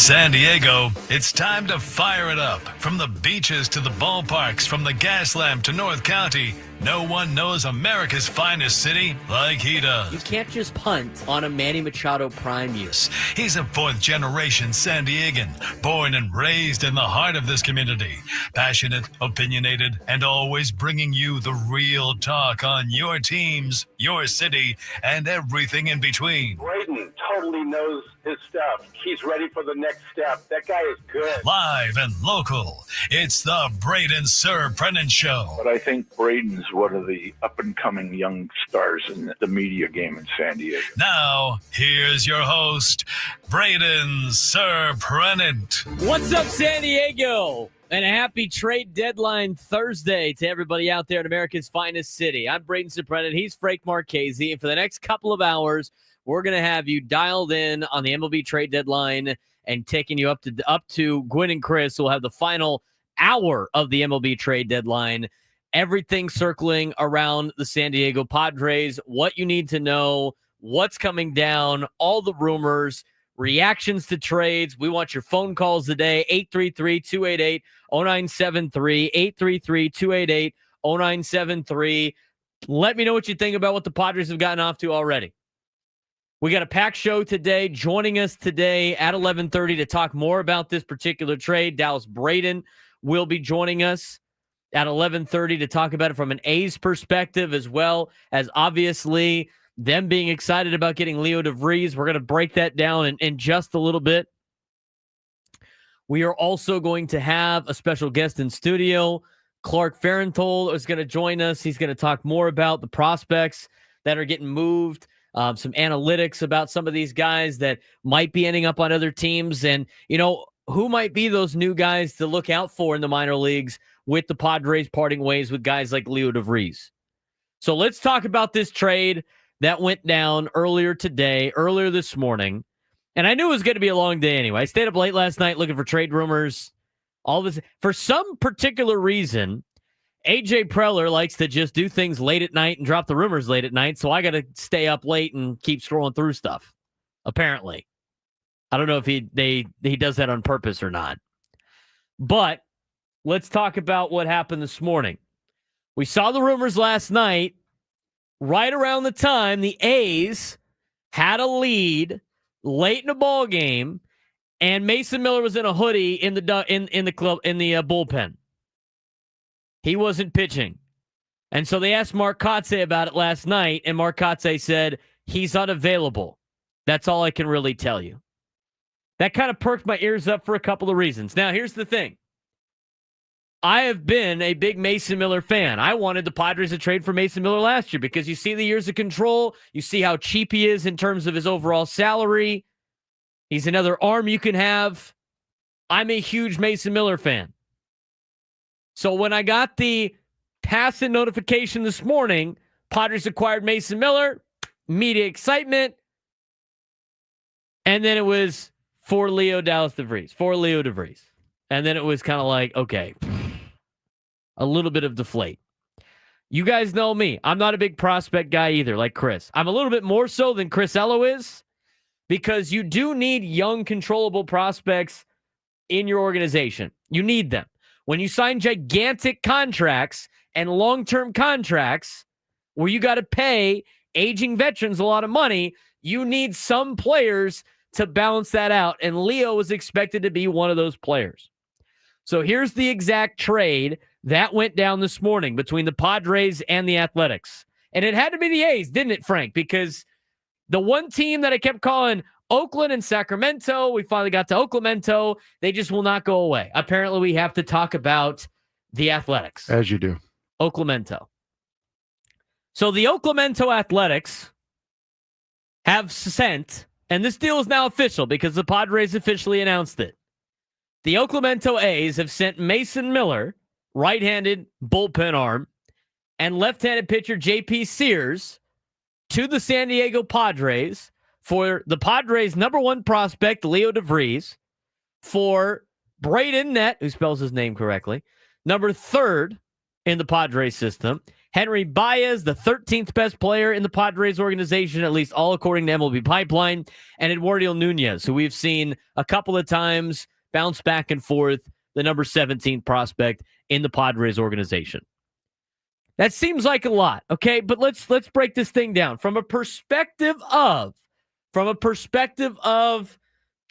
San Diego, it's time to fire it up. From the beaches to the ballparks, from the Gaslamp to North County, no one knows America's finest city like he does. You can't just punt on a Manny Machado prime year. He's a fourth-generation San Diegan, born and raised in the heart of this community. Passionate, opinionated, and always bringing you the real talk on your teams, your city, and everything in between. Braden totally knows his stuff. He's ready for the next step. That guy is good. Live and local, it's the Braden Surprenant Show. But I think Braden's one of the up-and-coming young stars in the media game in San Diego. Now, here's your host, Braden Surprenant. What's up, San Diego? And a happy trade deadline Thursday to everybody out there in America's finest city. I'm Braden Surprenant. He's Frank Marchese. And for the next couple of hours, we're going to have you dialed in on the MLB trade deadline and taking you up to Gwynn and Chris, who will have the final hour of the MLB trade deadline. Everything circling around the San Diego Padres, what you need to know, what's coming down, all the rumors, reactions to trades. We want your phone calls today, 833-288-0973, 833-288-0973. Let me know what you think about what the Padres have gotten off to already. We got a packed show today. Joining us today at 11:30 to talk more about this particular trade, Dallas Braden will be joining us at 11:30 to talk about it from an A's perspective, as well as obviously them being excited about getting Leo DeVries. We're going to break that down in just a little bit. We are also going to have a special guest in studio. Clark Farenthold is going to join us. He's going to talk more about the prospects that are getting moved, some analytics about some of these guys that might be ending up on other teams, and, you know, who might be those new guys to look out for in the minor leagues with the Padres parting ways with guys like Leo DeVries. So let's talk about this trade that went down earlier this morning. And I knew it was going to be a long day anyway. I stayed up late last night looking for trade rumors. All this, for some particular reason, AJ Preller likes to just do things late at night and drop the rumors late at night. So I got to stay up late and keep scrolling through stuff. Apparently, I don't know if he does that on purpose or not. But let's talk about what happened this morning. We saw the rumors last night. Right around the time the A's had a lead late in the ball game, and Mason Miller was in a hoodie in the bullpen. He wasn't pitching, and so they asked Mark Kotsay about it last night, and Mark Kotsay said he's unavailable. That's all I can really tell you. That kind of perked my ears up for a couple of reasons. Now, here's the thing. I have been a big Mason Miller fan. I wanted the Padres to trade for Mason Miller last year because you see the years of control. You see how cheap he is in terms of his overall salary. He's another arm you can have. I'm a huge Mason Miller fan. So when I got the passing notification this morning, Padres acquired Mason Miller, media excitement, and then it was for Leo DeVries. And then it was kind of like, okay, a little bit of deflate. You guys know me. I'm not a big prospect guy either, like Chris. I'm a little bit more so than Chris Ello is, because you do need young, controllable prospects in your organization. You need them. When you sign gigantic contracts and long-term contracts where you got to pay aging veterans a lot of money, you need some players to balance that out, and Leo was expected to be one of those players. So here's the exact trade that went down this morning between the Padres and the Athletics. And it had to be the A's, didn't it, Frank? Because the one team that I kept calling Oakland and Sacramento, we finally got to Oaklamento. They just will not go away. Apparently, we have to talk about the Athletics. As you do. Oaklamento. So the Oaklamento Athletics have sent, and this deal is now official because the Padres officially announced it. The Oaklamento A's have sent Mason Miller, right-handed bullpen arm, and left-handed pitcher J.P. Sears to the San Diego Padres for the Padres' number one prospect, Leo DeVries, for Braden Net, who spells his name correctly, number third in the Padres system, Henry Baez, the 13th best player in the Padres organization, at least all according to MLB Pipeline, and Eduardo Nunez, who we've seen a couple of times bounce back and forth, the number 17 prospect in the Padres organization. That seems like a lot, okay? But let's break this thing down from a perspective of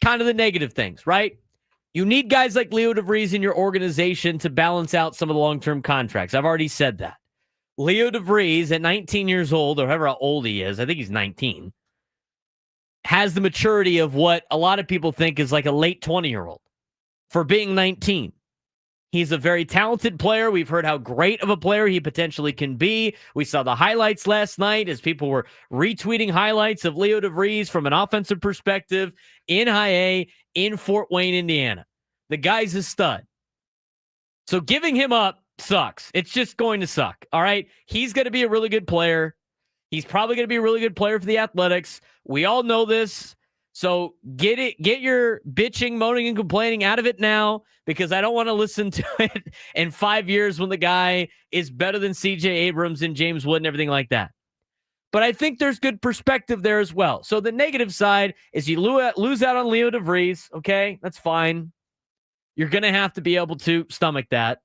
kind of the negative things, right? You need guys like Leo DeVries in your organization to balance out some of the long-term contracts. I've already said that. Leo DeVries, at 19 years old, or however old he is, I think he's 19, has the maturity of what a lot of people think is like a late 20-year-old for being 19. He's a very talented player. We've heard how great of a player he potentially can be. We saw the highlights last night as people were retweeting highlights of Leo DeVries from an offensive perspective in High A in Fort Wayne, Indiana. The guy's a stud. So giving him up sucks. It's just going to suck, all right? He's going to be a really good player. He's probably going to be a really good player for the Athletics. We all know this. So get your bitching, moaning, and complaining out of it now, because I don't want to listen to it in 5 years when the guy is better than C.J. Abrams and James Wood and everything like that. But I think there's good perspective there as well. So the negative side is you lose out on Leo DeVries. Okay, that's fine. You're going to have to be able to stomach that.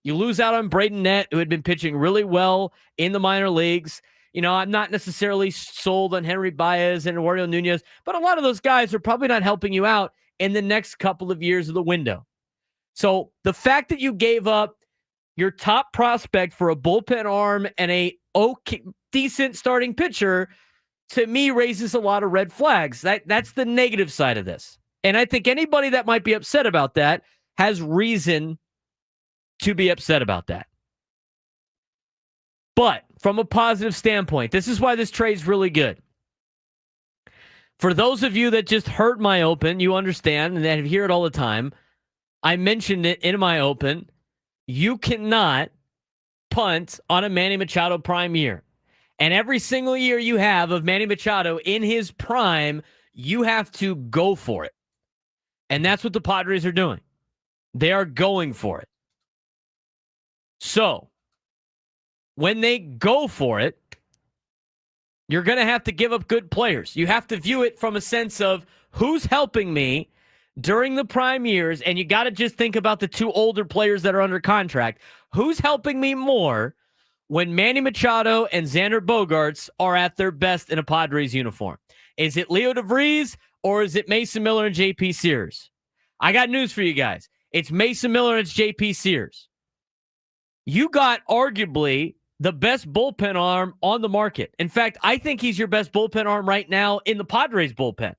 You lose out on Braden Nett, who had been pitching really well in the minor leagues. You know, I'm not necessarily sold on Henry Baez and Eduardo Nunez, but a lot of those guys are probably not helping you out in the next couple of years of the window. So the fact that you gave up your top prospect for a bullpen arm and a decent starting pitcher, to me, raises a lot of red flags. That's the negative side of this. And I think anybody that might be upset about that has reason to be upset about that. But from a positive standpoint, this is why this trade's really good. For those of you that just heard my open, you understand, and that hear it all the time, I mentioned it in my open. You cannot punt on a Manny Machado prime year. And every single year you have of Manny Machado in his prime, you have to go for it. And that's what the Padres are doing. They are going for it. So, when they go for it, you're going to have to give up good players. You have to view it from a sense of who's helping me during the prime years, and you got to just think about the two older players that are under contract. Who's helping me more when Manny Machado and Xander Bogaerts are at their best in a Padres uniform? Is it Leo DeVries or is it Mason Miller and J.P. Sears? I got news for you guys. It's Mason Miller and it's J.P. Sears. You got arguably the best bullpen arm on the market. In fact, I think he's your best bullpen arm right now in the Padres bullpen.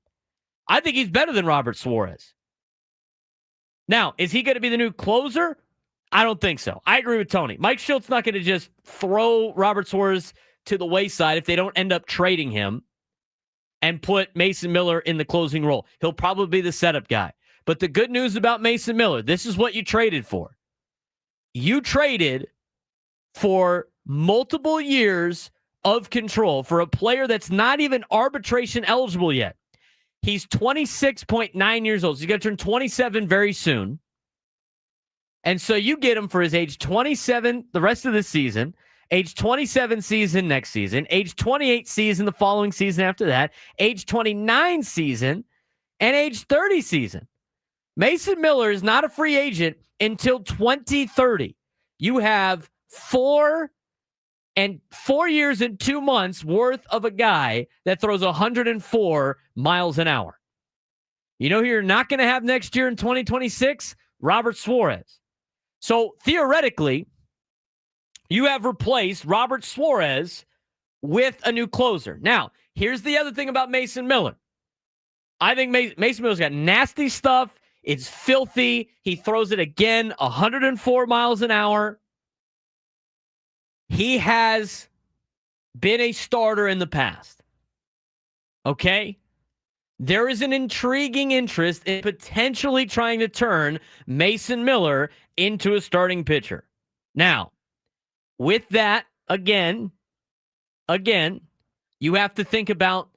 I think he's better than Robert Suarez. Now, is he going to be the new closer? I don't think so. I agree with Tony. Mike Schultz not going to just throw Robert Suarez to the wayside if they don't end up trading him and put Mason Miller in the closing role. He'll probably be the setup guy. But the good news about Mason Miller, this is what you traded for. You traded for multiple years of control for a player that's not even arbitration eligible yet. He's 26.9 years old. So he's going to turn 27 very soon. And so you get him for his age 27 the rest of the season, age 27 season next season, age 28 season the following season after that, age 29 season, and age 30 season. Mason Miller is not a free agent until 2030. You have 4 years and 2 months worth of a guy that throws 104 miles an hour. You know who you're not going to have next year in 2026? Robert Suarez. So theoretically, you have replaced Robert Suarez with a new closer. Now, here's the other thing about Mason Miller. I think Mason Miller's got nasty stuff. It's filthy. He throws it again, 104 miles an hour. He has been a starter in the past. Okay? There is an intriguing interest in potentially trying to turn Mason Miller into a starting pitcher. Now, with that, again, you have to think about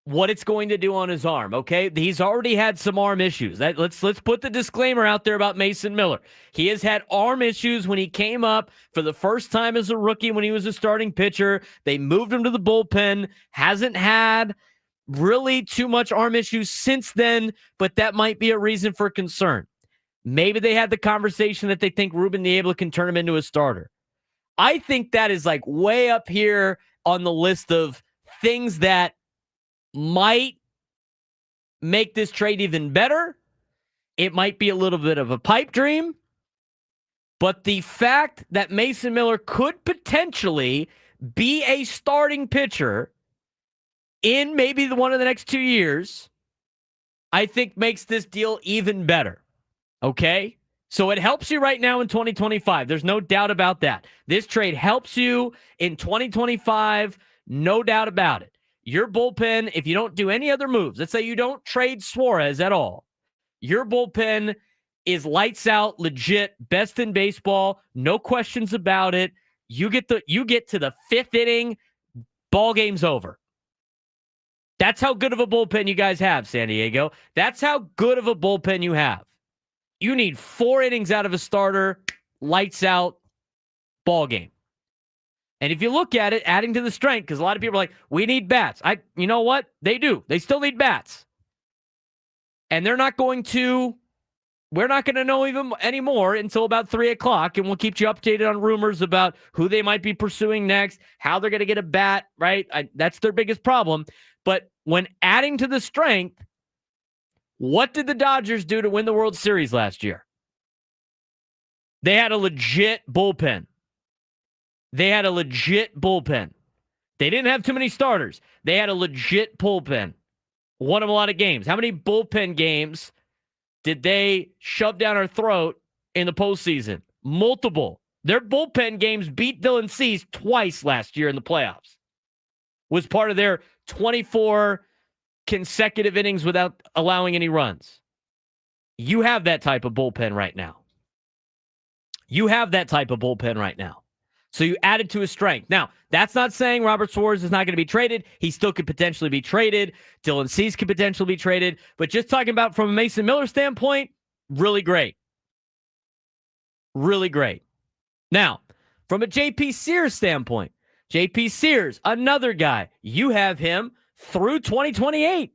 what it's going to do on his arm, okay? He's already had some arm issues. Let's put the disclaimer out there about Mason Miller. He has had arm issues when he came up for the first time as a rookie when he was a starting pitcher. They moved him to the bullpen. Hasn't had really too much arm issues since then, but that might be a reason for concern. Maybe they had the conversation that they think Ruben Niebla can turn him into a starter. I think that is like way up here on the list of things that might make this trade even better. It might be a little bit of a pipe dream. But the fact that Mason Miller could potentially be a starting pitcher in maybe one of the next 2 years, I think makes this deal even better. Okay? So it helps you right now in 2025. There's no doubt about that. This trade helps you in 2025. No doubt about it. Your bullpen, if you don't do any other moves, let's say you don't trade Suarez at all, your bullpen is lights out, legit, best in baseball, no questions about it. You get to the fifth inning, ball game's over. That's how good of a bullpen you guys have, San Diego. That's how good of a bullpen you have. You need 4 innings out of a starter, lights out, ball game. And if you look at it, adding to the strength, because a lot of people are like, we need bats. You know what? They do. They still need bats. And we're not going to know even anymore until about 3 o'clock, and we'll keep you updated on rumors about who they might be pursuing next, how they're going to get a bat, right? That's their biggest problem. But when adding to the strength, what did the Dodgers do to win the World Series last year? They had a legit bullpen. They didn't have too many starters. They had a legit bullpen. Won them a lot of games. How many bullpen games did they shove down our throat in the postseason? Multiple. Their bullpen games beat Dylan Cease twice last year in the playoffs. Was part of their 24 consecutive innings without allowing any runs. You have that type of bullpen right now. So you added to his strength. Now, that's not saying Robert Suarez is not going to be traded. He still could potentially be traded. Dylan Cease could potentially be traded. But just talking about from a Mason Miller standpoint, really great. Really great. Now, from a J.P. Sears standpoint, J.P. Sears, another guy. You have him through 2028.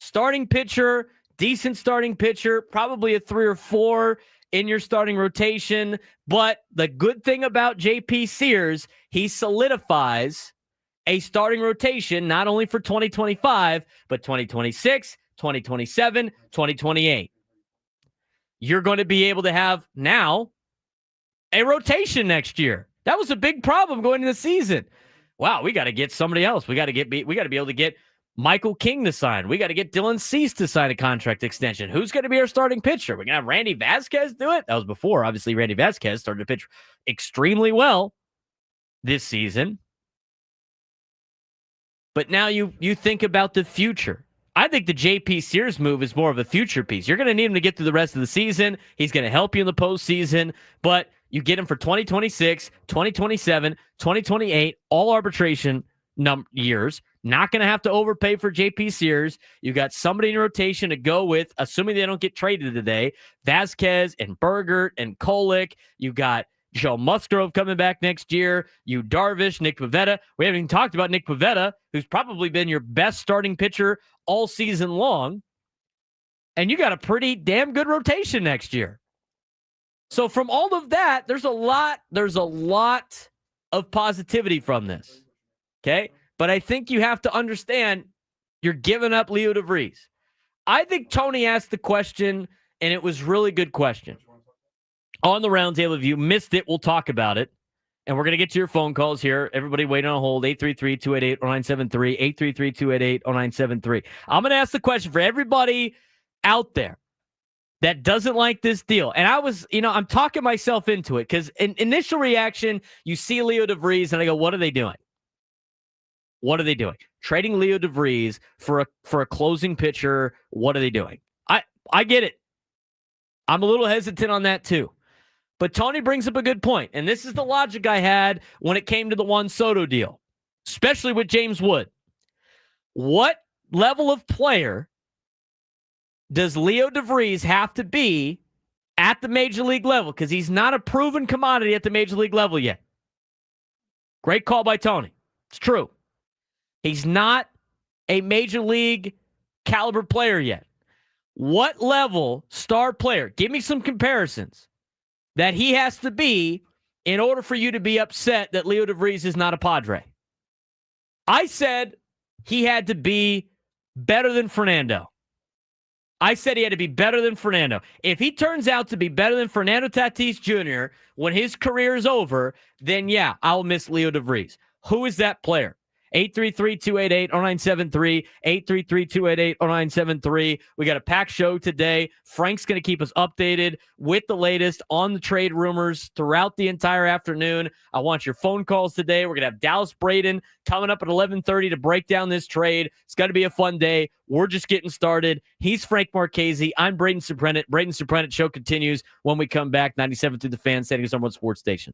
Starting pitcher, decent starting pitcher, probably a 3 or 4 in your starting rotation. But the good thing about J.P. Sears, he solidifies a starting rotation not only for 2025, but 2026, 2027, 2028. You're going to be able to have now a rotation next year. That was a big problem going into the season. Wow, we got to get somebody else. We got to be able to get Michael King to sign. We got to get Dylan Cease to sign a contract extension. Who's going to be our starting pitcher? We're going to have Randy Vasquez do it? That was before. Obviously, Randy Vasquez started to pitch extremely well this season. But now you think about the future. I think the J.P. Sears move is more of a future piece. You're going to need him to get through the rest of the season. He's going to help you in the postseason. But you get him for 2026, 2027, 2028, all arbitration years. Not going to have to overpay for J.P. Sears. You got somebody in your rotation to go with, assuming they don't get traded today. Vasquez and Bergert and Kolick. You got Joe Musgrove coming back next year. Yu Darvish, Nick Pivetta. We haven't even talked about Nick Pivetta, who's probably been your best starting pitcher all season long. And you got a pretty damn good rotation next year. So from all of that, there's a lot of positivity from this. Okay? But I think you have to understand you're giving up Leo DeVries. I think Tony asked the question, and it was a really good question. On the roundtable, if you missed it, we'll talk about it. And we're going to get to your phone calls here. Everybody wait on hold, 833-288-0973, 833-288-0973. I'm going to ask the question for everybody out there that doesn't like this deal. And I'm talking myself into it because in initial reaction, you see Leo DeVries, and I go, what are they doing? What are they doing? Trading Leo DeVries for a closing pitcher. What are they doing? I get it. I'm a little hesitant on that too. But Tony brings up a good point, and this is the logic I had when it came to the Juan Soto deal, especially with James Wood. What level of player does Leo DeVries have to be at the major league level? Because he's not a proven commodity at the major league level yet. Great call by Tony. It's true. He's not a major league caliber player yet. What level star player? Give me some comparisons that he has to be in order for you to be upset that Leo DeVries is not a Padre. I said he had to be better than Fernando. I said he had to be better than Fernando. If he turns out to be better than Fernando Tatis Jr. when his career is over, then yeah, I'll miss Leo DeVries. Who is that player? 833-288-0973, 833-288-0973. We got a packed show today. Frank's going to keep us updated with the latest on the trade rumors throughout the entire afternoon. I want your phone calls today. We're going to have Dallas Braden coming up at 11:30 to break down this trade. It's going to be a fun day. We're just getting started. He's Frank Marchese. I'm Braden Surprenant. Braden Surprenant show continues when we come back. 97 through the Fan, San Diego's #1 sports station.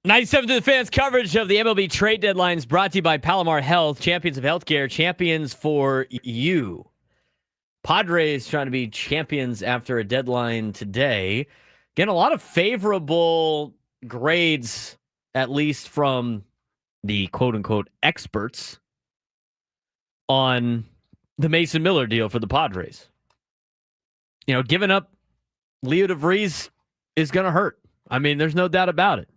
97 to the fans coverage of the MLB trade deadlines brought to you by Palomar Health, champions of healthcare, champions for you. Padres trying to be champions after a deadline today. Getting a lot of favorable grades, at least from the quote-unquote experts, on the Mason Miller deal for the Padres. You know, giving up Leo DeVries is going to hurt. I mean, there's no doubt about it.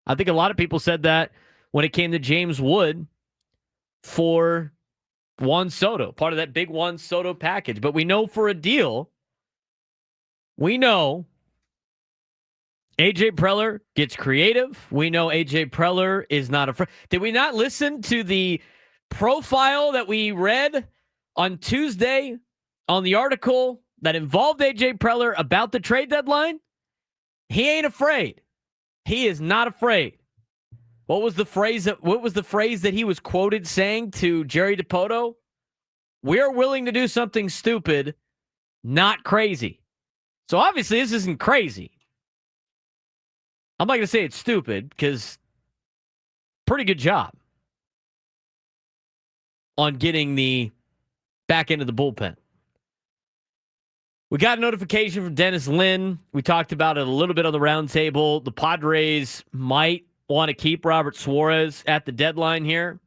I think a lot of people said that when it came to James Wood for Juan Soto, part of that big Juan Soto package. But we know for a deal, we know AJ Preller gets creative. We know AJ Preller is not afraid. Did we not listen to the profile that we read on Tuesday on the article that involved AJ Preller about the trade deadline? He ain't afraid. He is not afraid. What was the phrase that he was quoted saying to Jerry DiPoto? We're willing to do something stupid, not crazy. So obviously this isn't crazy. I'm not going to say it's stupid because pretty good job on getting the back end of the bullpen. We got a notification from Dennis Lin. We talked about it a little bit on the roundtable. The Padres might want to keep Robert Suarez at the deadline here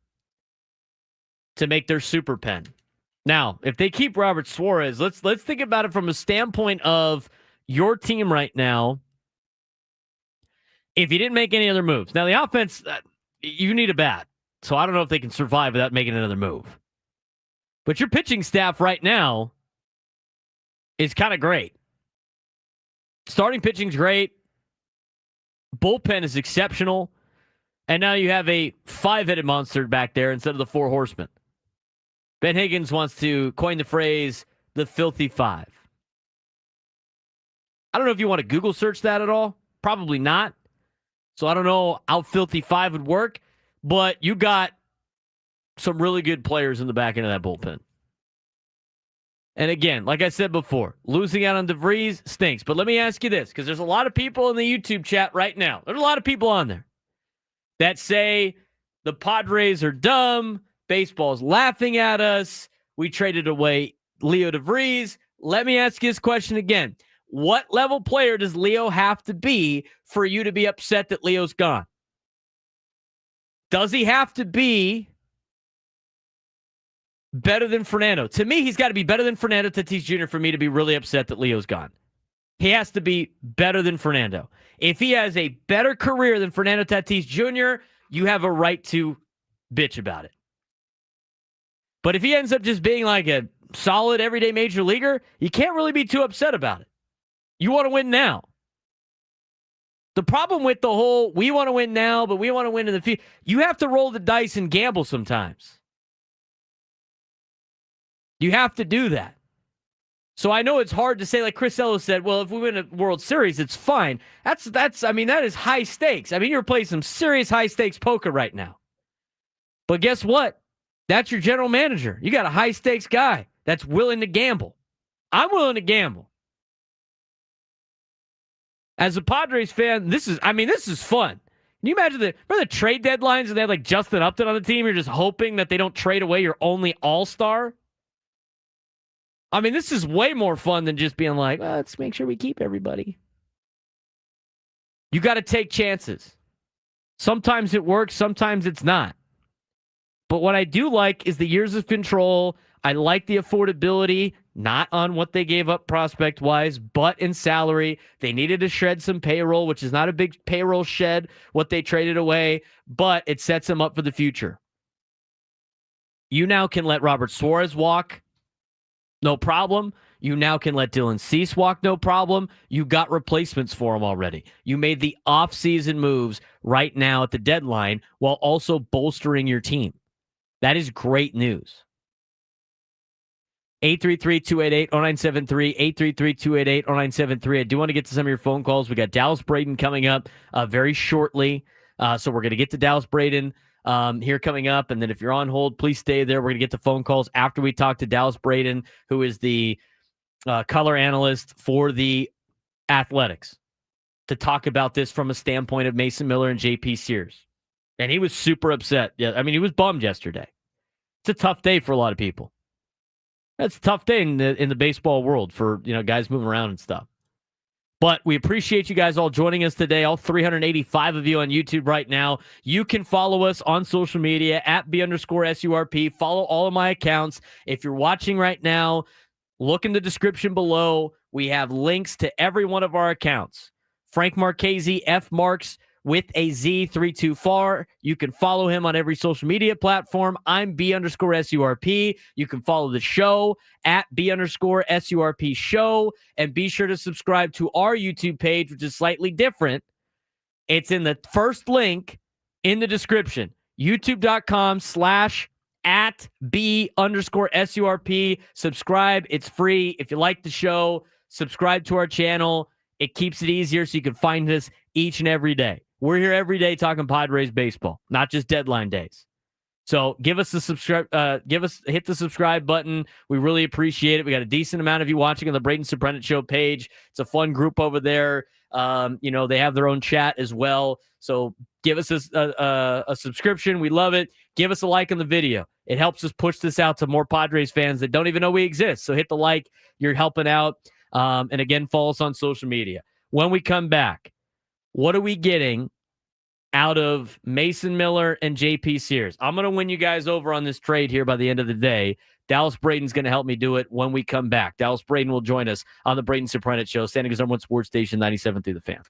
to make their super pen. Now, if they keep Robert Suarez, let's think about it from a standpoint of your team right now. If you didn't make any other moves. Now, the offense, you need a bat. So I don't know if they can survive without making another move. But your pitching staff right now is kind of great. Starting pitching's great. Bullpen is exceptional. And now you have a 5-headed monster back there instead of the 4 horsemen. Ben Higgins wants to coin the phrase, the filthy 5. I don't know if you want to Google search that at all. Probably not. So I don't know how filthy 5 would work. But you got some really good players in the back end of that bullpen. And again, like I said before, losing out on DeVries stinks. But let me ask you this, because there's a lot of people in the YouTube chat right now. There's a lot of people on there that say the Padres are dumb, baseball's laughing at us, we traded away Leo DeVries. Let me ask you this question again. What level player does Leo have to be for you to be upset that Leo's gone? Does he have to be better than Fernando? To me, he's got to be better than Fernando Tatis Jr. for me to be really upset that Leo's gone. He has to be better than Fernando. If he has a better career than Fernando Tatis Jr., you have a right to bitch about it. But if he ends up just being like a solid everyday major leaguer, you can't really be too upset about it. You want to win now. The problem with the whole, we want to win now, but we want to win in the future, you have to roll the dice and gamble sometimes. You have to do that. So I know it's hard to say, like Chris Ellis said, well, if we win a World Series, it's fine. I mean, that is high stakes. I mean, you're playing some serious high stakes poker right now. But guess what? That's your general manager. You got a high stakes guy that's willing to gamble. I'm willing to gamble. As a Padres fan, this is fun. Can you imagine remember the trade deadlines and they had like Justin Upton on the team? You're just hoping that they don't trade away your only all-star. I mean, this is way more fun than just being like, well, let's make sure we keep everybody. You got to take chances. Sometimes it works, sometimes it's not. But what I do like is the years of control. I like the affordability, not on what they gave up prospect-wise, but in salary. They needed to shred some payroll, which is not a big payroll shed, what they traded away, but it sets them up for the future. You now can let Robert Suarez walk, no problem. You now can let Dylan Cease walk, no problem. You got replacements for him already. You made the off-season moves right now at the deadline while also bolstering your team. That is great news. 833-288-0973, 833-288-0973. I do want to get to some of your phone calls. We got Dallas Braden coming up very shortly. So we're going to get to Dallas Braden here coming up. And then if you're on hold, please stay there. We're going to get to phone calls after we talk to Dallas Braden, who is the color analyst for the Athletics. to talk about this from a standpoint of Mason Miller and JP Sears. And he was super upset. Yeah, I mean, he was bummed yesterday. It's a tough day for a lot of people. That's a tough day in the baseball world for, guys moving around and stuff. But we appreciate you guys all joining us today, all 385 of you on YouTube right now. You can follow us on social media at @B_SURP. Follow all of my accounts. If you're watching right now, look in the description below. We have links to every one of our accounts. Frank Marchese, F Marks with a Z32FAR. You can follow him on every social media platform. I'm B_SURP. You can follow the show at B_SURP show. And be sure to subscribe to our YouTube page, which is slightly different. It's in the first link in the description. YouTube.com/@B_SURP. Subscribe. It's free. If you like the show, subscribe to our channel. It keeps it easier so you can find us each and every day. We're here every day talking Padres baseball, not just deadline days. So give us a subscribe. Hit the subscribe button. We really appreciate it. We got a decent amount of you watching on the Braden Surprenant Show page. It's a fun group over there. They have their own chat as well. So give us a subscription. We love it. Give us a like on the video. It helps us push this out to more Padres fans that don't even know we exist. So hit the like. You're helping out. And again, follow us on social media. When we come back, what are we getting out of Mason Miller and JP Sears? I'm going to win you guys over on this trade here by the end of the day. Dallas Braden's going to help me do it when we come back. Dallas Braden will join us on the Braden Surprenant Show, San Diego's #1 sports station, 97.3 The Fan.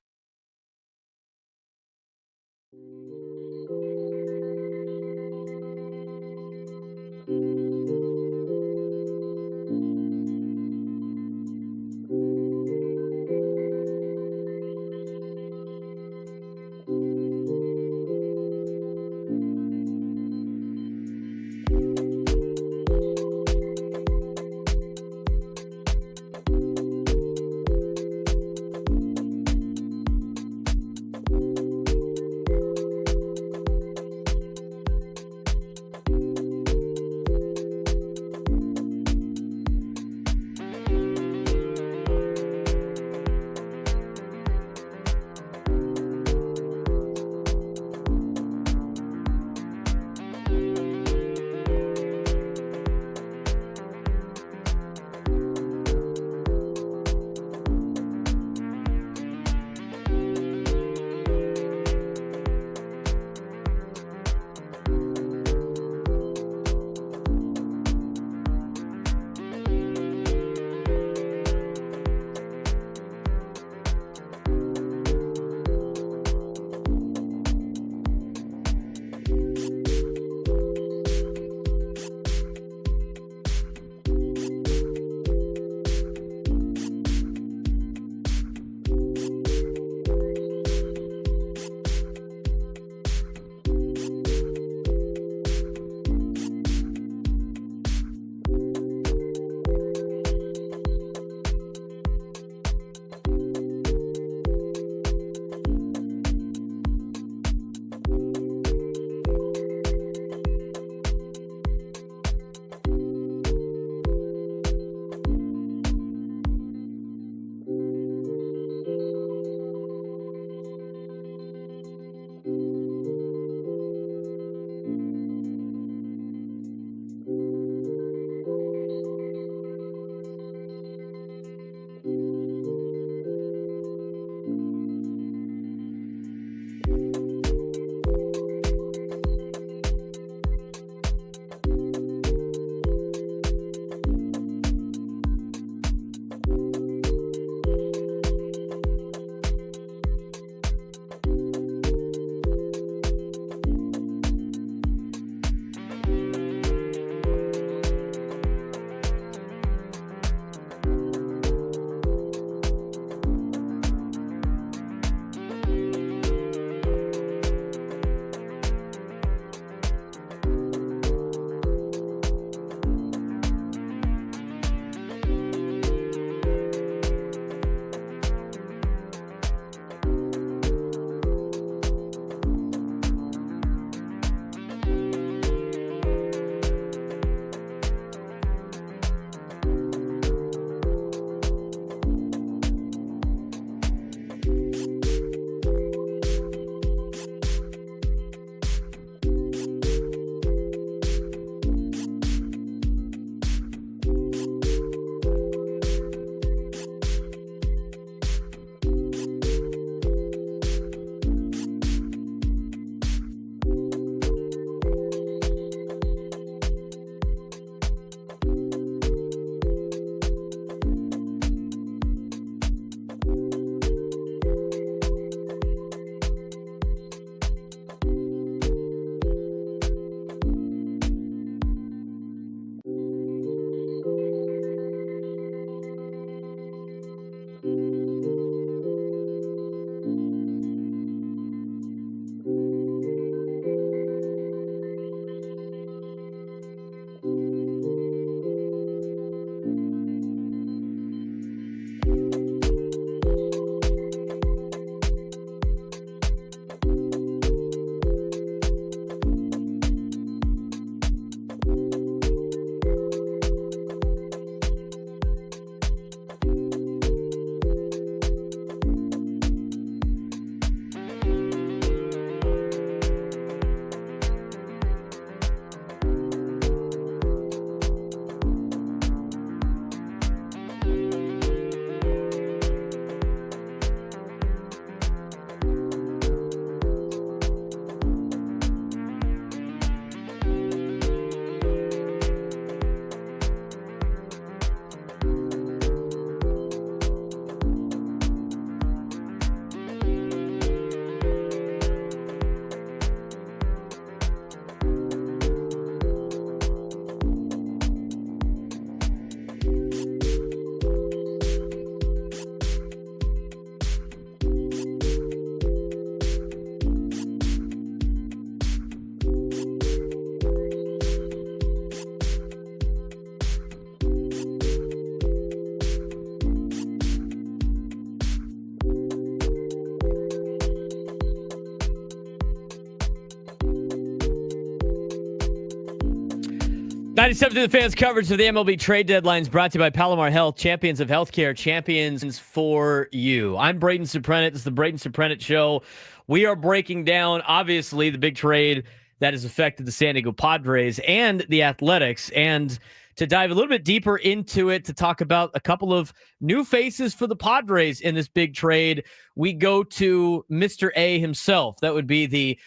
97 to the fans coverage of the MLB trade deadlines brought to you by Palomar Health, champions of healthcare, champions for you. I'm Braden Surprenant. This is the Braden Surprenant Show. We are breaking down, obviously, the big trade that has affected the San Diego Padres and the Athletics. And to dive a little bit deeper into it, to talk about a couple of new faces for the Padres in this big trade, we go to Mr. A himself. That would be the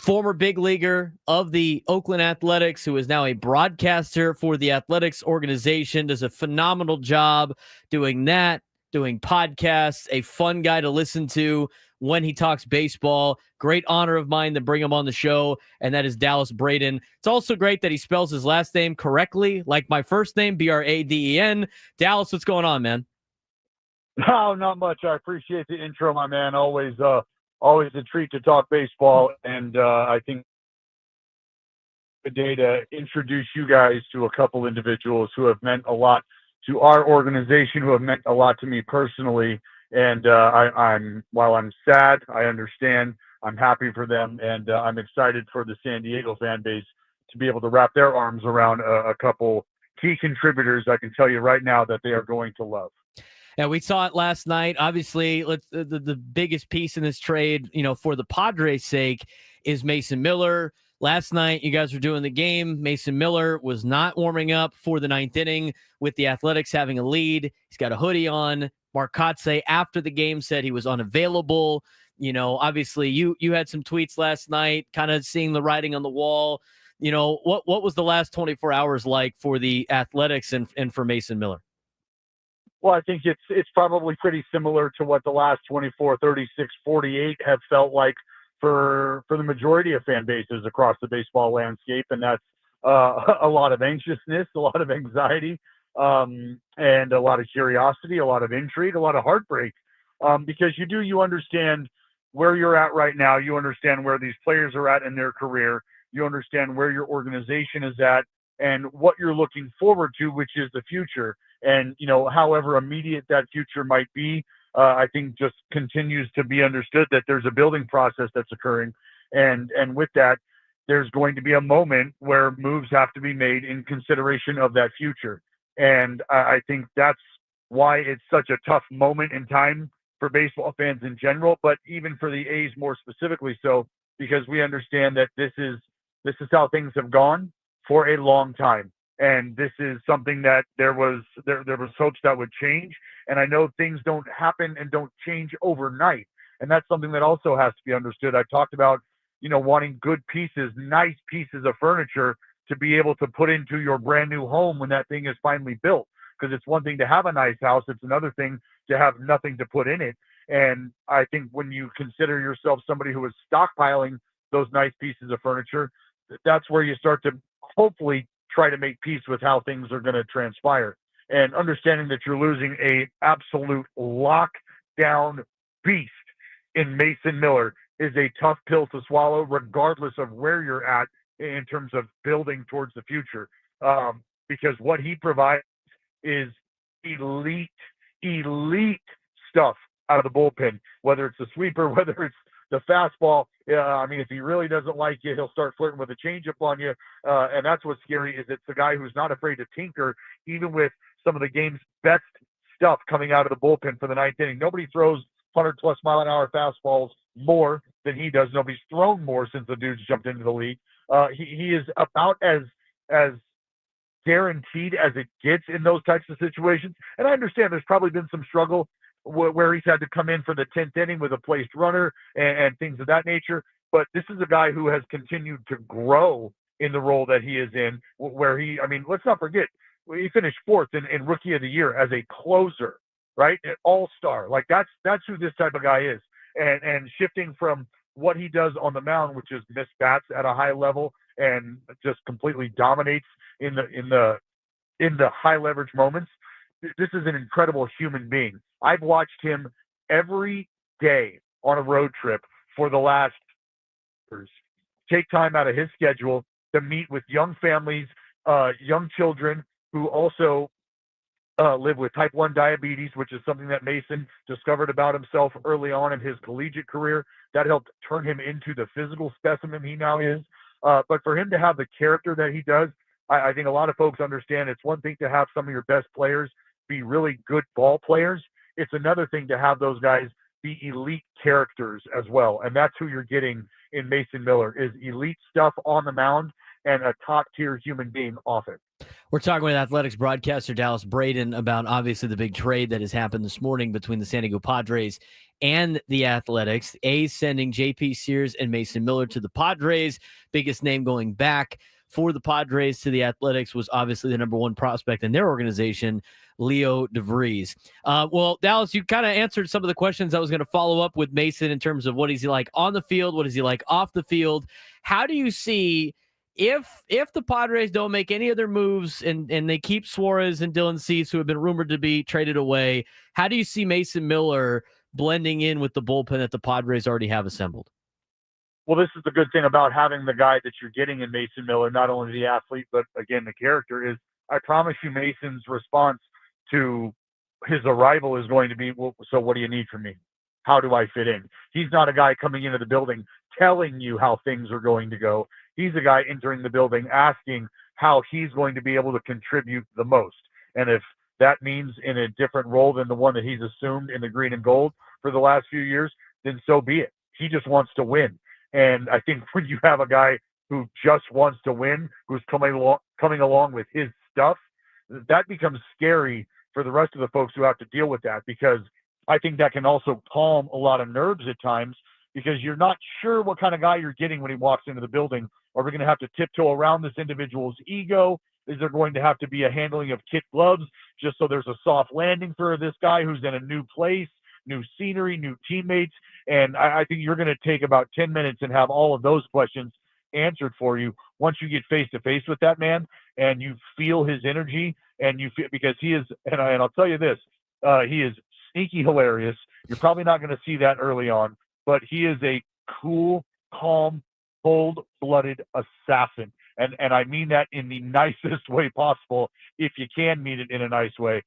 former big leaguer of the Oakland Athletics, who is now a broadcaster for the Athletics organization, does a phenomenal job doing that, doing podcasts, a fun guy to listen to when he talks baseball. Great honor of mine to bring him on the show, and that is Dallas Braden. It's also great that he spells his last name correctly, like my first name, Braden. Dallas, what's going on, man? No, not much. I appreciate the intro, my man. Always a treat to talk baseball, and I think a day to introduce you guys to a couple individuals who have meant a lot to our organization, who have meant a lot to me personally. And while I'm sad, I understand. I'm happy for them, and I'm excited for the San Diego fan base to be able to wrap their arms around a couple key contributors. I can tell you right now that they are going to love. Yeah, we saw it last night. Obviously, the biggest piece in this trade, for the Padres' sake, is Mason Miller. Last night, you guys were doing the game. Mason Miller was not warming up for the ninth inning with the Athletics having a lead. He's got a hoodie on. Mark Kotze, after the game, said he was unavailable. Obviously, you had some tweets last night, kind of seeing the writing on the wall. What was the last 24 hours like for the Athletics and for Mason Miller? Well, I think it's probably pretty similar to what the last 24, 36, 48 have felt like for the majority of fan bases across the baseball landscape, and that's a lot of anxiousness, a lot of anxiety, and a lot of curiosity, a lot of intrigue, a lot of heartbreak, because you understand where you're at right now. You understand where these players are at in their career. You understand where your organization is at and what you're looking forward to, which is the future. And, however immediate that future might be, I think just continues to be understood that there's a building process that's occurring. And with that, there's going to be a moment where moves have to be made in consideration of that future. And I think that's why it's such a tough moment in time for baseball fans in general, but even for the A's more specifically so, because we understand that this is how things have gone for a long time. And this is something that there was hopes that would change. And I know things don't happen and don't change overnight. And that's something that also has to be understood. I talked about, wanting good pieces, nice pieces of furniture to be able to put into your brand new home when that thing is finally built. Because it's one thing to have a nice house. It's another thing to have nothing to put in it. And I think when you consider yourself somebody who is stockpiling those nice pieces of furniture, that's where you start to hopefully try to make peace with how things are going to transpire, and understanding that you're losing a absolute lockdown beast in Mason Miller is a tough pill to swallow, regardless of where you're at in terms of building towards the future. Because what he provides is elite stuff out of the bullpen, whether it's the sweeper, whether it's the fastball. If he really doesn't like you, he'll start flirting with a changeup on you. And that's what's scary, is it's a guy who's not afraid to tinker, even with some of the game's best stuff coming out of the bullpen for the ninth inning. Nobody throws 100-plus mile-an-hour fastballs more than he does. Nobody's thrown more since the dude's jumped into the league. He is about as guaranteed as it gets in those types of situations. And I understand there's probably been some struggle where he's had to come in for the 10th inning with a placed runner and things of that nature. But this is a guy who has continued to grow in the role that he is in, where let's not forget, he finished fourth in Rookie of the Year as a closer, right? An all-star. Like that's who this type of guy is. And shifting from what he does on the mound, which is miss bats at a high level and just completely dominates in the high leverage moments. This is an incredible human being. I've watched him every day on a road trip for the last years take time out of his schedule to meet with young families, young children who also live with type 1 diabetes, which is something that Mason discovered about himself early on in his collegiate career. That helped turn him into the physical specimen he now is. But for him to have the character that he does, I think a lot of folks understand it's one thing to have some of your best players be really good ball players. It's another thing to have those guys be elite characters as well. And that's who you're getting in Mason Miller, is elite stuff on the mound and a top-tier human being off it. We're talking with Athletics broadcaster Dallas Braden about obviously the big trade that has happened this morning between the San Diego Padres and the Athletics. A's sending J.P. Sears and Mason Miller to the Padres. Biggest name going back for the Padres to the Athletics was obviously the number one prospect in their organization, Yu Darvish. Well, Dallas, you kind of answered some of the questions I was going to follow up with Mason in terms of what is he like on the field, what is he like off the field. How do you see if the Padres don't make any other moves and they keep Suarez and Dylan Cease, who have been rumored to be traded away, how do you see Mason Miller blending in with the bullpen that the Padres already have assembled? Well, this is the good thing about having the guy that you're getting in Mason Miller, not only the athlete, but again, the character, is I promise you Mason's response to his arrival is going to be, well, so what do you need from me? How do I fit in? He's not a guy coming into the building telling you how things are going to go. He's a guy entering the building asking how he's going to be able to contribute the most. And if that means in a different role than the one that he's assumed in the green and gold for the last few years, then so be it. He just wants to win. And I think when you have a guy who just wants to win, who's coming along with his stuff, that becomes scary for the rest of the folks who have to deal with that, because I think that can also calm a lot of nerves at times, because you're not sure what kind of guy you're getting when he walks into the building. Are we going to have to tiptoe around this individual's ego? Is there going to have to be a handling of kid gloves just so there's a soft landing for this guy who's in a new place, new scenery, new teammates? And I think you're going to take about 10 minutes and have all of those questions answered for you once you get face to face with that man and you feel his energy, and you feel, because he is, and I'll tell you this, he is sneaky hilarious. You're probably not going to see that early on, but he is a cool, calm, cold-blooded assassin. And I mean that in the nicest way possible, if you can mean it in a nice way,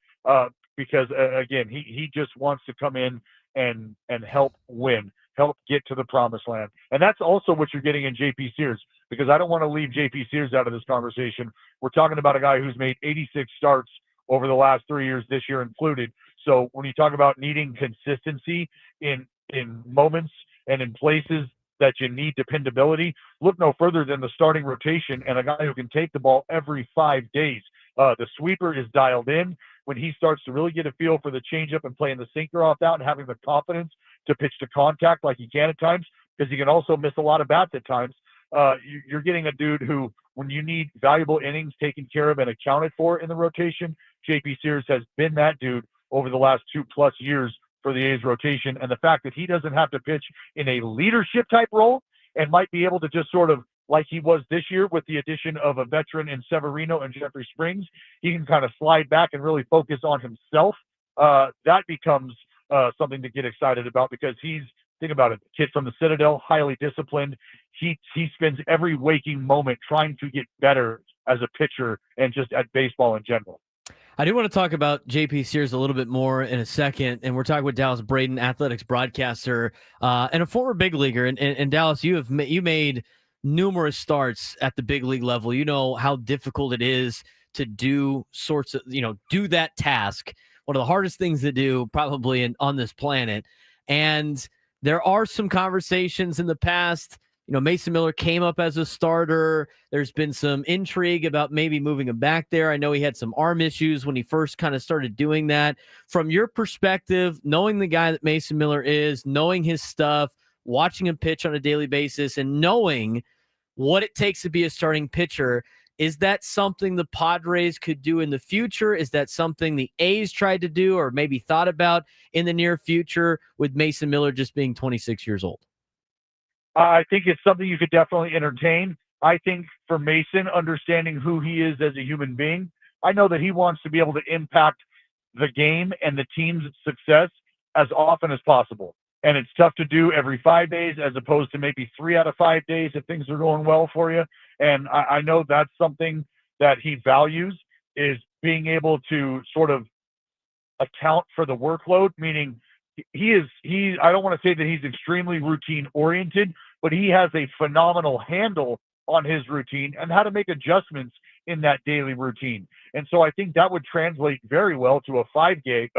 because, again, he just wants to come in and help win, help get to the promised land. And that's also what you're getting in J.P. Sears, because I don't want to leave J.P. Sears out of this conversation. We're talking about a guy who's made 86 starts over the last 3 years, this year included. So when you talk about needing consistency in moments and in places that you need dependability, look no further than the starting rotation and a guy who can take the ball every 5 days. The sweeper is dialed in. When he starts to really get a feel for the changeup and playing the sinker off that and having the confidence to pitch to contact like he can at times, because he can also miss a lot of bats at times, you're getting a dude who, when you need valuable innings taken care of and accounted for in the rotation, J.P. Sears has been that dude over the last 2+ years for the A's rotation. And the fact that he doesn't have to pitch in a leadership type role and might be able to just sort of, like he was this year with the addition of a veteran in Severino and Jeffrey Springs, he can kind of slide back and really focus on himself. That becomes something to get excited about, because think about it, kid from the Citadel, highly disciplined. He spends every waking moment trying to get better as a pitcher and just at baseball in general. I do want to talk about J.P. Sears a little bit more in a second, and we're talking with Dallas Braden, Athletics broadcaster, and a former big leaguer. And Dallas, you made numerous starts at the big league level. You know how difficult it is to do do that task. One of the hardest things to do probably on this planet. And there are some conversations in the past. Mason Miller came up as a starter. There's been some intrigue about maybe moving him back there. I know he had some arm issues when he first kind of started doing that. From your perspective, knowing the guy that Mason Miller is, knowing his stuff, watching him pitch on a daily basis, and knowing what it takes to be a starting pitcher, is that something the Padres could do in the future? Is that something the A's tried to do or maybe thought about in the near future, with Mason Miller just being 26 years old? I think it's something you could definitely entertain. I think for Mason, understanding who he is as a human being, I know that he wants to be able to impact the game and the team's success as often as possible. And it's tough to do every 5 days as opposed to maybe 3 out of 5 days if things are going well for you. And I know that's something that he values, is being able to sort of account for the workload, meaning I don't want to say that he's extremely routine oriented, but he has a phenomenal handle on his routine and how to make adjustments in that daily routine. And so I think that would translate very well to a 5-day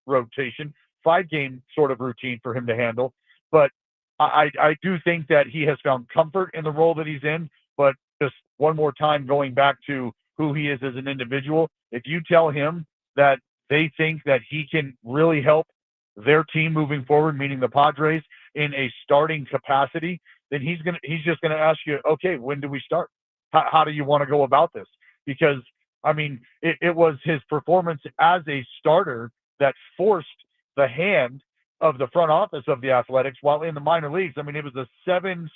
rotation, 5-game sort of routine for him to handle. But I do think that he has found comfort in the role that he's in. But just one more time, going back to who he is as an individual, if you tell him that they think that he can really help their team moving forward, meaning the Padres, in a starting capacity, then he's just gonna ask you, okay, when do we start? How do you want to go about this? Because I mean, it was his performance as a starter that forced the hand of the front office of the Athletics while in the minor leagues. I mean, it was a seven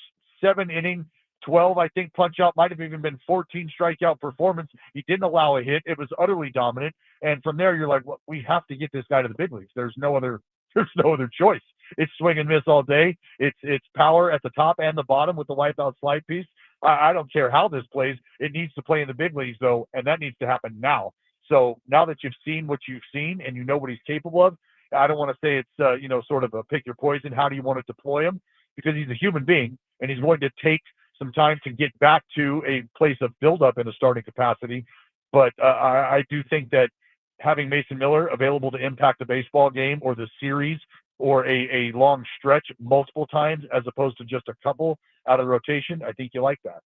inning, 12, I think, punch out, might have even been 14 strikeout performance. He didn't allow a hit. It was utterly dominant. And from there, you're like, well, we have to get this guy to the big leagues. There's no other choice. It's swing and miss all day. It's power at the top and the bottom with the wipeout slide piece. I don't care how this plays. It needs to play in the big leagues, though, and that needs to happen now. So now that you've seen what you've seen and you know what he's capable of, I don't want to say it's, sort of a pick your poison. How do you want to deploy him? Because he's a human being, and he's going to take some time to get back to a place of buildup in a starting capacity. But I do think that having Mason Miller available to impact the baseball game or the series or a long stretch multiple times as opposed to just a couple out of the rotation, I think you like that.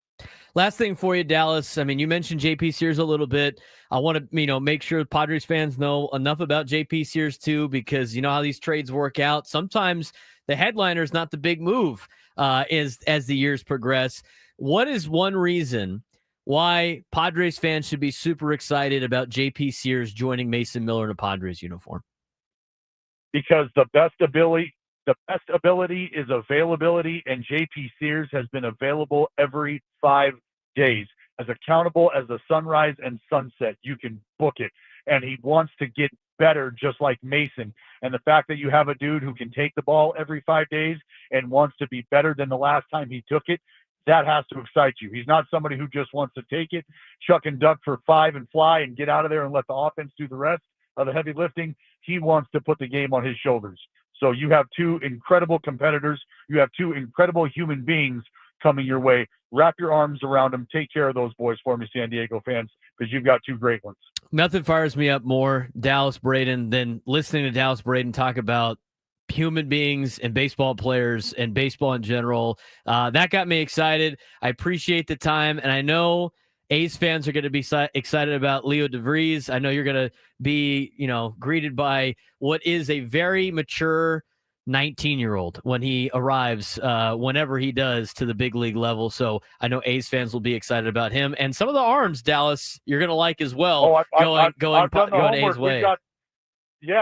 Last thing for you, Dallas. I mean, you mentioned JP Sears a little bit. I want to, make sure Padres fans know enough about JP Sears too, because you know how these trades work out. Sometimes the headliner is not the big move as the years progress. What is one reason why Padres fans should be super excited about JP Sears joining Mason Miller in a Padres uniform? Because the best ability is availability, and JP Sears has been available every 5 days. As accountable as the sunrise and sunset, you can book it. And he wants to get better just like Mason. And the fact that you have a dude who can take the ball every 5 days and wants to be better than the last time he took it, that has to excite you. He's not somebody who just wants to take it, chuck and duck for 5 and fly and get out of there and let the offense do the rest of the heavy lifting. He wants to put the game on his shoulders. So you have two incredible competitors. You have two incredible human beings coming your way. Wrap your arms around them. Take care of those boys for me, San Diego fans, because you've got two great ones. Nothing fires me up more, Dallas Braden, than listening to Dallas Braden talk about human beings and baseball players and baseball in general. That got me excited. I appreciate the time, and I know A's fans are going to be excited about Leo DeVries. I know you're going to be, greeted by what is a very mature 19-year-old when he arrives, whenever he does, to the big league level. So I know A's fans will be excited about him. And some of the arms, Dallas, you're going to like as well. I've done the going homework. A's way.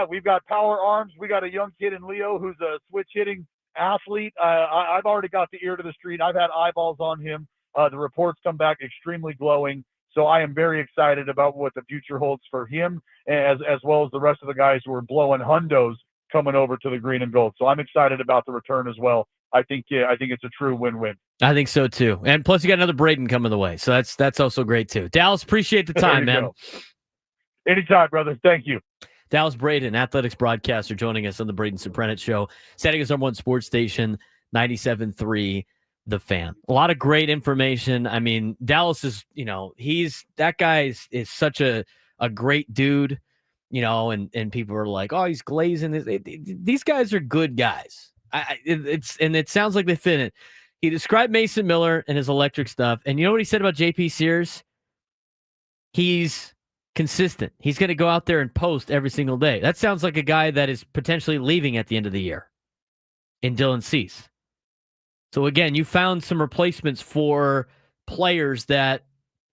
We've got power arms. We got a young kid in Leo who's a switch hitting athlete. I've already got the ear to the street. I've had eyeballs on him. The reports come back extremely glowing. So I am very excited about what the future holds for him, as well as the rest of the guys who are blowing hundos coming over to the green and gold. So I'm excited about the return as well. I think it's a true win-win. I think so too. And plus you got another Braden coming the way. So that's also great too. Dallas, appreciate the time, man. Go. Anytime, brother. Thank you. Dallas Braden, Athletics broadcaster, joining us on the Braden Surprenant Show, setting us #1 sports station, 97.3 The Fan. A lot of great information. I mean, Dallas is, that guy is such a great dude, and people are like, oh, he's glazing. These guys are good guys. It sounds like they fit it. He described Mason Miller and his electric stuff. And you know what he said about JP Sears? He's consistent. He's going to go out there and post every single day. That sounds like a guy that is potentially leaving at the end of the year in Dylan Cease. So again, you found some replacements for players that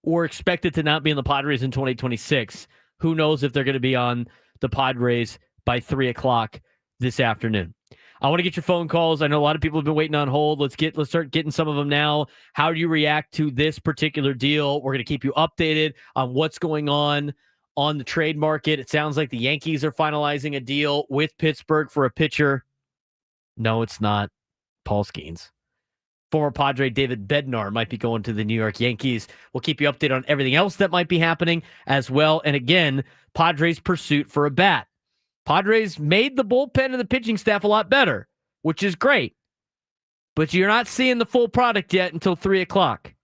were expected to not be in the Padres in 2026. Who knows if they're going to be on the Padres by 3:00 this afternoon. I want to get your phone calls. I know a lot of people have been waiting on hold. Let's start getting some of them now. How do you react to this particular deal? We're going to keep you updated on what's going on the trade market. It sounds like the Yankees are finalizing a deal with Pittsburgh for a pitcher. No, it's not Paul Skeens. Former Padre David Bednar might be going to the New York Yankees. We'll keep you updated on everything else that might be happening as well. And again, Padres' pursuit for a bat. Padres made the bullpen and the pitching staff a lot better, which is great. But you're not seeing the full product yet until 3:00.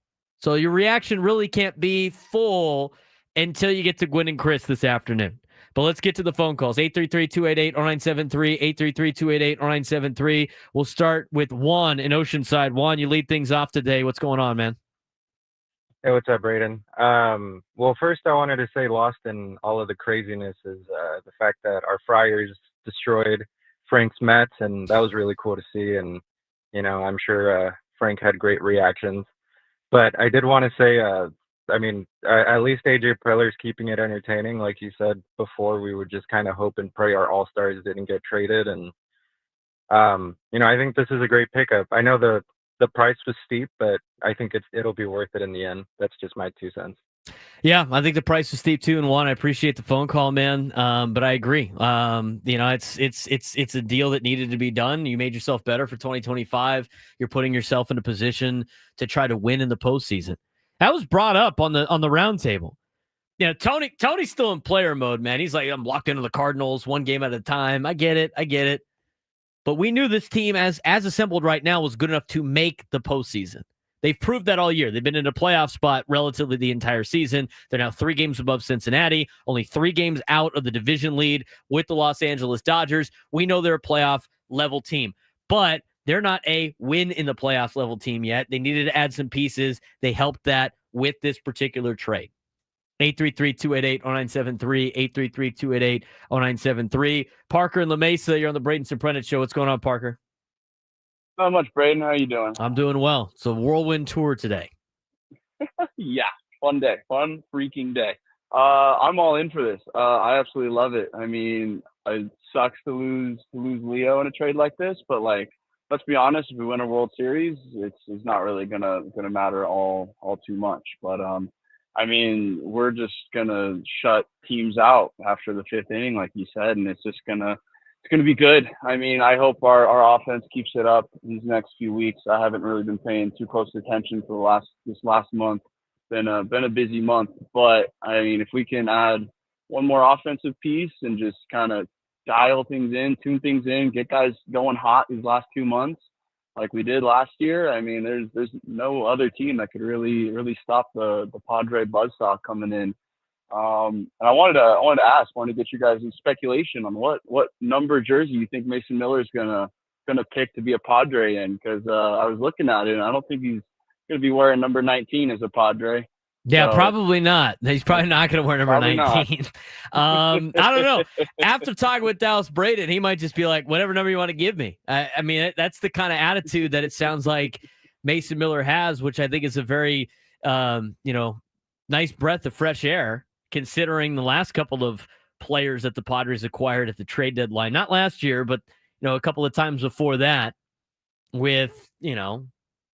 So your reaction really can't be full until you get to Gwen and Chris this afternoon. But let's get to the phone calls. 833-288-0973, 833-288-0973. We'll start with Juan in Oceanside. Juan, you lead things off today. What's going on, man? Hey, what's up, Braden? Well, first I wanted to say lost in all of the craziness is the fact that our Friars destroyed Frank's Mets, and that was really cool to see. And, I'm sure Frank had great reactions. But I did want to say, at least AJ Preller's keeping it entertaining. Like you said before, we would just kind of hope and pray our all-stars didn't get traded. And, I think this is a great pickup. I know the price was steep, but I think it'll be worth it in the end. That's just my 2 cents. Yeah, I think the price was steep too. And Juan, I appreciate the phone call, man. But I agree. It's a deal that needed to be done. You made yourself better for 2025. You're putting yourself in a position to try to win in the postseason. That was brought up on the round table. Tony's still in player mode, man. He's like, I'm locked into the Cardinals 1 game at a time. I get it. But we knew this team, as assembled right now, was good enough to make the postseason. They've proved that all year. They've been in a playoff spot relatively the entire season. They're now 3 games above Cincinnati, only 3 games out of the division lead with the Los Angeles Dodgers. We know they're a playoff level team, but they're not a win in the playoff level team yet. They needed to add some pieces. They helped that with this particular trade. 833-288-0973, 833-288-0973. Parker and La Mesa, you're on the Braden Surprenant Show. What's going on, Parker? Not much, Braden. How are you doing? I'm doing well. It's a whirlwind tour today. Yeah, fun day. Fun freaking day. I'm all in for this. I absolutely love it. I mean, it sucks to lose Leo in a trade like this, but let's be honest, if we win a World Series, it's not really gonna matter all too much. But I mean, we're just gonna shut teams out after the 5th inning, like you said, and it's gonna be good. I mean, I hope our offense keeps it up these next few weeks. I haven't really been paying too close attention for this last month. Been a busy month, but I mean, if we can add one more offensive piece and just kind of dial things in, tune things in, get guys going hot these last 2 months, like we did last year. I mean, there's no other team that could really stop the Padre buzzsaw coming in. And I wanted to get you guys' speculation on what number jersey you think Mason Miller is gonna pick to be a Padre in, because I was looking at it and I don't think he's gonna be wearing number 19 as a Padre. Yeah, So, probably not. He's probably not going to wear number 19. I don't know. After talking with Dallas Braden, he might just be like, whatever number you want to give me. I mean, that's the kind of attitude that it sounds like Mason Miller has, which I think is a very, nice breath of fresh air, considering the last couple of players that the Padres acquired at the trade deadline. Not last year, but, a couple of times before that with,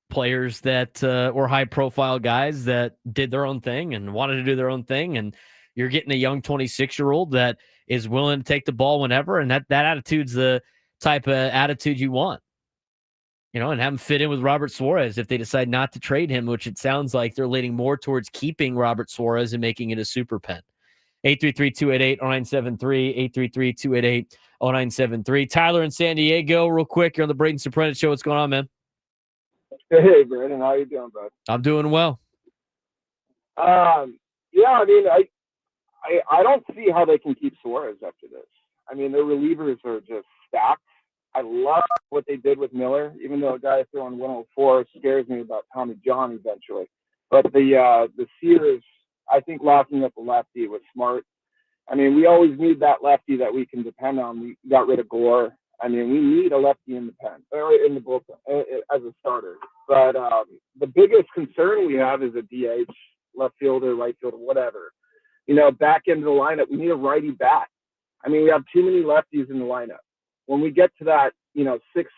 players that were high-profile guys that did their own thing and wanted to do their own thing, and you're getting a young 26-year-old that is willing to take the ball whenever, and that attitude's the type of attitude you want, and have him fit in with Robert Suarez if they decide not to trade him, which it sounds like they're leaning more towards keeping Robert Suarez and making it a super pen. 833-288-0973, 833-288-0973. Tyler in San Diego, real quick, you're on the Braden Surprenant Show. What's going on, man? Hey, Brandon, how you doing, bud? I'm doing well. I mean, I don't see how they can keep Suarez after this. I mean, their relievers are just stacked. I love what they did with Miller, even though a guy throwing 104 scares me about Tommy John eventually. But the Sears, I think locking up a lefty was smart. I mean, we always need that lefty that we can depend on. We got rid of Gore. I mean, we need a lefty in the pen or in the bullpen as a starter. But the biggest concern we have is a DH, left fielder, right fielder, whatever. Back into the lineup, we need a righty bat. I mean, we have too many lefties in the lineup. When we get to that, 6th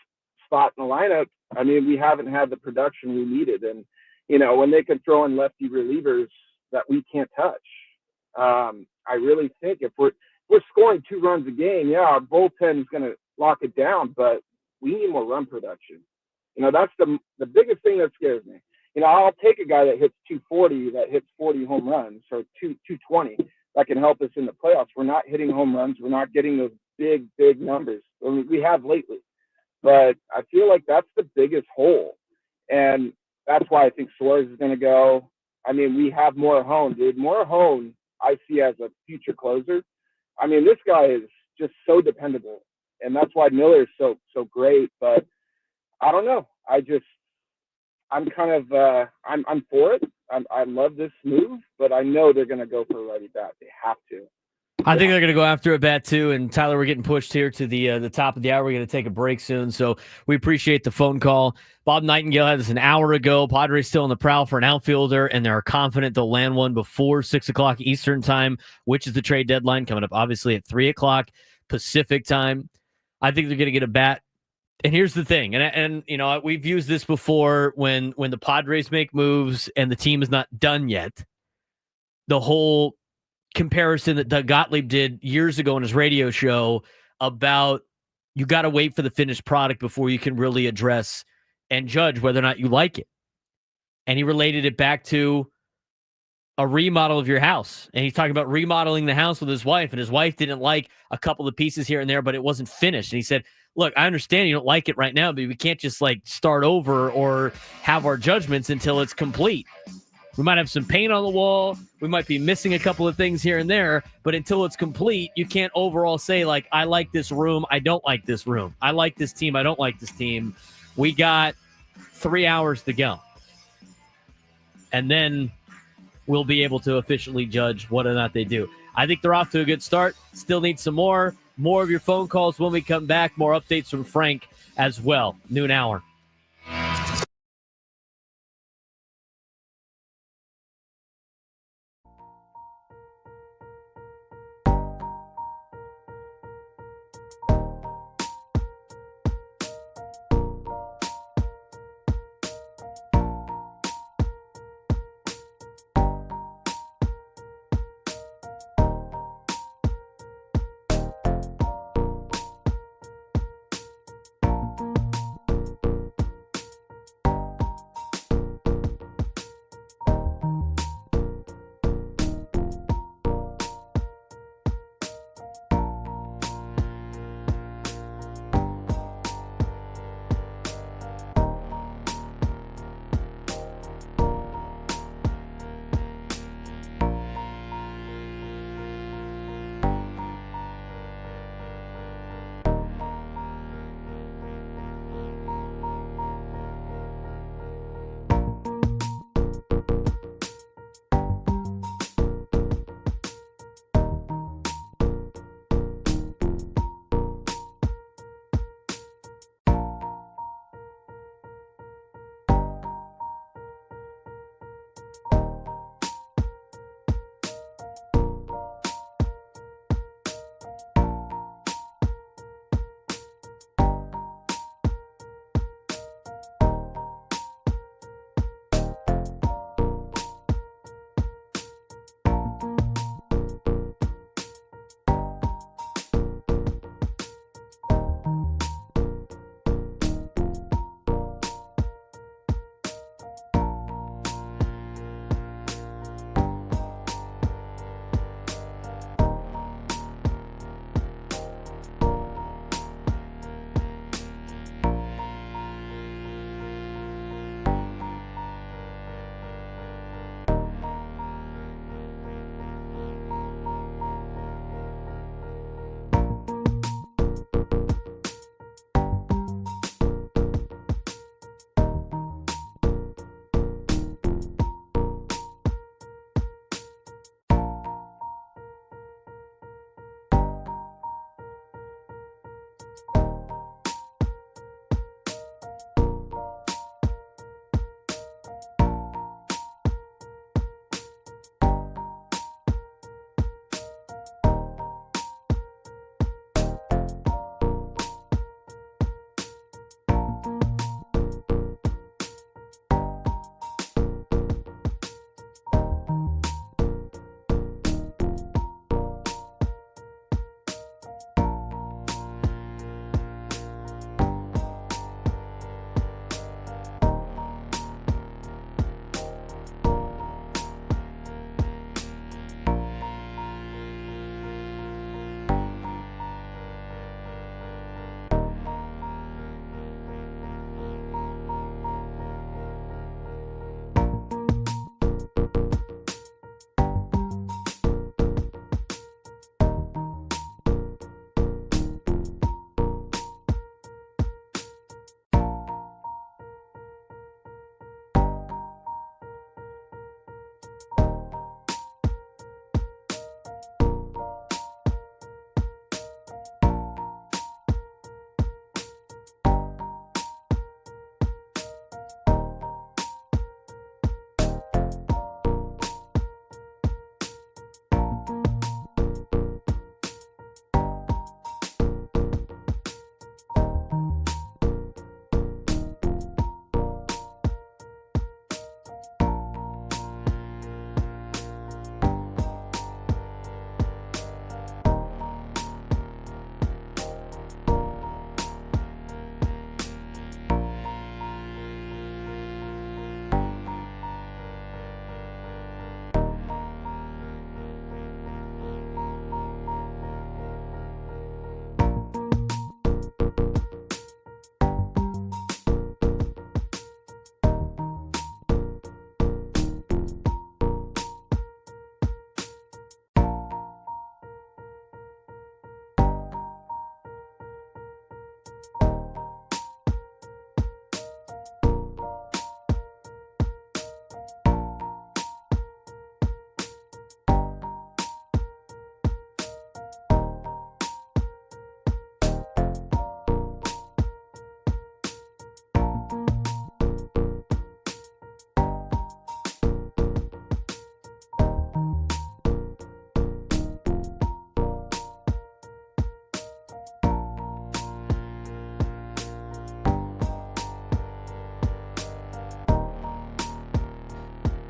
spot in the lineup, I mean, we haven't had the production we needed. And, when they can throw in lefty relievers that we can't touch, I really think if we're scoring 2 runs a game, yeah, our bullpen is going to lock it down, but we need more run production. That's the biggest thing that scares me. I'll take a guy that hits 240, that hits 40 home runs, or 220, that can help us in the playoffs. We're not hitting home runs. We're not getting those big numbers. I mean, we have lately. But I feel like that's the biggest hole. And That's why I think Suarez is going to go. I mean, we have Morahone, dude. Morahone, I see as a future closer. I mean, this guy is just so dependable, and that's why Miller is so great. But I don't know. I'm kind of I'm for it. I love this move, but I know they're going to go for a righty bat. They have to. I think they're going to go after a bat too. And Tyler, we're getting pushed here to the top of the hour. We're going to take a break soon, so we appreciate the phone call. Bob Nightingale had this an hour ago. Padres still on the prowl for an outfielder, and they're confident they'll land one before 6:00 Eastern time, which is the trade deadline coming up, obviously at 3:00 Pacific time. I think they're going to get a bat. And here's the thing, and you know, we've used this before when the Padres make moves and the team is not done yet. The whole comparison that Doug Gottlieb did years ago on his radio show about you got to wait for the finished product before you can really address and judge whether or not you like it. And he related it back to a remodel of your house. And he's talking about remodeling the house with his wife, and his wife didn't like a couple of pieces here and there, but it wasn't finished. And he said, look, I understand you don't like it right now, but we can't just like start over or have our judgments until it's complete. We might have some paint on the wall. We might be missing a couple of things here and there, but until it's complete, you can't overall say, like, I like this room. I don't like this room. I like this team. I don't like this team. We got 3 hours to go. And then we'll be able to officially judge whether or not they do. I think they're off to a good start. Still need some more of your phone calls when we come back. More updates from Frank as well. Noon hour.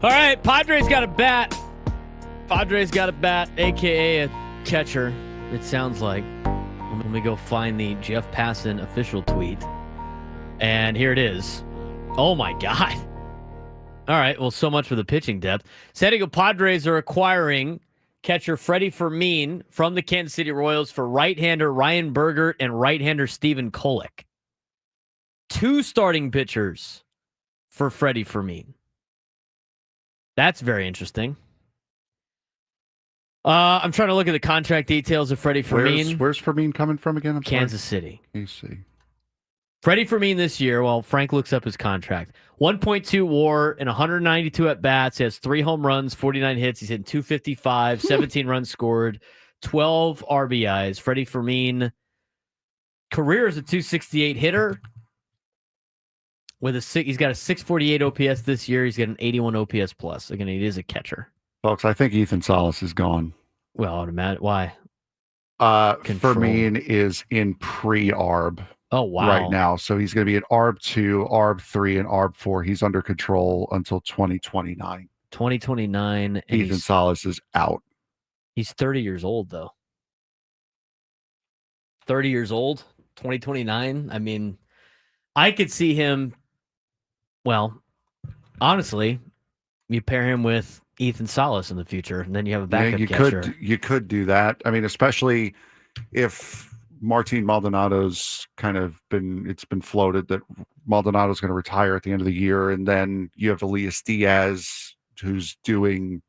All right, Padres got a bat. Padres got a bat, a.k.a. a catcher, it sounds like. Let me go find the Jeff Passan official tweet. And here it is. Oh, my God. All right, well, so much for the pitching depth. San Diego Padres are acquiring catcher Freddie Fermin from the Kansas City Royals for right-hander Ryan Bergert and right-hander Stephen Kolek. 2 starting pitchers for Freddie Fermin. That's very interesting. I'm trying to look at the contract details of Freddie Fermin. Where's Fermin coming from again? I'm Kansas sorry. City. You see. Freddie Fermin this year, while Frank looks up his contract, 1.2 WAR and 192 at bats. He has 3 home runs, 49 hits. He's hitting 255, 17 runs scored, 12 RBIs. Freddie Fermin, career is a 268 hitter. He's got a 648 OPS this year. He's got an 81 OPS plus. Again, he is a catcher. Folks, I think Ethan Salas is gone. Well, I would imagine. Why? Fermin is in pre-ARB. Oh, wow. Right now. So he's going to be at ARB 2, ARB 3, and ARB 4. He's under control until 2029. 2029. And Ethan Salas is out. He's 30 years old, though. 30 years old, 2029. I mean, I could see him. Well, honestly, you pair him with Ethan Salas in the future, and then you have a backup catcher. You could do that. I mean, especially if Martin Maldonado's it's been floated that Maldonado's going to retire at the end of the year, and then you have Elias Diaz who's doing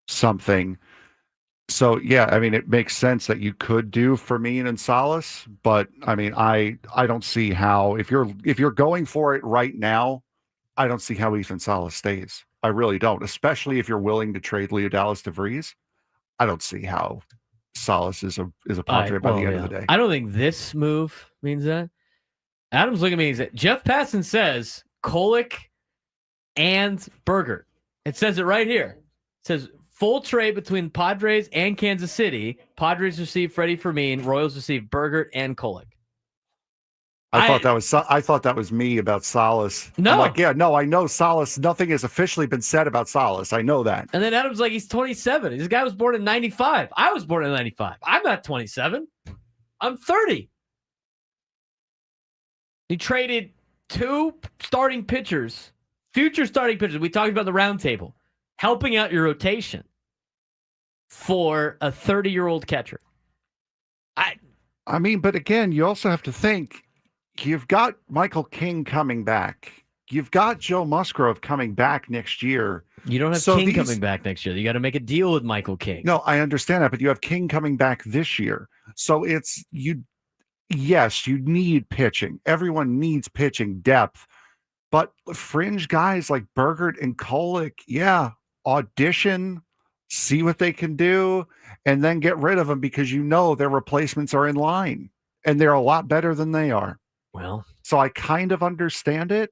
something. So yeah, I mean, it makes sense that you could do Fermin and Salas, but I mean, I don't see how if you're going for it right now, I don't see how Ethan Salas stays. I really don't, especially if you're willing to trade Leo Dallas DeVries. I don't see how Salas is a Padre by the end of the day. I don't think this move means that. Adam's looking at me. He's like, Jeff Passan says Kolek and Bergert. It says it right here. It says full trade between Padres and Kansas City. Padres receive Freddie Fermin. Royals receive Bergert and Kolek. I thought that was me about Salas. No. I'm like, yeah, no, I know Salas. Nothing has officially been said about Salas. I know that. And then Adam's like, he's 27. This guy was born in 95. I was born in 95. I'm not 27. I'm 30. He traded 2 starting pitchers, future starting pitchers. We talked about the round table, helping out your rotation for a 30-year-old catcher. I mean, but again, you also have to think, you've got Michael King coming back. You've got Joe Musgrove coming back next year. You don't have King coming back next year. You got to make a deal with Michael King. No, I understand that, but you have King coming back this year. So yes, you need pitching. Everyone needs pitching depth. But fringe guys like Bergert and Kolek, yeah, audition, see what they can do, and then get rid of them because you know their replacements are in line. And they're a lot better than they are. Well, so I kind of understand it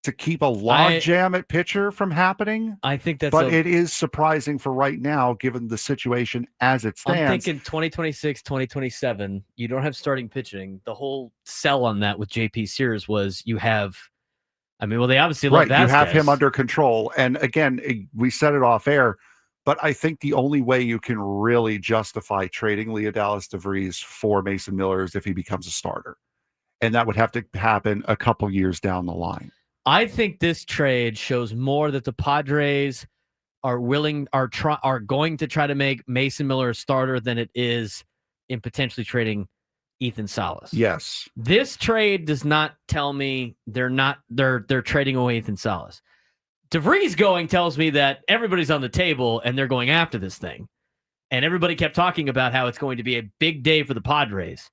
to keep a logjam at pitcher from happening. I think it is surprising for right now, given the situation as it stands. I'm thinking 2026, 2027, you don't have starting pitching. The whole sell on that with JP Sears was they obviously love Vasquez. You have him under control. And again, we said it off air, but I think the only way you can really justify trading Leo Dallas DeVries for Mason Miller is if he becomes a starter. And that would have to happen a couple years down the line. I think this trade shows more that the Padres are going to try to make Mason Miller a starter than it is in potentially trading Ethan Salas. Yes. This trade does not tell me they're trading away Ethan Salas. DeVries going tells me that everybody's on the table and they're going after this thing. And everybody kept talking about how it's going to be a big day for the Padres.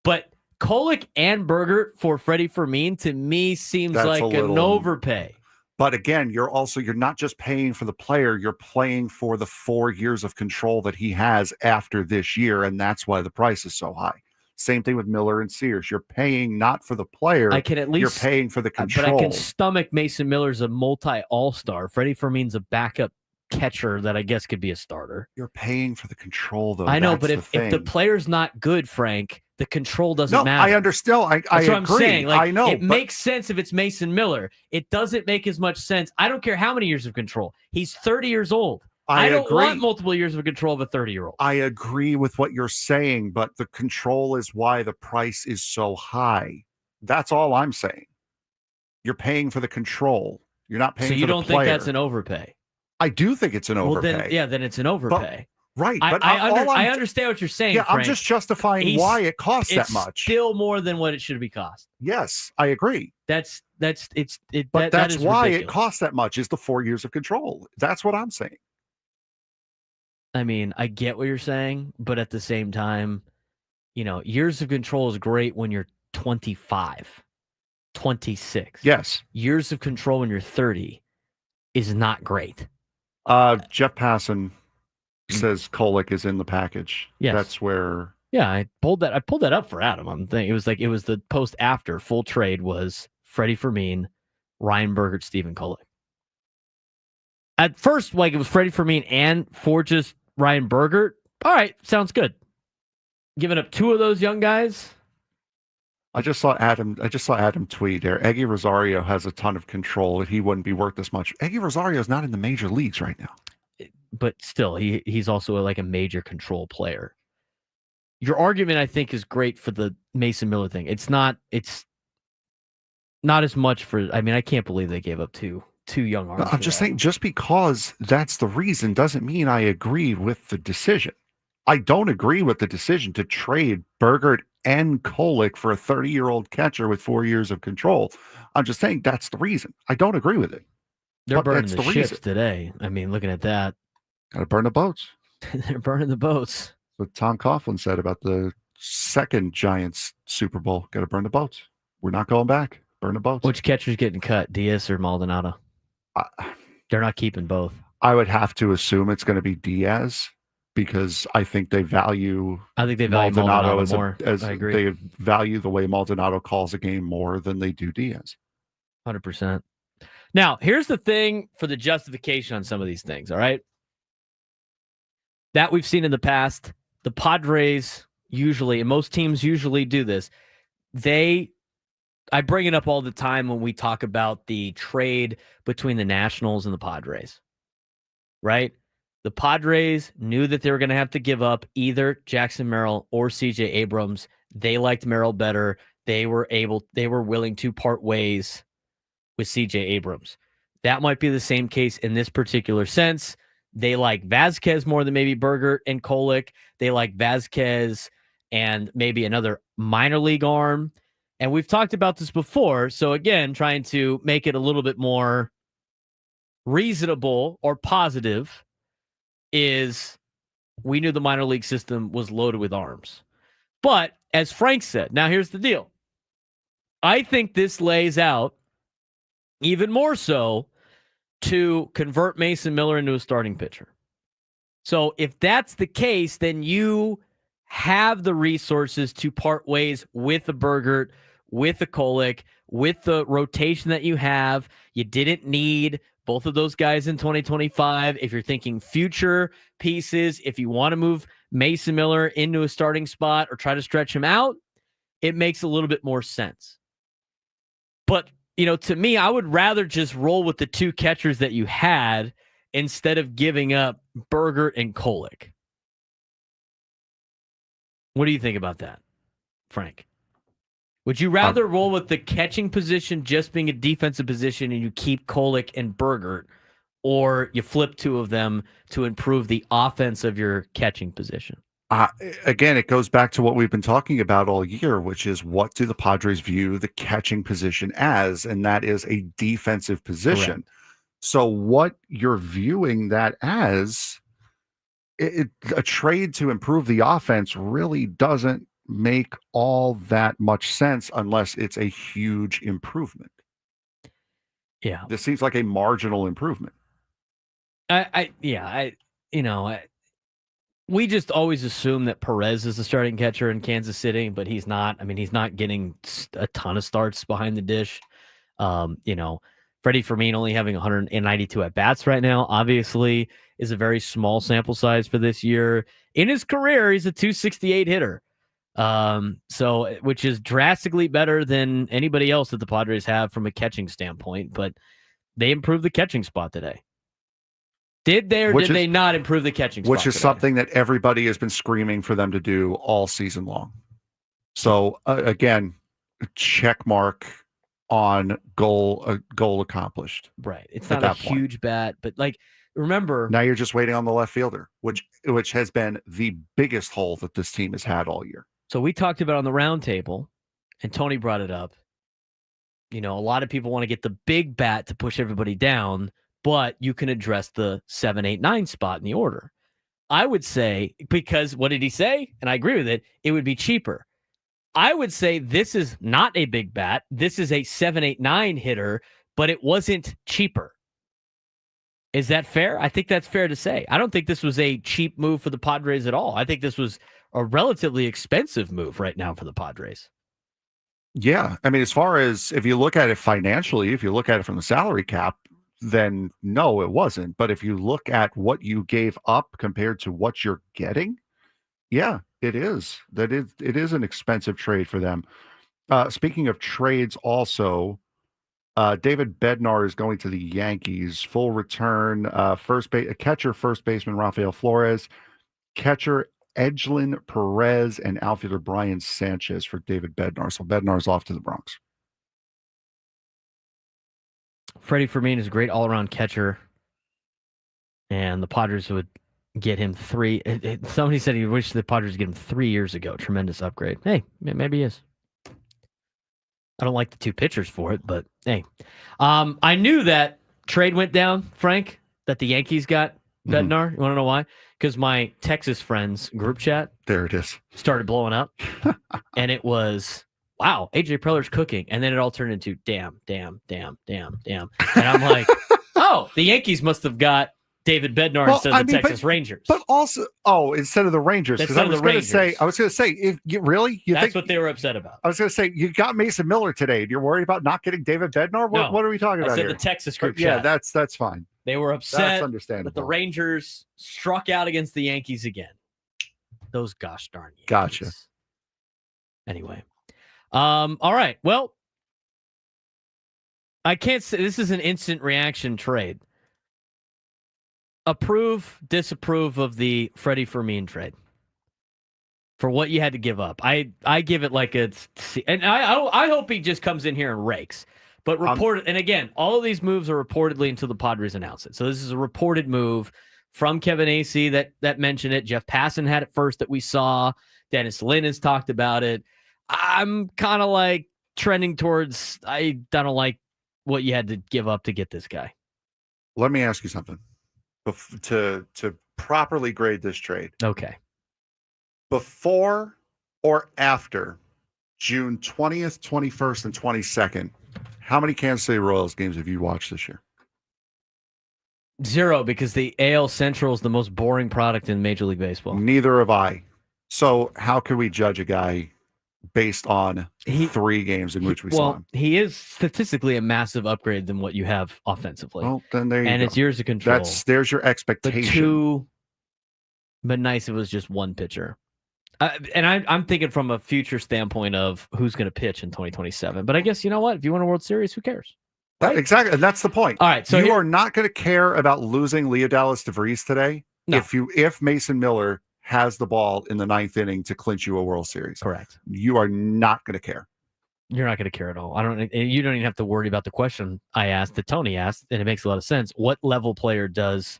But Kolek and Bergert for Freddie Fermin, to me, seems like an overpay. But again, you're not just paying for the player, you're paying for the 4 years of control that he has after this year, and that's why the price is so high. Same thing with Miller and Sears. You're paying not for the player, you're paying for the control. But I can stomach Mason Miller's a multi-all-star. Freddie Fermin's a backup catcher that I guess could be a starter. You're paying for the control, though. I know, That's but if the player's not good, Frank, the control doesn't matter. I understand. I That's what agree. I'm saying. Like, I know. It makes sense if it's Mason Miller. It doesn't make as much sense. I don't care how many years of control. He's 30 years old. I don't agree. want multiple years of control of a 30-year-old. I agree with what you're saying, but the control is why the price is so high. That's all I'm saying. You're paying for the control. You're not paying for the player. So you don't think that's an overpay? I do think it's an overpay. Then it's an overpay. Right. But I understand what you're saying. Yeah, Frank. I'm just justifying why it costs that much. It's still more than what it should be cost. Yes, I agree. That's why ridiculous. it costs that much is the 4 years of control. That's what I'm saying. I mean, I get what you're saying, but at the same time, years of control is great when you're 25, 26. Yes. Years of control when you're 30 is not great. Jeff Passan says Kolek is in the package. Yes. That's where. Yeah, I pulled that up for Adam. I'm thinking it was the post after full trade was Freddie Fermin, Ryan Bergert, Stephen Kolek. At first, it was Freddie Fermin and for just Ryan Bergert. All right, sounds good. Giving up two of those young guys. I just saw Adam tweet there. Eggy Rosario has a ton of control. He wouldn't be worth this much. Eggy Rosario is not in the major leagues right now. But still, he's also like a major control player. Your argument, I think, is great for the Mason Miller thing. It's not as much for. I mean, I can't believe they gave up two young arms. I'm just saying, just because that's the reason doesn't mean I agree with the decision. I don't agree with the decision to trade Bergert and Kolek for a 30-year-old catcher with 4 years of control. I'm just saying that's the reason. I don't agree with it. They're burning the ships today. I mean, looking at that. Got to burn the boats. They're burning the boats. What Tom Coughlin said about the second Giants Super Bowl. Got to burn the boats. We're not going back. Burn the boats. Which catcher's getting cut, Diaz or Maldonado? They're not keeping both. I would have to assume it's going to be Diaz because I think they value. Maldonado more. As I agree. They value the way Maldonado calls a game more than they do Diaz. 100%. Now, here's the thing for the justification on some of these things. All right, that we've seen in the past. The Padres usually, and most teams usually do this. I bring it up all the time when we talk about the trade between the Nationals and the Padres, right? The Padres knew that they were going to have to give up either Jackson Merrill or CJ Abrams. They liked Merrill better. They were willing to part ways with CJ Abrams. That might be the same case in this particular sense. They like Vazquez more than maybe Bergert and Kolek. They like Vazquez and maybe another minor league arm. And we've talked about this before. So again, trying to make it a little bit more reasonable or positive is we knew the minor league system was loaded with arms. But as Frank said, now here's the deal. I think this lays out even more so to convert Mason Miller into a starting pitcher. So if that's the case, then you have the resources to part ways with the Bergert, with the Kolek, with the rotation that you have. You didn't need both of those guys in 2025. If you're thinking future pieces, if you want to move Mason Miller into a starting spot or try to stretch him out, it makes a little bit more sense. But, to me, I would rather just roll with the two catchers that you had instead of giving up Bergert and Kolek. What do you think about that, Frank? Would you rather roll with the catching position just being a defensive position and you keep Kolek and Bergert, or you flip two of them to improve the offense of your catching position? Again, it goes back to what we've been talking about all year, which is what do the Padres view the catching position as? And that is a defensive position. Correct. So what you're viewing that as, a trade to improve the offense really doesn't make all that much sense unless it's a huge improvement. Yeah. This seems like a marginal improvement. We just always assume that Perez is the starting catcher in Kansas City, but he's not. I mean, he's not getting a ton of starts behind the dish. Freddie Fermin only having 192 at-bats right now, obviously, is a very small sample size for this year. In his career, he's a 268 hitter, so which is drastically better than anybody else that the Padres have from a catching standpoint, but they improved the catching spot today. Did they or did they not improve the catching spot Which is today? something that everybody has been screaming for them to do all season long. So, again, check mark on goal accomplished. Right. It's not a huge bat, but like, remember. Now you're just waiting on the left fielder, which has been the biggest hole that this team has had all year. So we talked about on the round table, and Tony brought it up. A lot of people want to get the big bat to push everybody down, but you can address the 7, 8, 9 spot in the order. I would say, because what did he say? And I agree with it. It would be cheaper. I would say this is not a big bat. This is a 7, 8, 9 hitter, but it wasn't cheaper. Is that fair? I think that's fair to say. I don't think this was a cheap move for the Padres at all. I think this was a relatively expensive move right now for the Padres. Yeah. I mean, as far as if you look at it financially, if you look at it from the salary cap, then no, it wasn't. But if you look at what you gave up compared to what you're getting, yeah, it is. It is an expensive trade for them. Speaking of trades, also, David Bednar is going to the Yankees. Full return. Catcher, first baseman Rafael Flores, catcher Edgelin Perez, and outfielder Brian Sanchez for David Bednar. So Bednar's off to the Bronx. Freddie Fermin is a great all-around catcher, and the Padres would get him 3. Somebody said he wished the Padres would get him 3 years ago. Tremendous upgrade. Hey, maybe he is. I don't like the 2 pitchers for it, but hey. I knew that trade went down, Frank, that the Yankees got Bednar. Mm-hmm. You want to know why? Because my Texas friends group chat, there it is, started blowing up, and it was, wow, AJ Preller's cooking, and then it all turned into damn, and I'm like, oh, the Yankees must have got David Bednar instead of the Texas Rangers. But also, instead of the Rangers, because I was going to say, if you really, that's what they were upset about. I was going to say, you got Mason Miller today, and you're worried about not getting David Bednar. What are we talking about here? The Texas group chat. Yeah, that's fine. They were upset. That's understandable. That the Rangers struck out against the Yankees again. Those gosh darn Yankees. Gotcha. Anyway, all right. Well, I can't say this is an instant reaction trade. Approve, disapprove of the Freddie Fermin trade for what you had to give up. I give it like a C, and I hope he just comes in here and rakes. But and again, all of these moves are reportedly until the Padres announce it. So this is a reported move from Kevin Acee that mentioned it. Jeff Passan had it first that we saw. Dennis Lynn has talked about it. I'm kind of like trending towards I don't like what you had to give up to get this guy. Let me ask you something. To properly grade this trade. Okay. Before or after June 20th, 21st, and 22nd, how many Kansas City Royals games have you watched this year? 0, because the AL Central is the most boring product in Major League Baseball. Neither have I. So how can we judge a guy based on 3 games in which we saw him? He is statistically a massive upgrade than what you have offensively. Well, then there you go. And it's years of control. There's your expectation. But nice if it was just 1 pitcher. And I'm thinking from a future standpoint of who's going to pitch in 2027. But I guess, you know what? If you win a World Series, who cares? Right? Exactly. And that's the point. All right. So you are not going to care about losing Leo Dallas DeVries today if Mason Miller has the ball in the 9th inning to clinch you a World Series. Correct. You are not going to care. You're not going to care at all. You don't even have to worry about the question I asked that Tony asked, and it makes a lot of sense. What level player does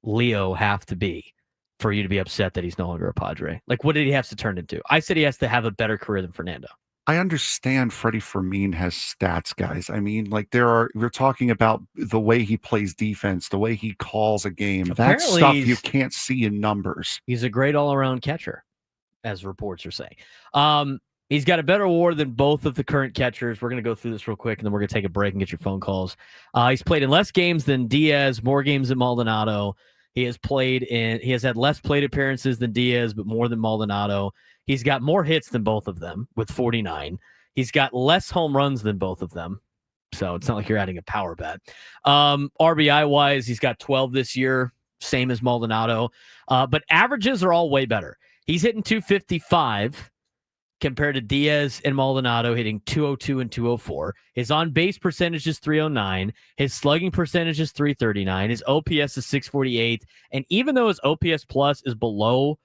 Leo have to be for you to be upset that he's no longer a Padre? Like, what did he have to turn into? I said he has to have a better career than Fernando. I understand Freddie Fermin has stats, guys. I mean, like we're talking about the way he plays defense, the way he calls a game. That's stuff you can't see in numbers. He's a great all-around catcher, as reports are saying. He's got a better WAR than both of the current catchers. We're going to go through this real quick, and then we're going to take a break and get your phone calls. He's played in less games than Diaz, more games than Maldonado. He has had less plate appearances than Diaz, but more than Maldonado. He's got more hits than both of them with 49. He's got less home runs than both of them. So it's not like you're adding a power bat. RBI-wise, he's got 12 this year, same as Maldonado. But averages are all way better. He's hitting 255 compared to Diaz and Maldonado hitting 202 and 204. His on-base percentage is 309. His slugging percentage is 339. His OPS is 648. And even though his OPS plus is below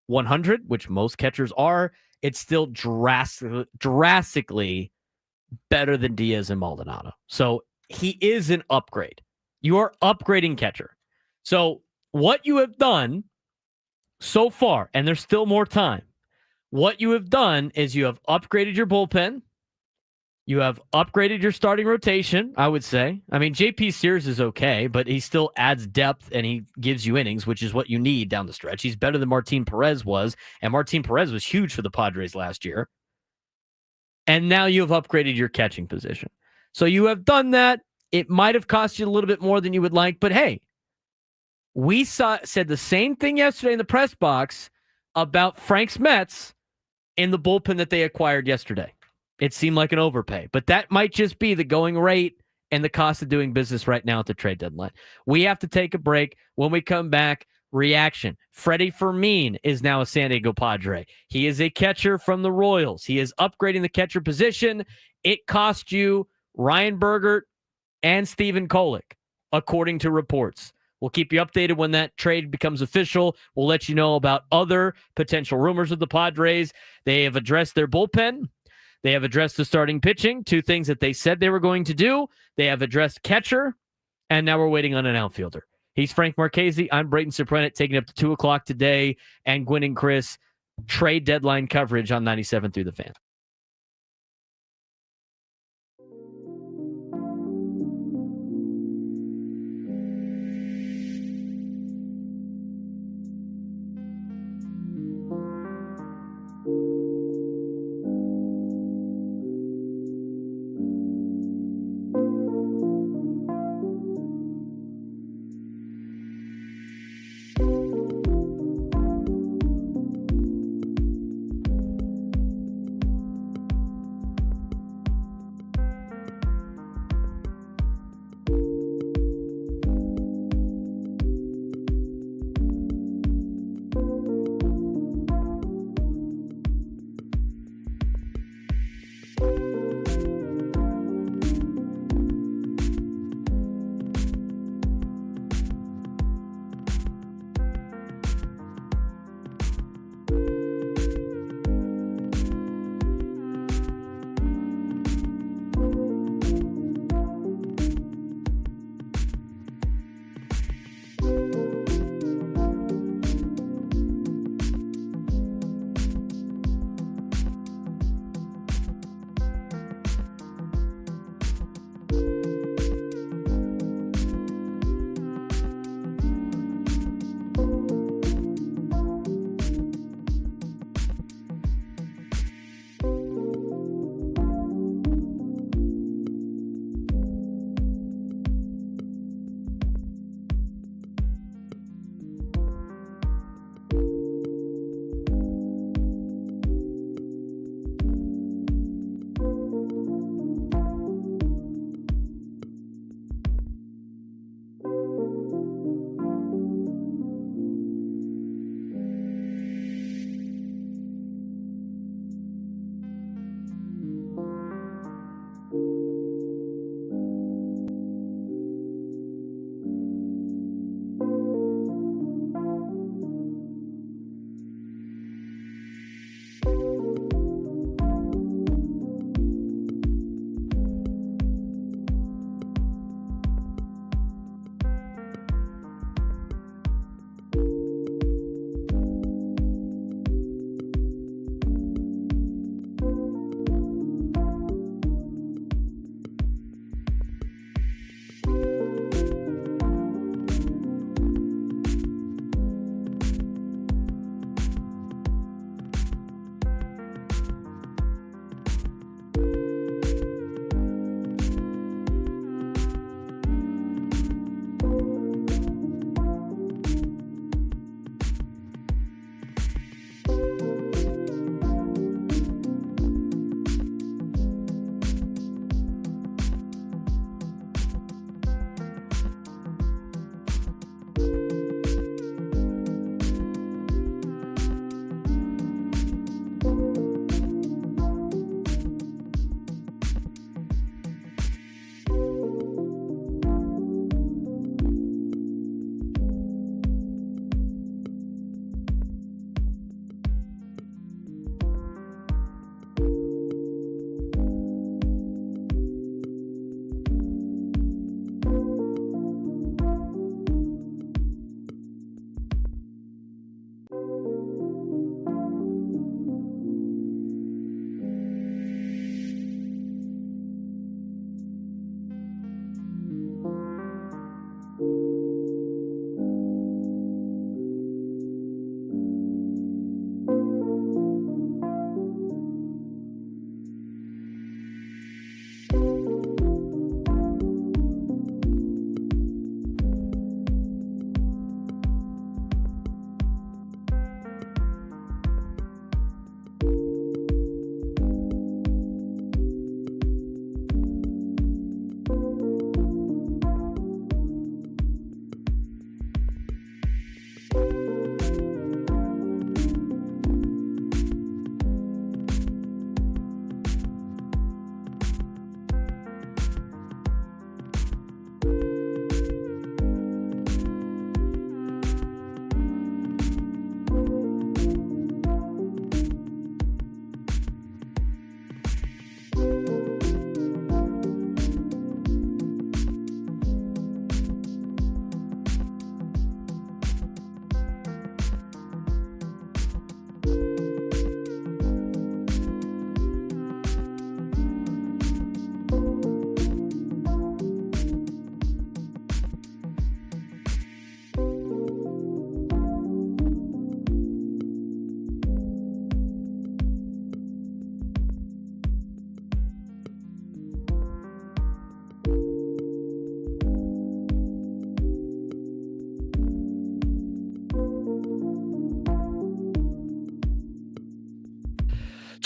100, which most catchers are, it's still drastically better than Diaz and Maldonado. So he is an upgrade. You are upgrading catcher. So what you have done so far, and there's still more time, what you have done is you have upgraded your bullpen. You have upgraded your starting rotation, I would say. I mean, JP Sears is okay, but he still adds depth and he gives you innings, which is what you need down the stretch. He's better than Martin Perez was, and Martin Perez was huge for the Padres last year. And now you have upgraded your catching position. So you have done that. It might have cost you a little bit more than you would like, but hey, we said the same thing yesterday in the press box about Frank's Mets in the bullpen that they acquired yesterday. It seemed like an overpay, but that might just be the going rate and the cost of doing business right now at the trade deadline. We have to take a break. When we come back, reaction. Freddie Fermin is now a San Diego Padre. He is a catcher from the Royals. He is upgrading the catcher position. It cost you Ryan Bergert and Steven Kolick, according to reports. We'll keep you updated when that trade becomes official. We'll let you know about other potential rumors of the Padres. They have addressed their bullpen. They have addressed the starting pitching, two things that they said they were going to do. They have addressed catcher, and now we're waiting on an outfielder. He's Frank Marchese. I'm Braden Surprenant, taking up to 2 o'clock today, and Gwynn and Chris, trade deadline coverage on 97 through the Fan.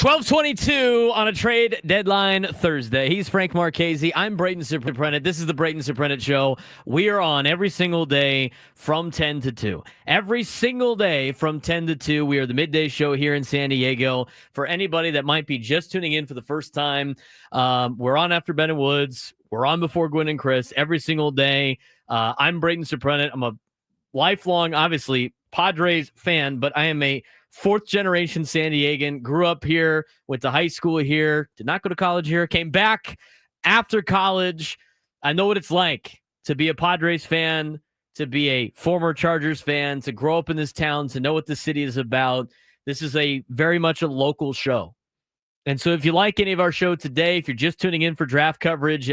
12:22 on a trade deadline Thursday. He's Frank Marchese. I'm Braden Surprenant. This is the Braden Surprenant Show. We are on every single day from 10 to 2. Every single day from 10 to 2. We are the midday show here in San Diego. For anybody that might be just tuning in for the first time, we're on after Ben and Woods. We're on before Gwen and Chris every single day. I'm Braden Surprenant. I'm a lifelong, obviously, Padres fan, but I am a fourth generation San Diegan, grew up here, went to high school here, did not go to college here, came back after college. I know what it's like to be a Padres fan, to be a former Chargers fan, to grow up in this town, to know what the city is about. This is a very much a local show. And so if you like any of our show today, if you're just tuning in for draft coverage,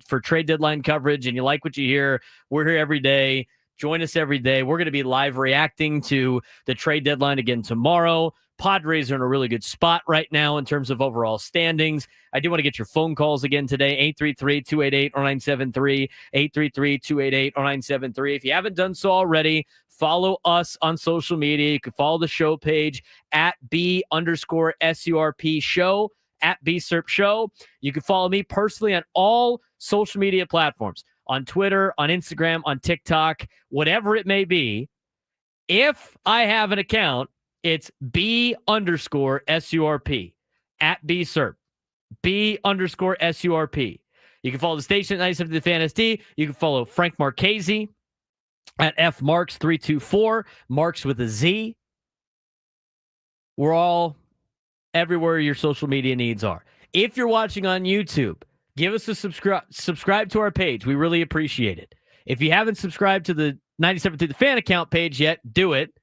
for trade deadline coverage, and you like what you hear, we're here every day. Join us every day. We're going to be live reacting to the trade deadline again tomorrow. Padres are in a really good spot right now in terms of overall standings. I do want to get your phone calls again today, 833-288-0973, 833-288-0973. If you haven't done so already, follow us on social media. You can follow the show page at B_SURP show, at BSURP show. You can follow me personally on all social media platforms. On Twitter, on Instagram, on TikTok, whatever it may be. If I have an account, it's B_SURP at BSURP. B_SURP. You can follow the station at 97 The Fan SD. You can follow Frank Marchese at FMarks324, Marks with a Z. We're all everywhere your social media needs are. If you're watching on YouTube, give us a subscribe to our page. We really appreciate it. If you haven't subscribed to the 97 Through the Fan account page yet, do it.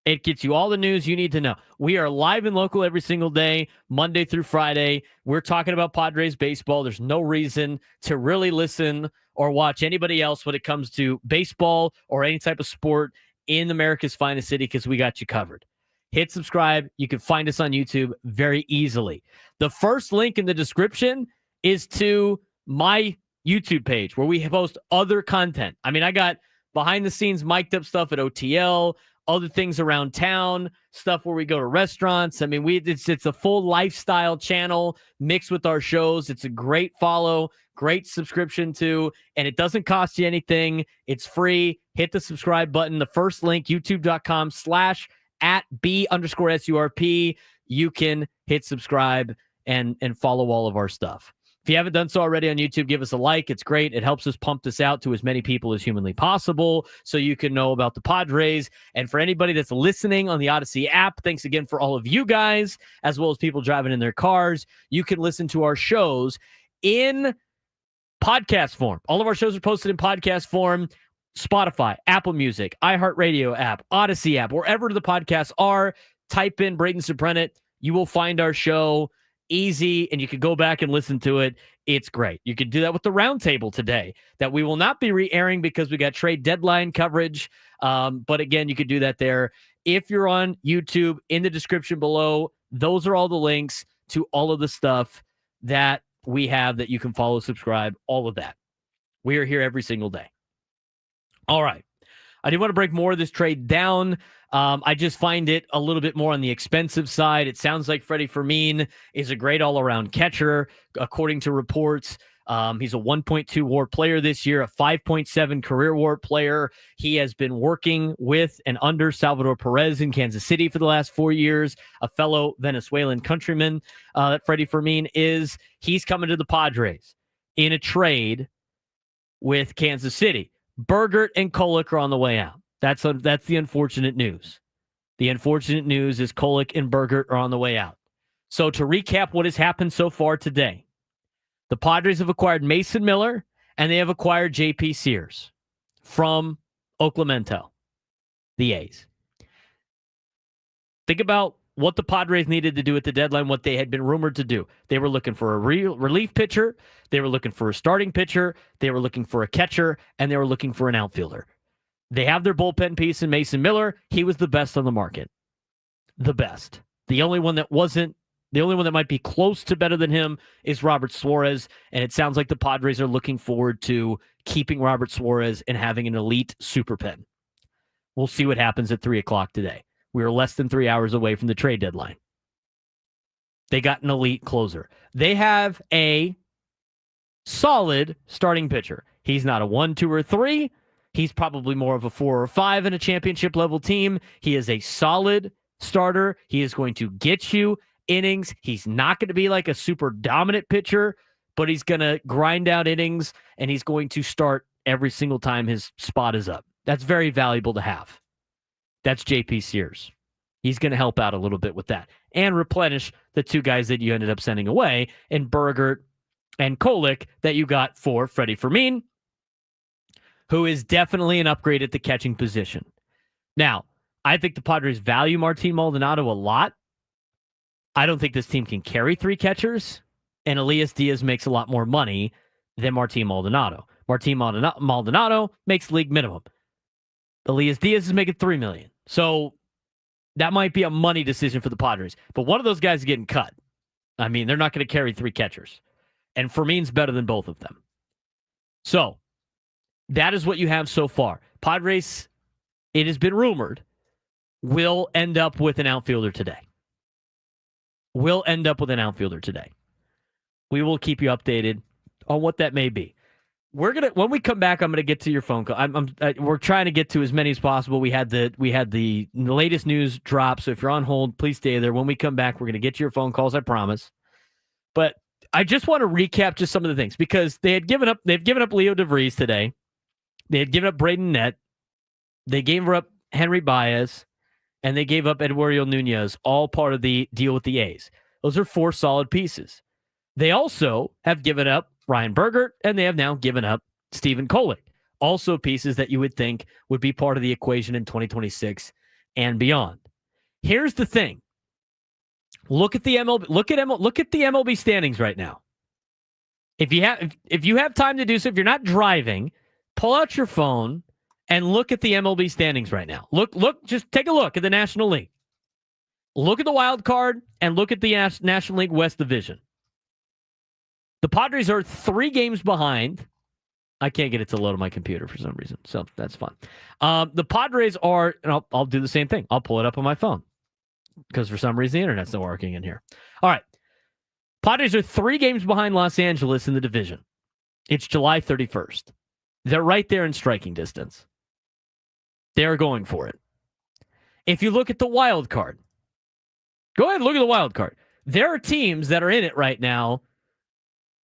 It gets you all the news you need to know. We are live and local every single day, Monday through Friday. We're talking about Padres baseball. There's no reason to really listen or watch anybody else when it comes to baseball or any type of sport in America's finest city, because we got you covered. Hit subscribe. You can find us on YouTube very easily. The first link in the description is to my YouTube page where we post other content. I mean, I got behind the scenes mic'd up stuff at OTL, other things around town, stuff where we go to restaurants. I mean, it's a full lifestyle channel mixed with our shows. It's a great follow, great subscription to, and it doesn't cost you anything. It's free. Hit the subscribe button. The first link, youtube.com/@B_SURP. You can hit subscribe and follow all of our stuff. If you haven't done so already on YouTube, give us a like. It's great. It helps us pump this out to as many people as humanly possible so you can know about the Padres. And for anybody that's listening on the Odyssey app, thanks again for all of you guys, as well as people driving in their cars. You can listen to our shows in podcast form. All of our shows are posted in podcast form. Spotify, Apple Music, iHeartRadio app, Odyssey app, wherever the podcasts are, type in Braden Surprenant. You will find our show. Easy, and you could go back and listen to it. It's great. You could do that with the roundtable today that we will not be re-airing because we got trade deadline coverage. But again, you could do that there. If you're on YouTube, in the description below, those are all the links to all of the stuff that we have that you can follow, subscribe, all of that. We are here every single day. All right. I do want to break more of this trade down. I just find it a little bit more on the expensive side. It sounds like Freddie Fermin is a great all-around catcher, according to reports. He's a 1.2 WAR player this year, a 5.7 career WAR player. He has been working with and under Salvador Perez in Kansas City for the last 4 years, a fellow Venezuelan countryman that Freddie Fermin is. He's coming to the Padres in a trade with Kansas City. Bergert and Kolek are on the way out. That's the unfortunate news. The unfortunate news is Kolek and Bergert are on the way out. So to recap what has happened so far today, the Padres have acquired Mason Miller and they have acquired J.P. Sears from Oakland, the A's. Think about what the Padres needed to do at the deadline, what they had been rumored to do. They were looking for a relief pitcher. They were looking for a starting pitcher. They were looking for a catcher, and they were looking for an outfielder. They have their bullpen piece in Mason Miller. He was the best on the market. The best. The only one that might be close to better than him is Robert Suarez, and it sounds like the Padres are looking forward to keeping Robert Suarez and having an elite super pen. We'll see what happens at 3 o'clock today. We are less than 3 hours away from the trade deadline. They got an elite closer. They have a solid starting pitcher. He's not a 1, 2, or 3. He's probably more of a 4 or 5 in a championship level team. He is a solid starter. He is going to get you innings. He's not going to be like a super dominant pitcher, but he's going to grind out innings, and he's going to start every single time his spot is up. That's very valuable to have. That's JP Sears. He's going to help out a little bit with that and replenish the 2 guys that you ended up sending away in Bergert and Kolek that you got for Freddie Fermin, who is definitely an upgrade at the catching position. Now, I think the Padres value Martin Maldonado a lot. I don't think this team can carry 3 catchers, and Elias Diaz makes a lot more money than Martin Maldonado. Martin Maldonado makes league minimum. Elias Diaz is making $3 million. So that might be a money decision for the Padres. But one of those guys is getting cut. I mean, they're not going to carry 3 catchers. And Fermin's better than both of them. So that is what you have so far. Padres, it has been rumored, will end up with an outfielder today. We will keep you updated on what that may be. When we come back, I'm gonna get to your phone call. We're trying to get to as many as possible. We had the latest news drop, so if you're on hold, please stay there. When we come back, we're gonna get to your phone calls, I promise. But I just want to recap just some of the things because they've given up Leo DeVries today. They had given up Braden Nett. They gave up Henry Baez, and they gave up Eduardo Nunez, all part of the deal with the A's. Those are 4 solid pieces. They also have given up Ryan Bergert, and they have now given up Stephen Kolek. Also pieces that you would think would be part of the equation in 2026 and beyond. Here's the thing. Look at the MLB. Look at the MLB standings right now. If you have time to do so, if you're not driving, pull out your phone and look at the MLB standings right now. Just take a look at the National League. Look at the wild card and look at the National League West Division. The Padres are 3 games behind. I can't get it to load on my computer for some reason, so that's fine. The Padres are, and I'll do the same thing. I'll pull it up on my phone because for some reason the internet's not working in here. All right. Padres are 3 games behind Los Angeles in the division. It's July 31st. They're right there in striking distance. They're going for it. If you look at the wild card, go ahead and look at the wild card. There are teams that are in it right now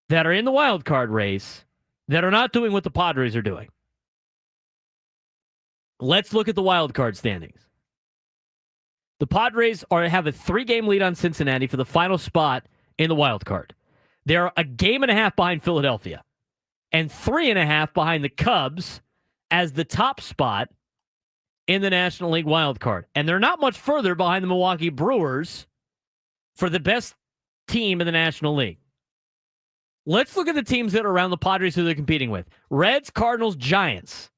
that are in the wild card race that are not doing what the Padres are doing. Let's look at the wild card standings. The Padres have a 3-game lead on Cincinnati for the final spot in the wild card. They're a game and a half behind Philadelphia and 3.5 behind the Cubs as the top spot in the National League wild card. And they're not much further behind the Milwaukee Brewers for the best team in the National League. Let's look at the teams that are around the Padres who they're competing with. Reds, Cardinals, Giants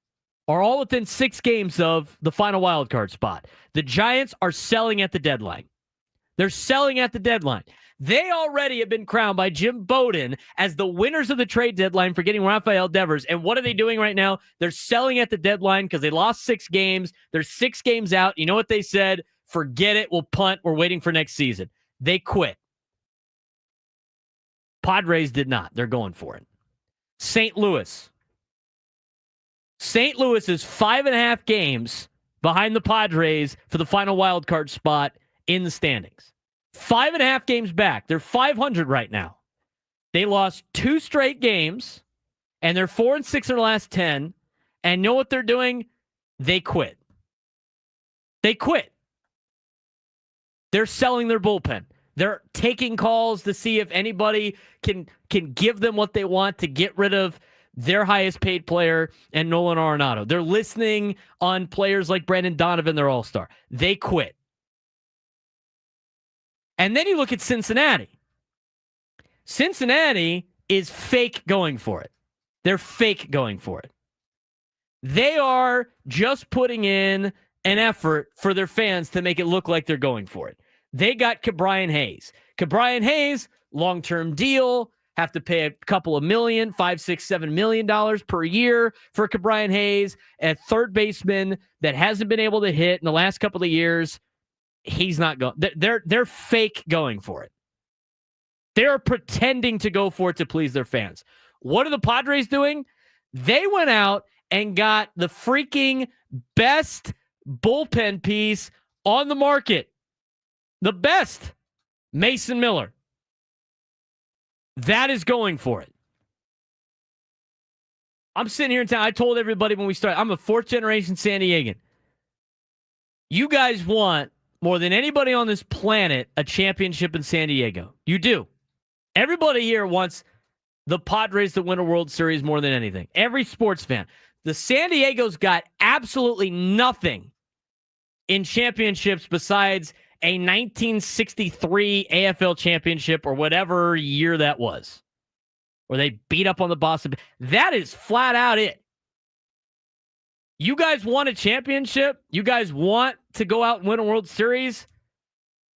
are all within 6 games of the final wild card spot. The Giants are selling at the deadline. They're selling at the deadline. They already have been crowned by Jim Bowden as the winners of the trade deadline for getting Rafael Devers. And what are they doing right now? They're selling at the deadline because they lost 6 games. They're 6 games out. You know what they said? Forget it. We'll punt. We're waiting for next season. They quit. Padres did not. They're going for it. St. Louis. St. Louis is 5.5 games behind the Padres for the final wild card spot in the standings. 5.5 games back. They're 500 right now. They lost 2 straight games, and they're 4-6 in their last 10. And know what they're doing? They quit. They quit. They're selling their bullpen. They're taking calls to see if anybody can give them what they want to get rid of their highest paid player and Nolan Arenado. They're listening on players like Brandon Donovan, their all-star. They quit. And then you look at Cincinnati. Cincinnati is fake going for it. They're fake going for it. They are just putting in an effort for their fans to make it look like they're going for it. They got Ke'Bryan Hayes. Ke'Bryan Hayes, long-term deal, have to pay a couple of million, $5, $6, $7 million per year for Ke'Bryan Hayes, a third baseman that hasn't been able to hit in the last couple of years. He's not going. They're fake going for it. They're pretending to go for it to please their fans. What are the Padres doing? They went out and got the freaking best bullpen piece on the market. The best. Mason Miller. That is going for it. I'm sitting here in town. I told everybody when we started, I'm a fourth-generation San Diegan. You guys want, more than anybody on this planet, a championship in San Diego. You do. Everybody here wants the Padres to win a World Series more than anything. Every sports fan. The San Diego's got absolutely nothing in championships besides a 1963 AFL championship or whatever year that was, where they beat up on the Boston. That is flat out it. You guys want a championship? You guys want to go out and win a World Series?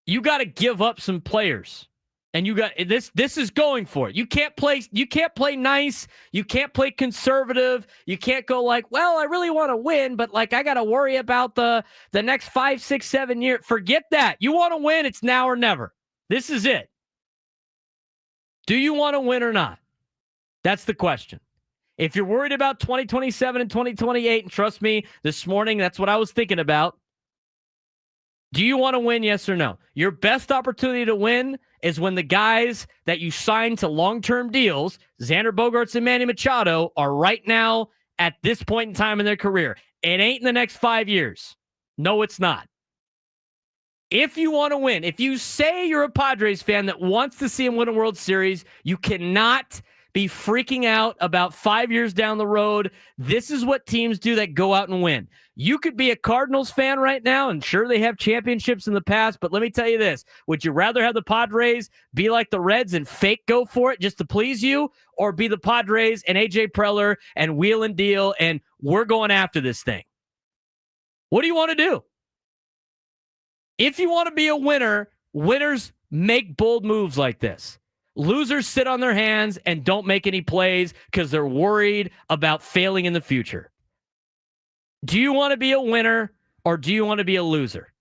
You got to give up some players. And you got this is going for it. You can't play nice. You can't play conservative. You can't go like, well, I really want to win, but like I got to worry about the next 5, 6, 7 years. Forget that. You want to win, it's now or never. This is it. Do you want to win or not? That's the question. If you're worried about 2027 and 2028, and trust me, this morning, that's what I was thinking about. Do you want to win, yes or no? Your best opportunity to win is when the guys that you signed to long-term deals, Xander Bogaerts and Manny Machado, are right now at this point in time in their career. It ain't in the next 5 years. No, it's not. If you want to win, if you say you're a Padres fan that wants to see him win a World Series, you cannot be freaking out about 5 years down the road. This is what teams do that go out and win. You could be a Cardinals fan right now, and sure, they have championships in the past, but let me tell you this. Would you rather have the Padres be like the Reds and fake go for it just to please you, or be the Padres and A.J. Preller and wheel and deal, and we're going after this thing? What do you want to do? If you want to be a winner, winners make bold moves like this. Losers sit on their hands and don't make any plays because they're worried about failing in the future. Do you want to be a winner or do you want to be a loser?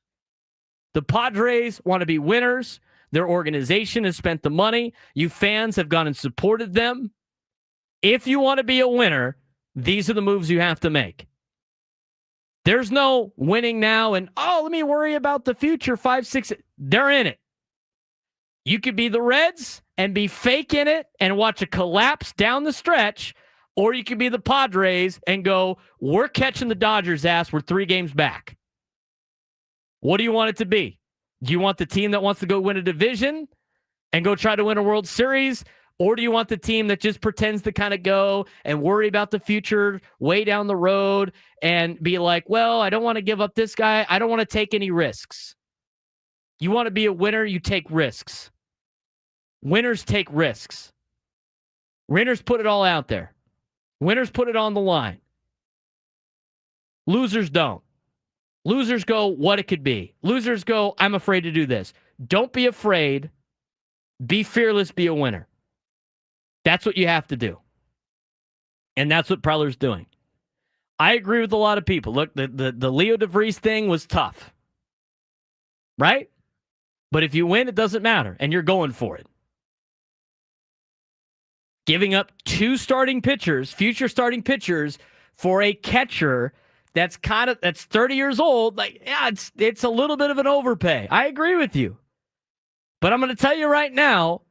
The Padres want to be winners. Their organization has spent the money. You fans have gone and supported them. If you want to be a winner, these are the moves you have to make. There's no winning now and, let me worry about the future, 5, 6. They're in it. You could be the Reds and be fake in it and watch a collapse down the stretch, or you could be the Padres and go, we're catching the Dodgers' ass. We're 3 games back. What do you want it to be? Do you want the team that wants to go win a division and go try to win a World Series? Or do you want the team that just pretends to kind of go and worry about the future way down the road and be like, well, I don't want to give up this guy. I don't want to take any risks. You want to be a winner, you take risks. Winners take risks. Winners put it all out there. Winners put it on the line. Losers don't. Losers go, what it could be. Losers go, I'm afraid to do this. Don't be afraid. Be fearless, be a winner. That's what you have to do. And that's what Preller's doing. I agree with a lot of people. Look, the Leo DeVries thing was tough. Right? But if you win, it doesn't matter. And you're going for it. Giving up 2 starting pitchers, future starting pitchers, for a catcher that's 30 years old, like, yeah, it's a little bit of an overpay. I agree with you. But I'm going to tell you right now,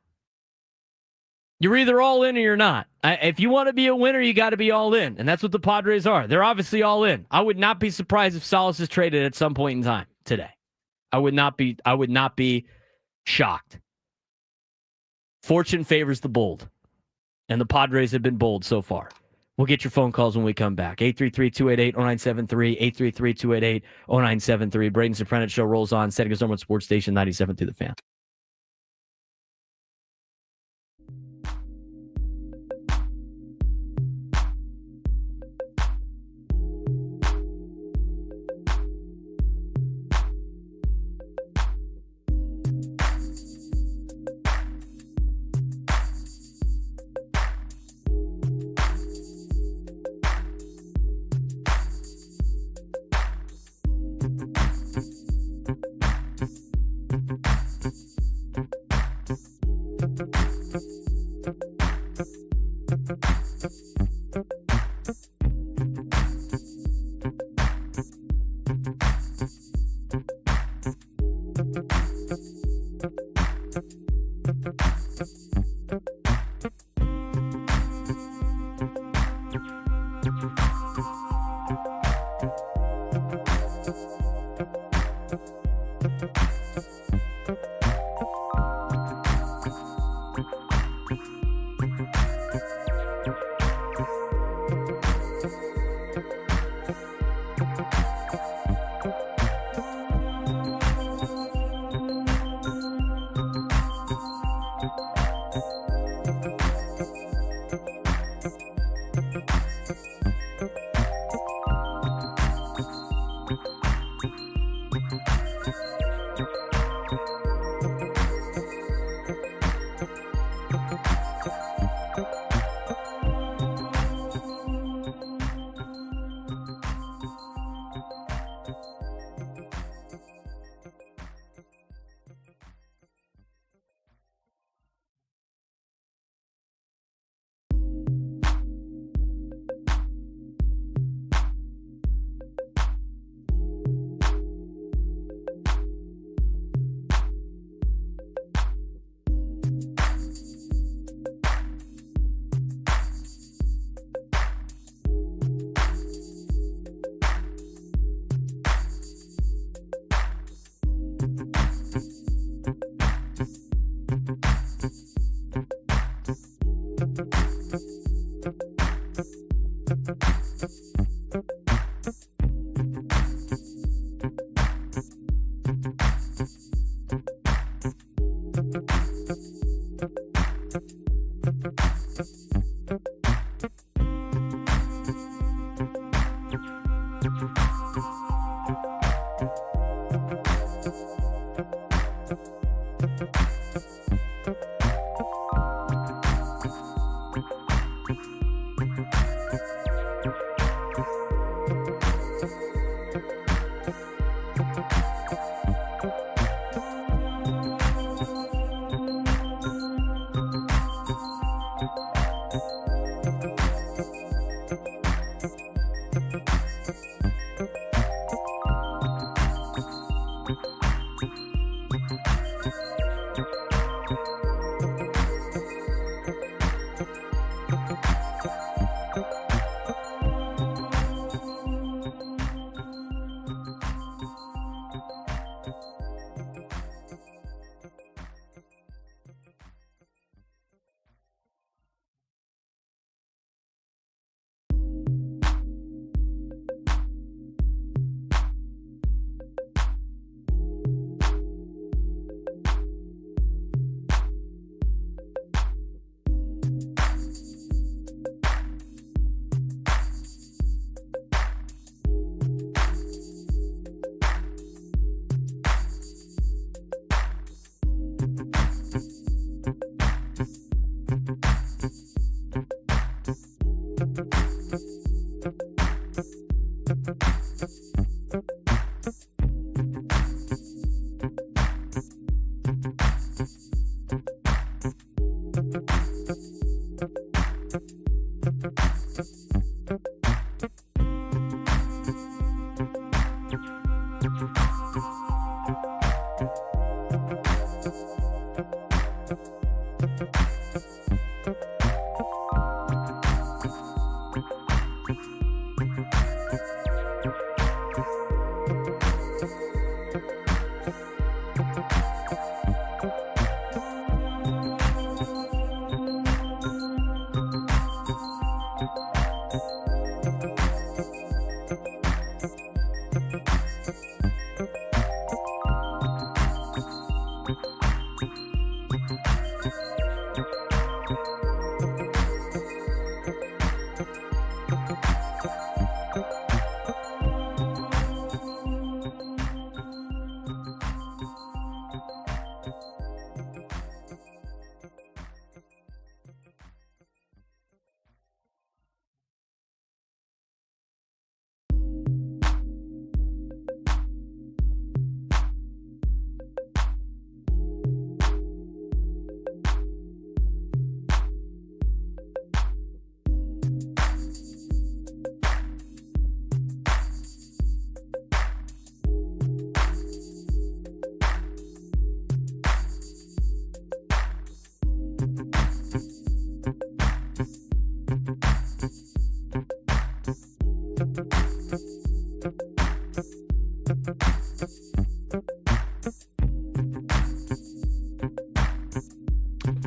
you're either all in or you're not. If you want to be a winner, you got to be all in. And that's what the Padres are. They're obviously all in. I would not be surprised if Salas is traded at some point in time today. I would not be shocked. Fortune favors the bold. And the Padres have been bold so far. We'll get your phone calls when we come back. 833-288-0973, 833-288-0973. Braden Surprenant Show rolls on. Setting us number 1 Sports Station 97 through the Fan.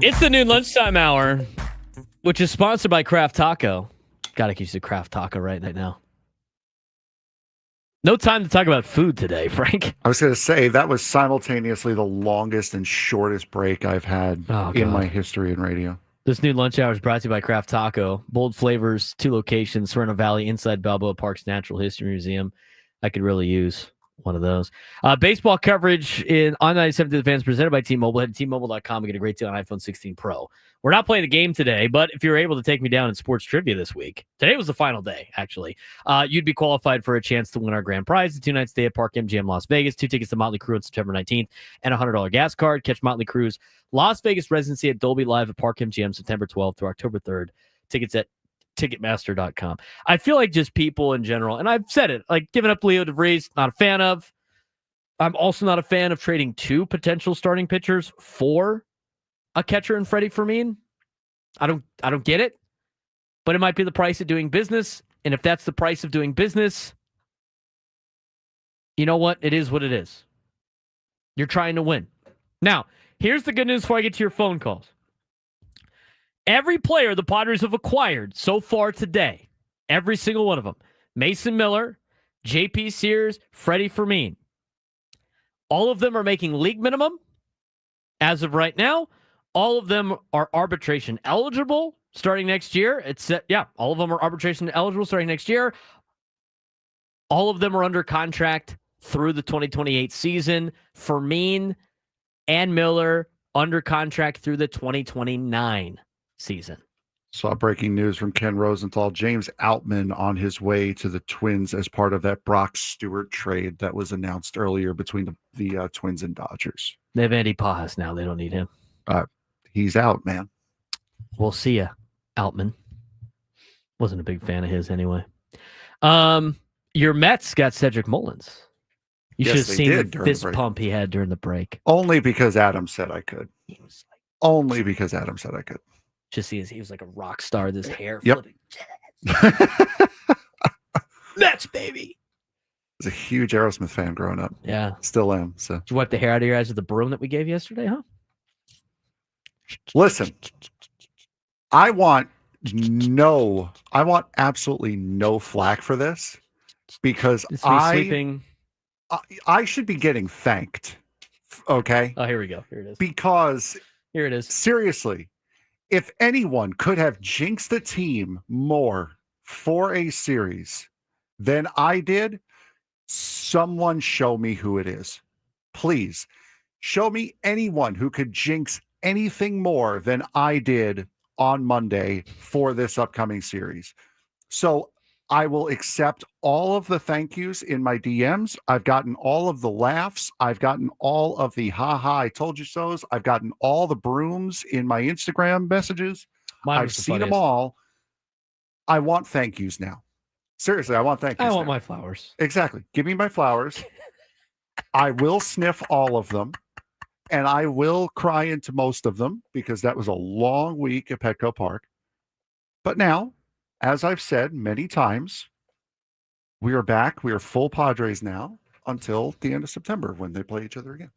It's the noon lunchtime hour, which is sponsored by Craft Taco. Gotta keep the Craft Taco right now. No time to talk about food today, Frank. I was going to say that was simultaneously the longest and shortest break I've had in my history in radio. This new lunch hour is brought to you by Kraft Taco. Bold flavors, 2 locations, Sereno Valley, inside Balboa Park's Natural History Museum. I could really use one of those. Baseball coverage on 97 to the Fans presented by T-Mobile. Head to T-Mobile.com and get a great deal on iPhone 16 Pro. We're not playing a game today, but if you're able to take me down in sports trivia this week, today was the final day, actually, you'd be qualified for a chance to win our grand prize, the 2-night stay at Park MGM Las Vegas, 2 tickets to Motley Crue on September 19th, and a $100 gas card. Catch Motley Crue's Las Vegas residency at Dolby Live at Park MGM September 12th through October 3rd. Tickets at Ticketmaster.com. I feel like just people in general, and I've said it, like giving up Leo DeVries, not a fan of. I'm also not a fan of trading 2 potential starting pitchers for a catcher and Freddie Fermin. I don't get it, but it might be the price of doing business. And if that's the price of doing business, you know what? It is what it is. You're trying to win. Now, here's the good news before I get to your phone calls. Every player the Padres have acquired so far today, every single one of them, Mason Miller, JP Sears, Freddie Fermin, all of them are making league minimum as of right now. All of them are arbitration eligible starting next year. All of them are arbitration eligible starting next year. All of them are under contract through the 2028 season. Fermin and Miller under contract through the 2029 season. Saw breaking news from Ken Rosenthal. James Outman on his way to the Twins as part of that Brock Stewart trade that was announced earlier between the Twins and Dodgers. They have Andy Pajas now. They don't need him. He's out, man. We'll see ya, Outman. Wasn't a big fan of his anyway. Your Mets got Cedric Mullins. You should have seen the fist pump he had during the break. Only because Adam said I could. Only because Adam said I could. Just see, he was like a rock star. This hair flipping. Mets, baby. I was a huge Aerosmith fan growing up. Yeah. Still am. So. Did you wipe the hair out of your eyes with the broom that we gave yesterday, huh? Listen, I want absolutely no flack for this because I should be getting thanked. Okay. Oh, here we go. Here it is. Because here it is. Seriously, if anyone could have jinxed the team more for a series than I did, someone show me who it is. Please show me anyone who could jinx anything more than I did on Monday for this upcoming series. So I will accept all of the thank yous in my DMs. I've gotten all of the laughs. I've gotten all of the haha, I told you so's. I've gotten all the brooms in my Instagram messages. I've seen them all. I want thank yous now. Seriously, I want thank yous. I want my flowers. Exactly. Give me my flowers. I will sniff all of them. And I will cry into most of them because that was a long week at Petco Park. But now, as I've said many times, we are back. We are full Padres now until the end of September when they play each other again.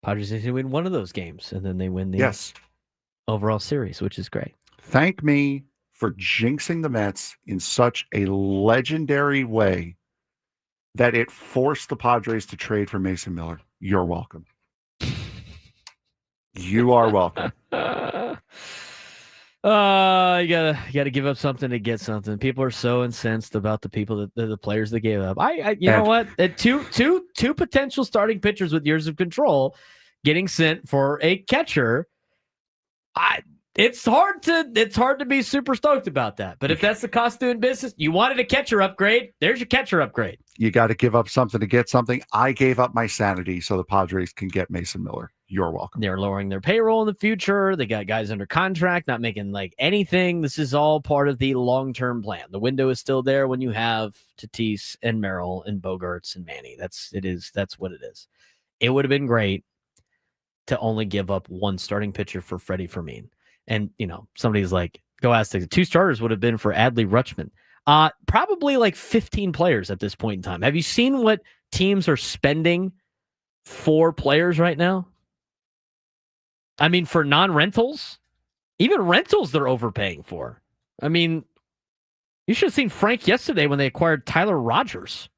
Padres need to win one of those games, and then they win the overall series, which is great. Thank me for jinxing the Mets in such a legendary way that it forced the Padres to trade for Mason Miller. You're welcome. You are welcome. You gotta give up something to get something. People are so incensed about the players that gave up. You know what? Two potential starting pitchers with years of control getting sent for a catcher. It's hard to be super stoked about that. But if that's the cost of doing business, you wanted a catcher upgrade. There's your catcher upgrade. You got to give up something to get something. I gave up my sanity so the Padres can get Mason Miller. You're welcome. They're lowering their payroll in the future. They got guys under contract, not making like anything. This is all part of the long-term plan. The window is still there when you have Tatis and Merrill and Bogarts and Manny. That's what it is. It would have been great to only give up one starting pitcher for Freddie Fermin. And, somebody's like, go ask the 2 starters would have been for Adley Rutschman. Probably like 15 players at this point in time. Have you seen what teams are spending for players right now? I mean, for non-rentals, even rentals they're overpaying for. I mean, you should have seen Frank yesterday when they acquired Tyler Rogers.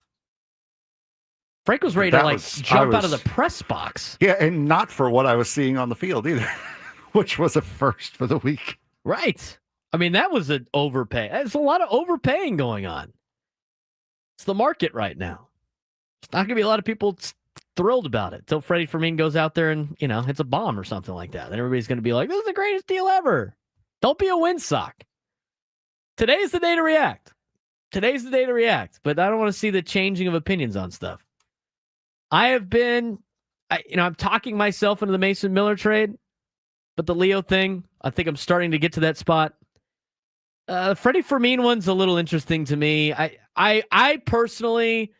Frank was ready to jump out of the press box. Yeah, and not for what I was seeing on the field either, which was a first for the week. Right. I mean, that was an overpay. There's a lot of overpaying going on. It's the market right now. It's not going to be a lot of people thrilled about it until Freddie Fermin goes out there and, hits a bomb or something like that. Then everybody's going to be like, this is the greatest deal ever. Don't be a windsock. Today's the day to react. But I don't want to see the changing of opinions on stuff. I'm talking myself into the Mason Miller trade, but the Leo thing, I think I'm starting to get to that spot. Freddie Fermin one's a little interesting to me. I personally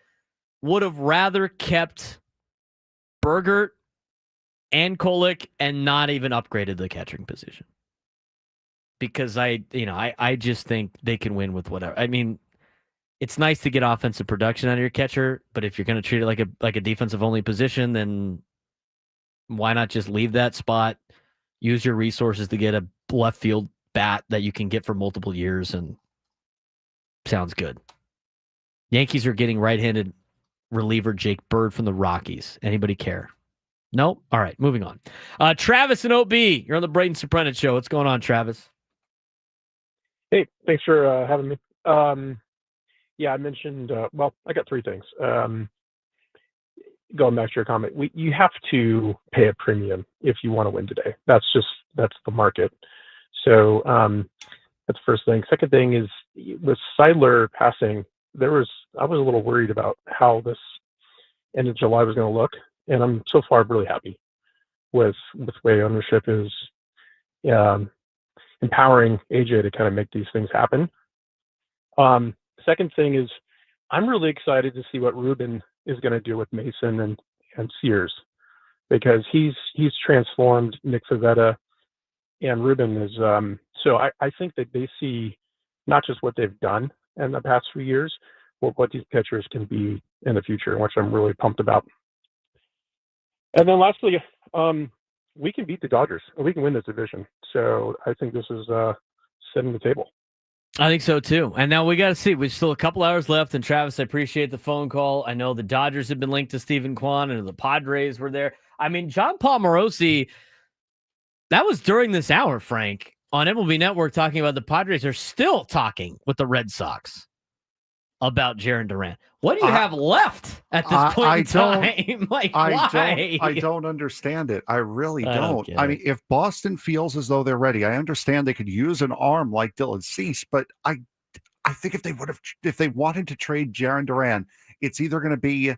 would have rather kept Bergert and Kolek and not even upgraded the catching position. Because I just think they can win with whatever. I mean, it's nice to get offensive production out of your catcher, but if you're going to treat it like a defensive only position, then why not just leave that spot, use your resources to get a left field bat that you can get for multiple years, and sounds good. Yankees are getting right-handed reliever Jake Bird from the Rockies. Anybody care? Nope. All right, moving on. Travis and OB, you're on the Braden Surprenant show. What's going on, Travis? Hey, thanks for having me. Yeah, I mentioned, I got three things. Going back to your comment, you have to pay a premium if you want to win today. That's the market. So that's the first thing. Second thing is with Seidler passing, I was a little worried about how this end of July was going to look, and I'm so far really happy with the way ownership is empowering AJ to kind of make these things happen. Second thing is I'm really excited to see what Ruben is going to do with Mason and Sears, because he's transformed Nick Favetta, and Ruben is so I think that they see not just what they've done in the past few years, but what these pitchers can be in the future, which I'm really pumped about. And then lastly, we can beat the Dodgers. We can win this division. So I think this is setting the table. I think so, too. And now we got to see. We've still a couple hours left. And, Travis, I appreciate the phone call. I know the Dodgers have been linked to Stephen Kwan, and the Padres were there. I mean, John Paul Morosi, that was during this hour, Frank, on MLB Network, talking about the Padres are still talking with the Red Sox about Jarren Duran. What do you have left at this point in time? Why? I don't understand it. I really don't. I mean, if Boston feels as though they're ready, I understand they could use an arm like Dylan Cease, but I think if they wanted to trade Jarren Duran, it's either going to be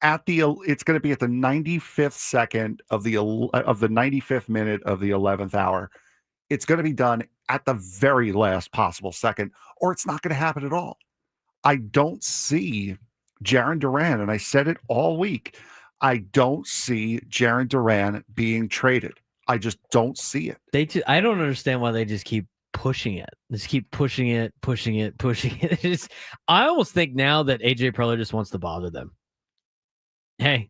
at the 95th second of the 95th minute of the 11th hour. It's going to be done at the very last possible second, or it's not going to happen at all. I don't see Jarren Duran, and I said it all week. I don't see Jarren Duran being traded. I just don't see it. I don't understand why they just keep pushing it. Just keep pushing it. I almost think now that AJ Preller just wants to bother them. Hey,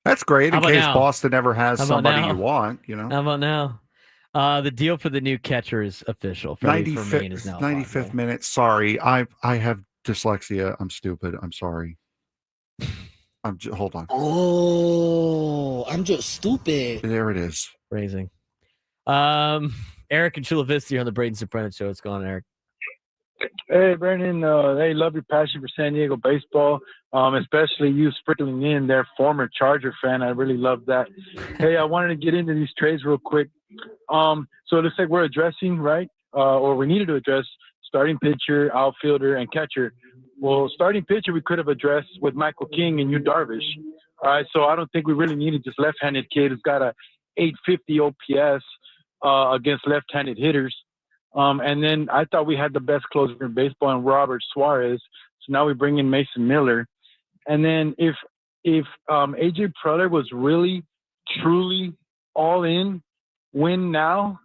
that's great in case Boston ever has somebody you want. How about now? The deal for the new catcher is official. 95th minute. Sorry, I have dyslexia. I'm stupid. I'm sorry. Hold on. Oh, I'm just stupid. There it is. Phrasing. Eric and Chula Vista on the Braden Surprenant show. What's going on, Eric? Hey, Brandon. Hey, love your passion for San Diego baseball, especially you sprinkling in their former Charger fan. I really love that. Hey, I wanted to get into these trades real quick. So it looks like we're addressing, right, or we needed to address starting pitcher, outfielder, and catcher. Well, starting pitcher we could have addressed with Michael King and Yu Darvish. All right, so I don't think we really needed this left-handed kid who's got a 850 OPS against left-handed hitters. And then I thought we had the best closer in baseball in Robert Suarez. So now we bring in Mason Miller. And then if AJ Preller was really, truly all in, win now,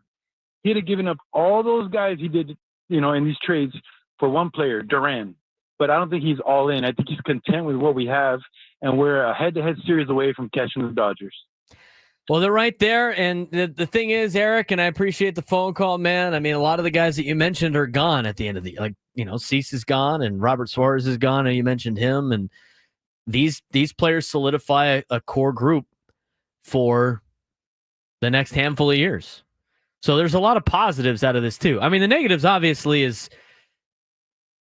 he'd have given up all those guys he did, in these trades for one player, Duran. But I don't think he's all in. I think he's content with what we have, and we're a head-to-head series away from catching the Dodgers. Well, they're right there, and the thing is, Eric, and I appreciate the phone call, man. I mean, a lot of the guys that you mentioned are gone at the end of the Cease is gone, and Robert Suarez is gone, and you mentioned him, and these players solidify a core group for the next handful of years. So there's a lot of positives out of this too. I mean, the negatives obviously is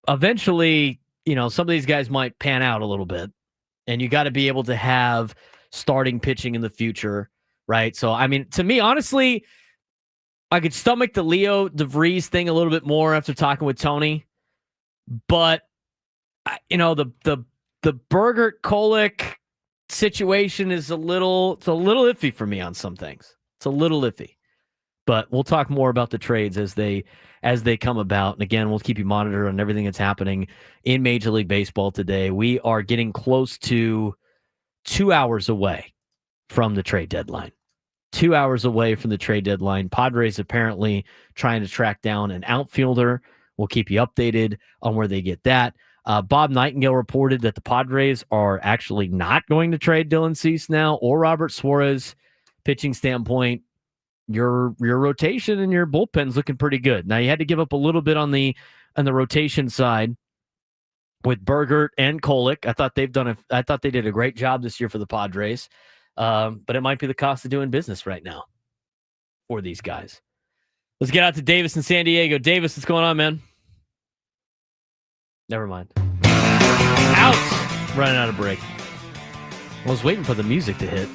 eventually, some of these guys might pan out a little bit, and you got to be able to have starting pitching in the future, right? So, I mean, to me, honestly, I could stomach the Leo DeVries thing a little bit more after talking with Tony, but the Bergert Kolek situation is a little iffy for me on some things. It's a little iffy, but we'll talk more about the trades as they come about. And again, we'll keep you monitored on everything that's happening in Major League Baseball today. We are getting close to 2 hours away from the trade deadline. 2 hours away from the trade deadline. Padres apparently trying to track down an outfielder. We'll keep you updated on where they get that. Bob Nightingale reported that the Padres are actually not going to trade Dylan Cease now or Robert Suarez. Pitching standpoint, your rotation and your bullpen's looking pretty good. Now, you had to give up a little bit on the rotation side with Bergert and Kolek. I thought they did a great job this year for the Padres. But it might be the cost of doing business right now for these guys. Let's get out to Davis in San Diego. Davis, what's going on, man? Never mind. Out! Running out of break. I was waiting for the music to hit.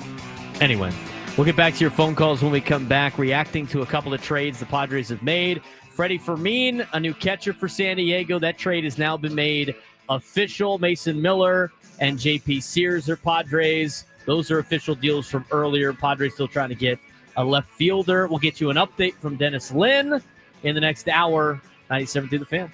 Anyway, we'll get back to your phone calls when we come back, reacting to a couple of trades the Padres have made. Freddie Fermin, a new catcher for San Diego. That trade has now been made official. Mason Miller and JP Sears are Padres. Those are official deals from earlier. Padres still trying to get a left fielder. We'll get you an update from Dennis Lynn in the next hour. 97 through the Fan.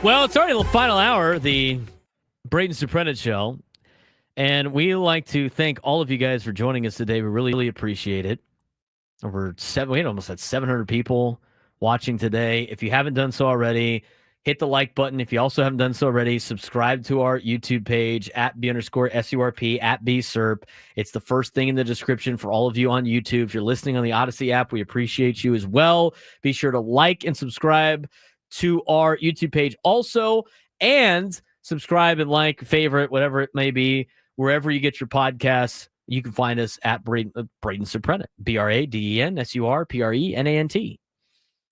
Well, it's already the final hour, the Braden Surprenant show. And we like to thank all of you guys for joining us today. We really, really appreciate it. We almost had 700 people watching today. If you haven't done so already, hit the like button. If you also haven't done so already, subscribe to our YouTube page at @B_SURP, at BSURP. It's the first thing in the description for all of you on YouTube. If you're listening on the Odyssey app, we appreciate you as well. Be sure to like and subscribe to our YouTube page also, and subscribe and like, favorite, whatever it may be, wherever you get your podcasts. You can find us at Braden Surprenant, BradenSurprenant.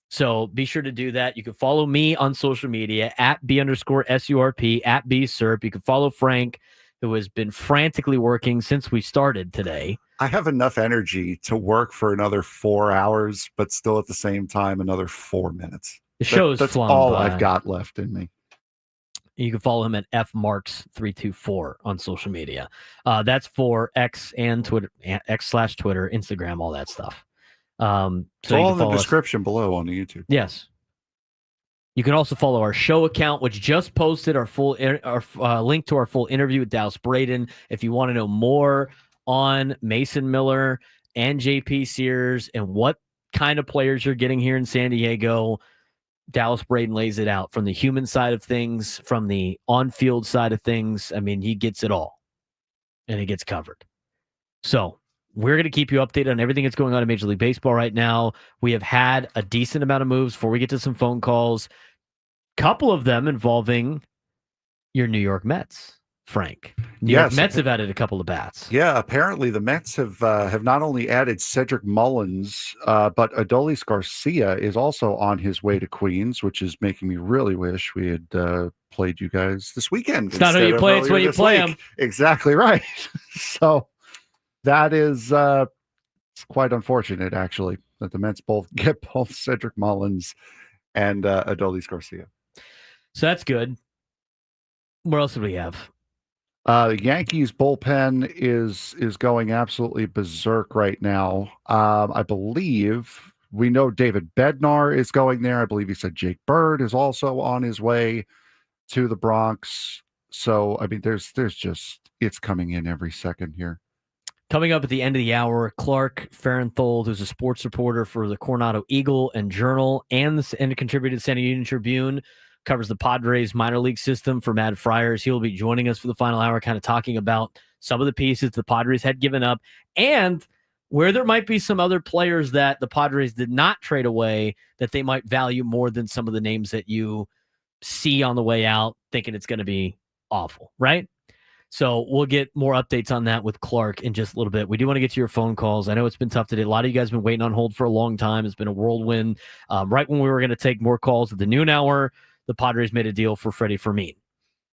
So be sure to do that. You can follow me on social media at B_SURP, at BSURP. You can follow Frank, who has been frantically working since we started today. I have enough energy to work for another 4 hours, but still at the same time, another 4 minutes. The show's That's flown all by. I've got left in me. You can follow him at fmarks324 on social media. That's for X and Twitter, X/Twitter, Instagram, all that stuff. So you all can in the follow us. description below on the YouTube. Yes. You can also follow our show account, which just posted our full link to our full interview with Dallas Braden. If you want to know more on Mason Miller and JP Sears and what kind of players you're getting here in San Diego, Dallas Braden lays it out from the human side of things, from the on-field side of things. I mean, he gets it all, and it gets covered. So we're going to keep you updated on everything that's going on in Major League Baseball right now. We have had a decent amount of moves before we get to some phone calls, couple of them involving your New York Mets, Frank. New York Mets have added a couple of bats. Yeah, apparently the Mets have not only added Cedric Mullins, but Adolis Garcia is also on his way to Queens, which is making me really wish we had played you guys this weekend. It's not who you play, it's when you play them. Exactly right. So that is it's quite unfortunate, actually, that the Mets get both Cedric Mullins and Adolis Garcia. So that's good. What else do we have? The Yankees bullpen is going absolutely berserk right now. I believe we know David Bednar is going there. I believe he said Jake Bird is also on his way to the Bronx. So I mean, there's just, it's coming in every second here. Coming up at the end of the hour, Clark Farenthold, who's a sports reporter for the Coronado Eagle and Journal and contributed to San Union Tribune, covers the Padres minor league system for Mad Friars. He'll be joining us for the final hour, kind of talking about some of the pieces the Padres had given up and where there might be some other players that the Padres did not trade away that they might value more than some of the names that you see on the way out, thinking it's going to be awful, right? So we'll get more updates on that with Clark in just a little bit. We do want to get to your phone calls. I know it's been tough today. A lot of you guys have been waiting on hold for a long time. It's been a whirlwind. Right when we were going to take more calls at the noon hour, the Padres made a deal for Freddie Fermin.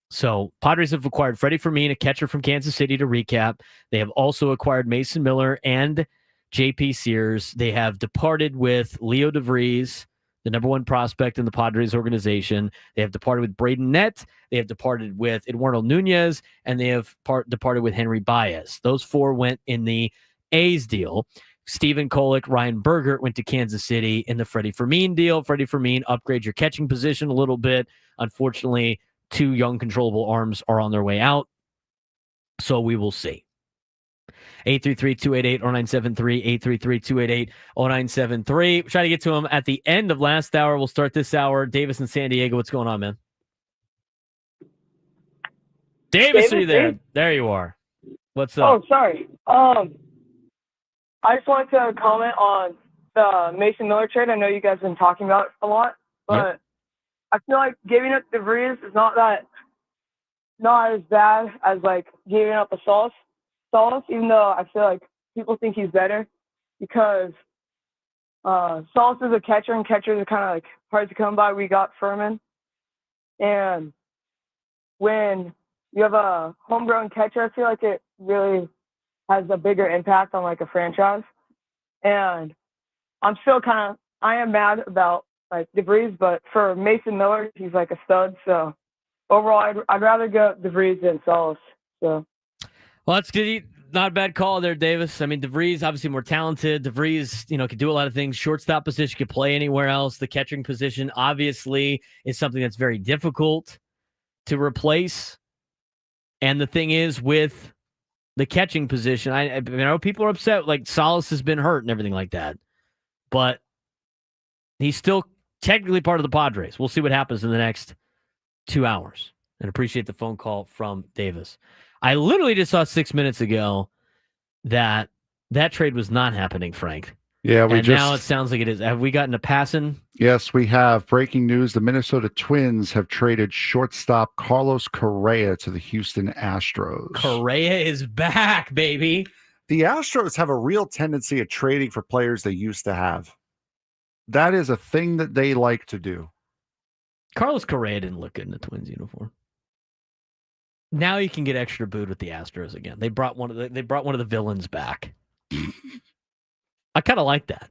So Padres have acquired Freddie Fermin, a catcher from Kansas City, to recap. They have also acquired Mason Miller and JP Sears. They have departed with Leo DeVries, the number one prospect in the Padres organization. They have departed with Braden Nett. They have departed with Eduardo Nunez, and they have departed with Henry Baez. Those four went in the A's deal. Stephen Kolek, Ryan Bergert went to Kansas City in the Freddie Fermin deal. Freddie Fermin upgrades your catching position a little bit. Unfortunately, two young controllable arms are on their way out. So we will see. 833-288-0973, 833-288-0973. Try to get to him at the end of last hour. We'll start this hour. Davis in San Diego, what's going on, man? Davis, are you there? There you are. What's up? Oh, sorry. I just wanted to comment on the Mason Miller trade. I know you guys have been talking about it a lot, but I feel like giving up DeVries is not as bad as like giving up a Salas, even though I feel like people think he's better because Salas is a catcher, and catchers are kind of like hard to come by. We got Furman, and when you have a homegrown catcher, I feel like it really has a bigger impact on like a franchise. And I am mad about like DeVries, but for Mason Miller, he's like a stud. So overall, I'd rather go DeVries than Salas. So, well, that's good. not a bad call there, Davis. I mean, DeVries obviously more talented. DeVries, could do a lot of things. Shortstop position, could play anywhere else. The catching position obviously is something that's very difficult to replace. And the thing is, with the catching position, I know people are upset. Like Salas has been hurt and everything like that, but he's still technically part of the Padres. We'll see what happens in the next 2 hours. And appreciate the phone call from Davis. I literally just saw 6 minutes ago that trade was not happening, Frank. Yeah, now it sounds like it is. Have we gotten a passing? Yes, we have. Breaking news: the Minnesota Twins have traded shortstop Carlos Correa to the Houston Astros. Correa is back, baby. The Astros have a real tendency of trading for players they used to have. That is a thing that they like to do. Carlos Correa didn't look good in the Twins uniform. Now you can get extra booed with the Astros again. They brought one of the villains back. I kind of like that.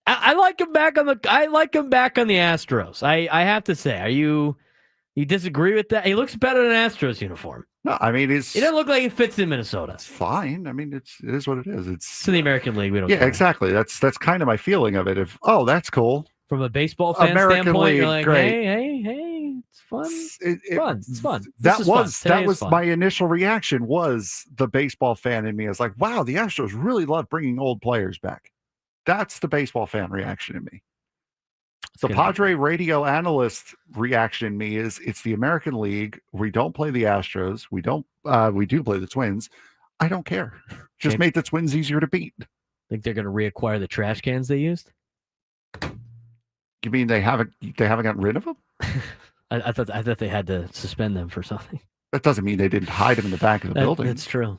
I like him back on the Astros. I have to say, you disagree with that? He looks better in an Astros uniform. No, I mean he doesn't look like he fits in Minnesota. It's fine. I mean, it is what it is. It's in the American League. We don't. Yeah, care. Exactly. That's kind of my feeling of it. That's cool. From a baseball fan American standpoint, League, you're like, great. hey, it's fun. It's fun. That was fun. my initial reaction. Was the baseball fan in me? I was like, wow, the Astros really love bringing old players back. That's the baseball fan reaction in me. The Padre radio analyst reaction in me is it's the American League. We don't play the Astros. We do play the Twins. I don't care. Just make the Twins easier to beat. Think they're going to reacquire the trash cans they used? You mean they haven't gotten rid of them? I thought they had to suspend them for something. That doesn't mean they didn't hide them in the back of the building. That's true.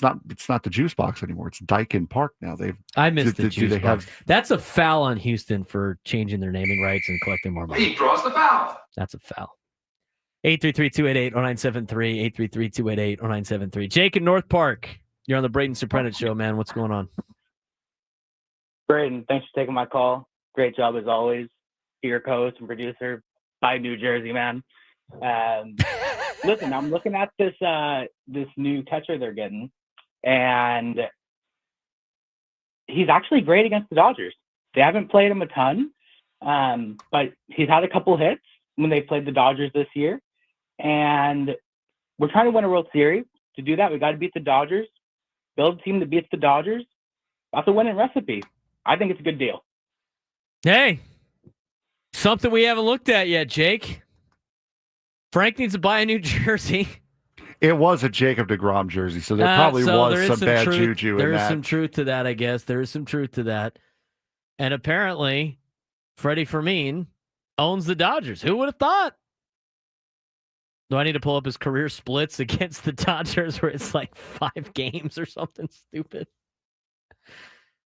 It's not the juice box anymore. It's Daikin Park now. I missed the juice box. That's a foul on Houston for changing their naming rights and collecting more money. He draws the foul. That's a foul. 833-288-0973. 833-288-0973. Jake in North Park. You're on the Braden Surprenant show, man. What's going on? Braden, thanks for taking my call. Great job as always. Your co-host and producer by New Jersey, man. Listen, I'm looking at this new catcher they're getting, and he's actually great against the Dodgers. They haven't played him a ton, but he's had a couple hits when they played the Dodgers this year, and we're trying to win a World Series. To do that, we got to beat the Dodgers, build a team that beats the Dodgers. That's a winning recipe. I think it's a good deal. Hey, something we haven't looked at yet, Jake. Frank needs to buy a new jersey. It was a Jacob deGrom jersey, so there probably was some bad juju in that. There is some truth to that, I guess. There is some truth to that. And apparently, Freddie Fermin owns the Dodgers. Who would have thought? Do I need to pull up his career splits against the Dodgers where it's like 5 games or something stupid?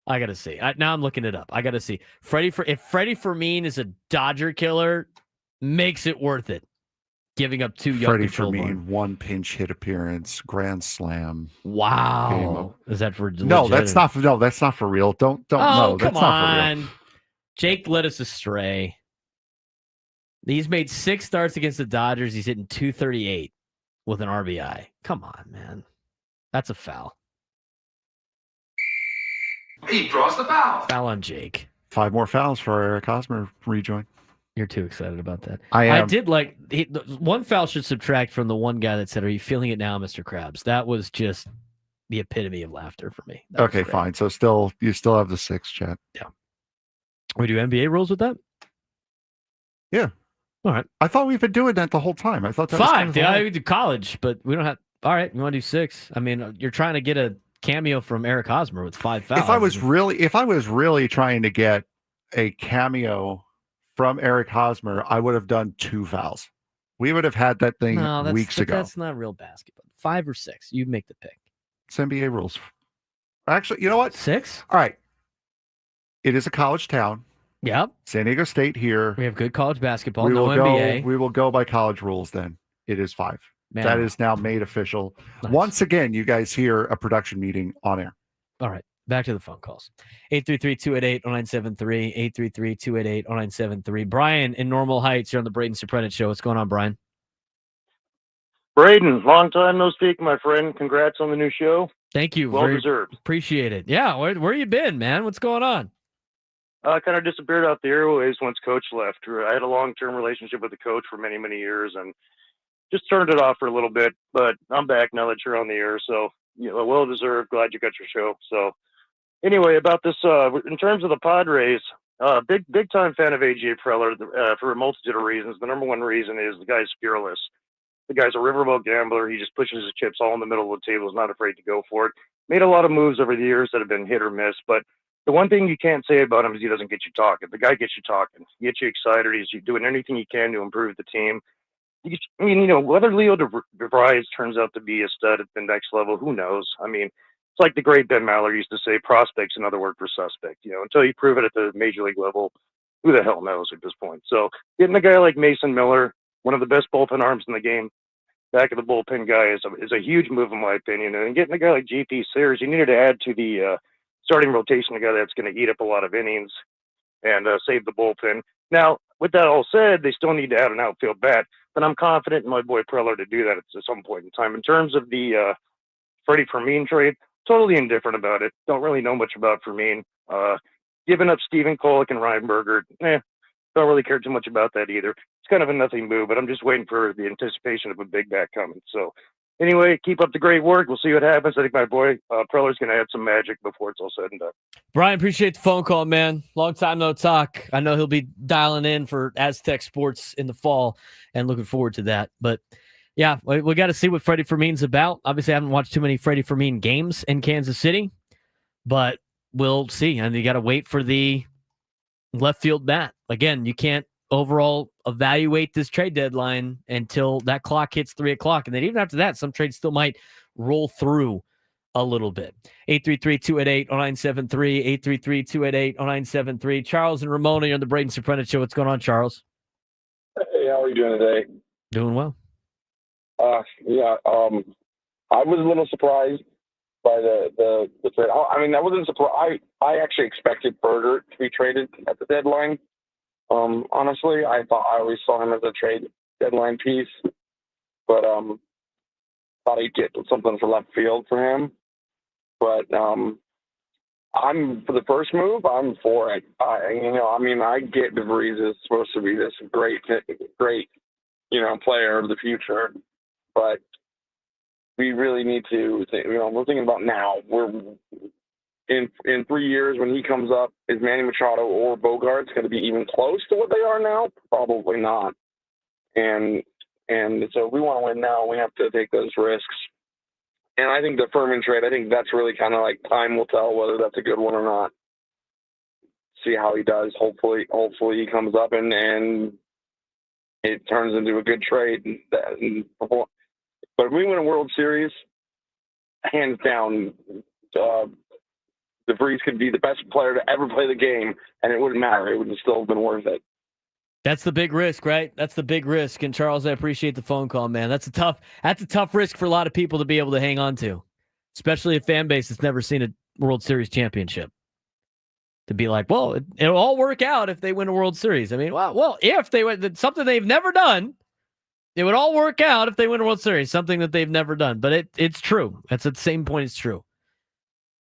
I got to see. Now I'm looking it up. I got to see. If Freddie Fermin is a Dodger killer, makes it worth it. Giving up 2 young Freddie Fermin, 1 pinch hit appearance, grand slam. Wow. Is that for legit? No, that's not for real. Don't no, that's not for real. Jake led us astray. He's made 6 starts against the Dodgers. He's hitting .238 with an RBI. Come on, man. That's a foul. He draws the foul. Foul on Jake. 5 more fouls for Eric Hosmer rejoin. You're too excited about that. I did like one foul should subtract from the one guy that said, "Are you feeling it now, Mr. Krabs?" That was just the epitome of laughter for me. Okay, fine. So you still have the 6, chat. Yeah. We do NBA rules with that? Yeah. All right. I thought we've been doing that the whole time. I thought that 5. was Yeah, we do college, but we don't have. All right, we want to do 6. I mean, you're trying to get a cameo from Eric Hosmer with 5 fouls. If I was really trying to get a cameo from Eric Hosmer, I would have done 2 fouls. We would have had that thing weeks ago. That's not real basketball. 5 or 6. You make the pick. It's NBA rules. Actually, you know what? 6? All right. It is a college town. Yep. San Diego State here. We have good college basketball. No NBA. We will go by college rules then. It is 5. Man. That is now made official. Nice. Once again, you guys hear a production meeting on air. All right. Back to the phone calls. 833-288-0973. 833-288-0973. Brian in Normal Heights, you're on the Braden Surprenant show. What's going on, Brian? Braden, long time no speak, my friend. Congrats on the new show. Thank you. Well Very deserved. Appreciate it. Yeah, where you been, man? What's going on? Kind of disappeared off the airways once Coach left. I had a long-term relationship with the coach for many, many years, and just turned it off for a little bit. But I'm back now that you're on the air, so well deserved. Glad you got your show. So anyway, about this, in terms of the Padres, big time fan of AJ Preller for a multitude of reasons. The number one reason is the guy's fearless. The guy's a riverboat gambler. He just pushes his chips all in the middle of the table. Is not afraid to go for it. Made a lot of moves over the years that have been hit or miss, but the one thing you can't say about him is he doesn't get you talking. The guy gets you talking. He gets you excited. He's doing anything he can to improve the team. I mean, whether Leo DeVries turns out to be a stud at the next level, who knows? I mean, it's like the great Ben Maller used to say, prospect's another word for suspect. Until you prove it at the major league level, who the hell knows at this point? So getting a guy like Mason Miller, one of the best bullpen arms in the game, back of the bullpen guy is a huge move in my opinion. And getting a guy like GP Sears, you needed to add to the starting rotation, a guy that's going to eat up a lot of innings and save the bullpen. Now, with that all said, they still need to add an outfield bat, but I'm confident in my boy Preller to do that at some point in time. In terms of the Freddie Fermin trade, totally indifferent about it. Don't really know much about Fermin. Giving up Steven Kolek and Ryan Berger, don't really care too much about that either. It's kind of a nothing move, but I'm just waiting for the anticipation of a big bat coming. So anyway, keep up the great work. We'll see what happens. I think my boy Preller's going to add some magic before it's all said and done. Brian, appreciate the phone call, man. Long time no talk. I know he'll be dialing in for Aztec Sports in the fall and looking forward to that. But yeah, we got to see what Freddie Fermin's about. Obviously, I haven't watched too many Freddie Fermin games in Kansas City, but we'll see. And you got to wait for the left field bat. Again, you can't overall evaluate this trade deadline until that clock hits 3:00. And then even after that, some trades still might roll through a little bit. 833-288-0973, 833-288-0973. Charles and Ramona, you're on the Braden Surprenant Show. What's going on, Charles? Hey, how are you doing today? Doing well. I was a little surprised by the trade. I mean, I wasn't surprised. I actually expected Berger to be traded at the deadline. Honestly, I always saw him as a trade deadline piece, but thought he'd get something for left field for him. But I'm for the first move. I'm for it. I get DeVries is supposed to be this great, player of the future, but we really need to. We're thinking about now. We're in 3 years when he comes up. Is Manny Machado or Bogarts going to be even close to what they are now? Probably not. And so we want to win now. We have to take those risks. And I think the Furman trade, I think that's really kind of like time will tell whether that's a good one or not. See how he does. Hopefully he comes up and it turns into a good trade. But if we win a World Series, hands down, DeVries could be the best player to ever play the game, and it wouldn't matter. It would have still been worth it. That's the big risk, right? That's the big risk. And Charles, I appreciate the phone call, man. That's a tough risk for a lot of people to be able to hang on to, especially a fan base that's never seen a World Series championship. To be like, well, it'll all work out if they win a World Series. I mean, well, if they win something they've never done, it would all work out if they win a World Series, something that they've never done. But it's true. That's at the same point. It's true.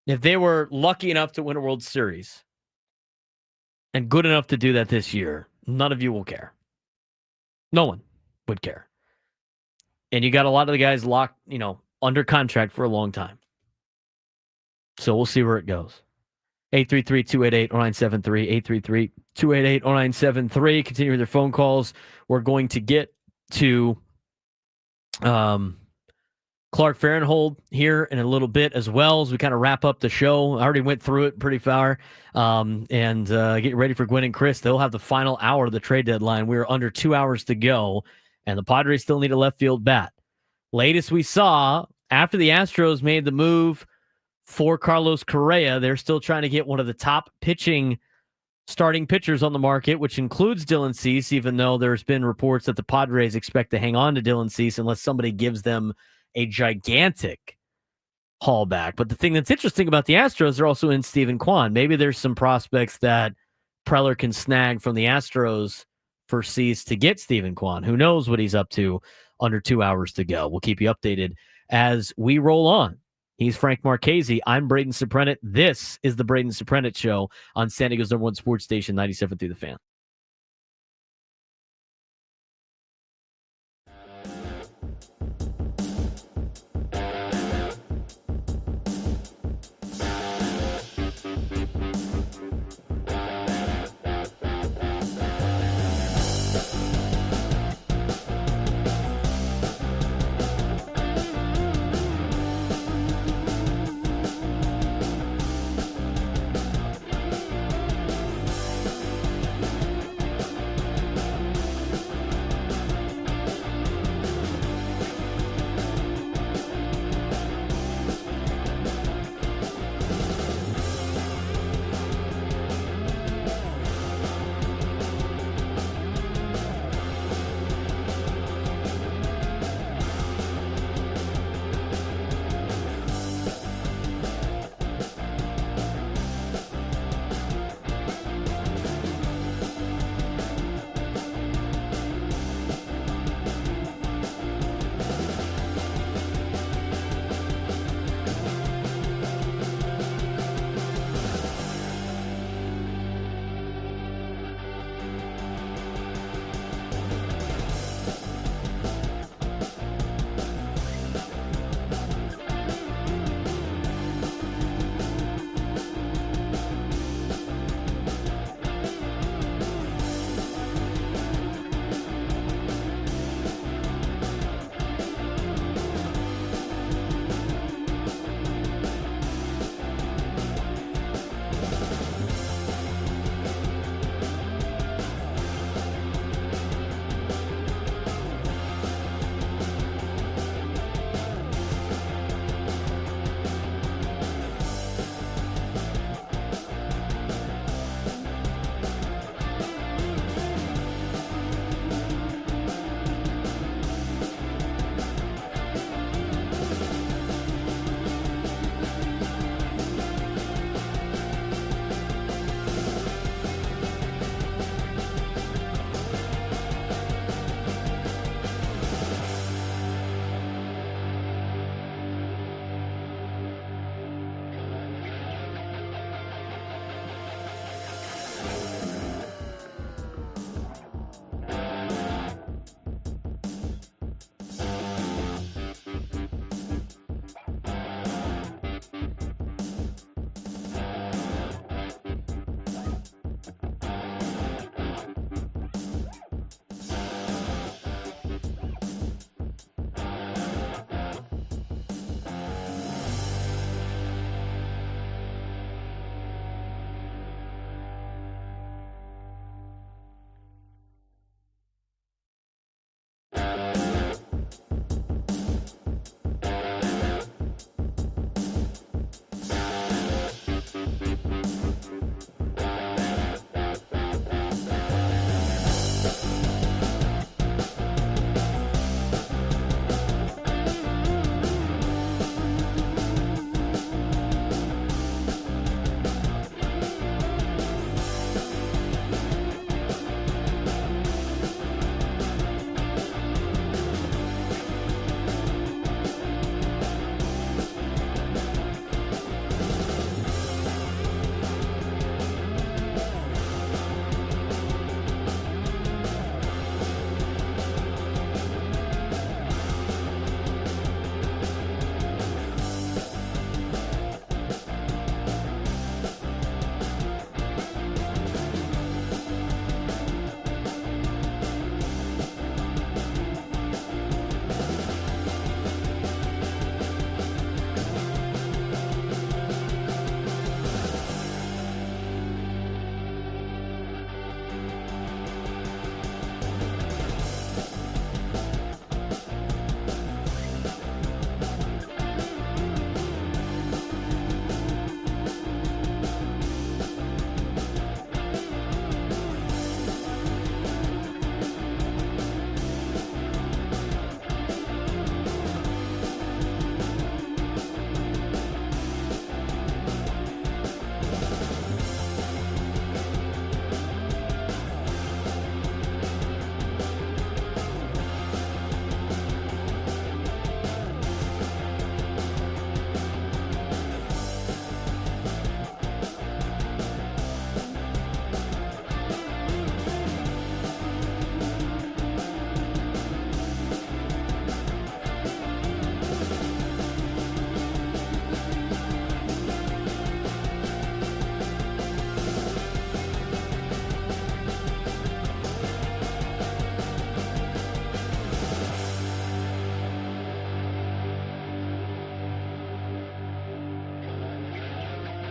If they were lucky enough to win a World Series and good enough to do that this year, none of you will care. No one would care. And you got a lot of the guys locked, under contract for a long time. So we'll see where it goes. 833-288-0973, 833-288-0973. Continue with your phone calls. We're going to get to Clark Farrenhold here in a little bit as well as we kind of wrap up the show. I already went through it pretty far. And get ready for Gwen and Chris. They'll have the final hour of the trade deadline. We're under 2 hours to go, and the Padres still need a left field bat. Latest we saw, after the Astros made the move for Carlos Correa, they're still trying to get one of the top starting pitchers on the market, which includes Dylan Cease, even though there's been reports that the Padres expect to hang on to Dylan Cease unless somebody gives them a gigantic haul back. But the thing that's interesting about the Astros, they're also in Steven Kwan. Maybe there's some prospects that Preller can snag from the Astros for Cease to get Steven Kwan. Who knows what he's up to under 2 hours to go. We'll keep you updated as we roll on. He's Frank Marchese. I'm Braden Surprenant. This is the Braden Surprenant Show on San Diego's #1 sports station, 97.3 The Fan.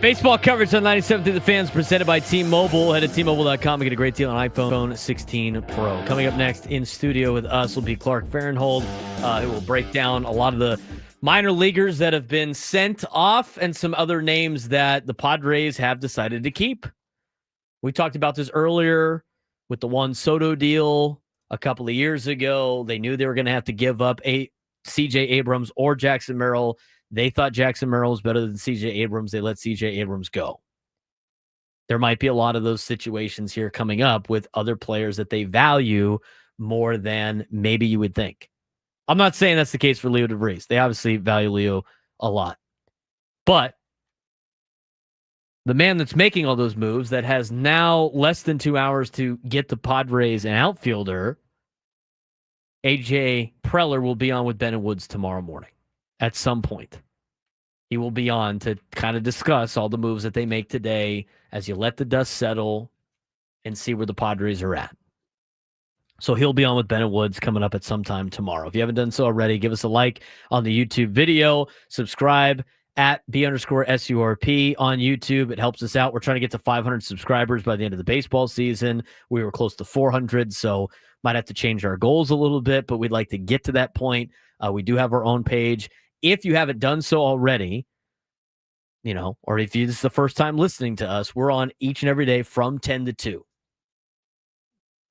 Baseball coverage on 97 through the fans presented by T-Mobile. Head to T-Mobile.com and get a great deal on iPhone 16 Pro. Coming up next in studio with us will be Clark Farrenhold, who will break down a lot of the minor leaguers that have been sent off and some other names that the Padres have decided to keep. We talked about this earlier with the Juan Soto deal a couple of years ago. They knew they were going to have to give up C.J. Abrams or Jackson Merrill. They thought Jackson Merrill was better than C.J. Abrams. They let C.J. Abrams go. There might be a lot of those situations here coming up with other players that they value more than maybe you would think. I'm not saying that's the case for Leo DeVries. They obviously value Leo a lot. But the man that's making all those moves that has now less than 2 hours to get the Padres an outfielder, AJ Preller, will be on with Ben and Woods tomorrow morning. At some point, he will be on to kind of discuss all the moves that they make today as you let the dust settle and see where the Padres are at. So he'll be on with Ben Woods coming up at some time tomorrow. If you haven't done so already, give us a like on the YouTube video. Subscribe at B_SURP on YouTube. It helps us out. We're trying to get to 500 subscribers by the end of the baseball season. We were close to 400, so might have to change our goals a little bit, but we'd like to get to that point. We do have our own page. If you haven't done so already, or if this is the first time listening to us, we're on each and every day from 10 to 2.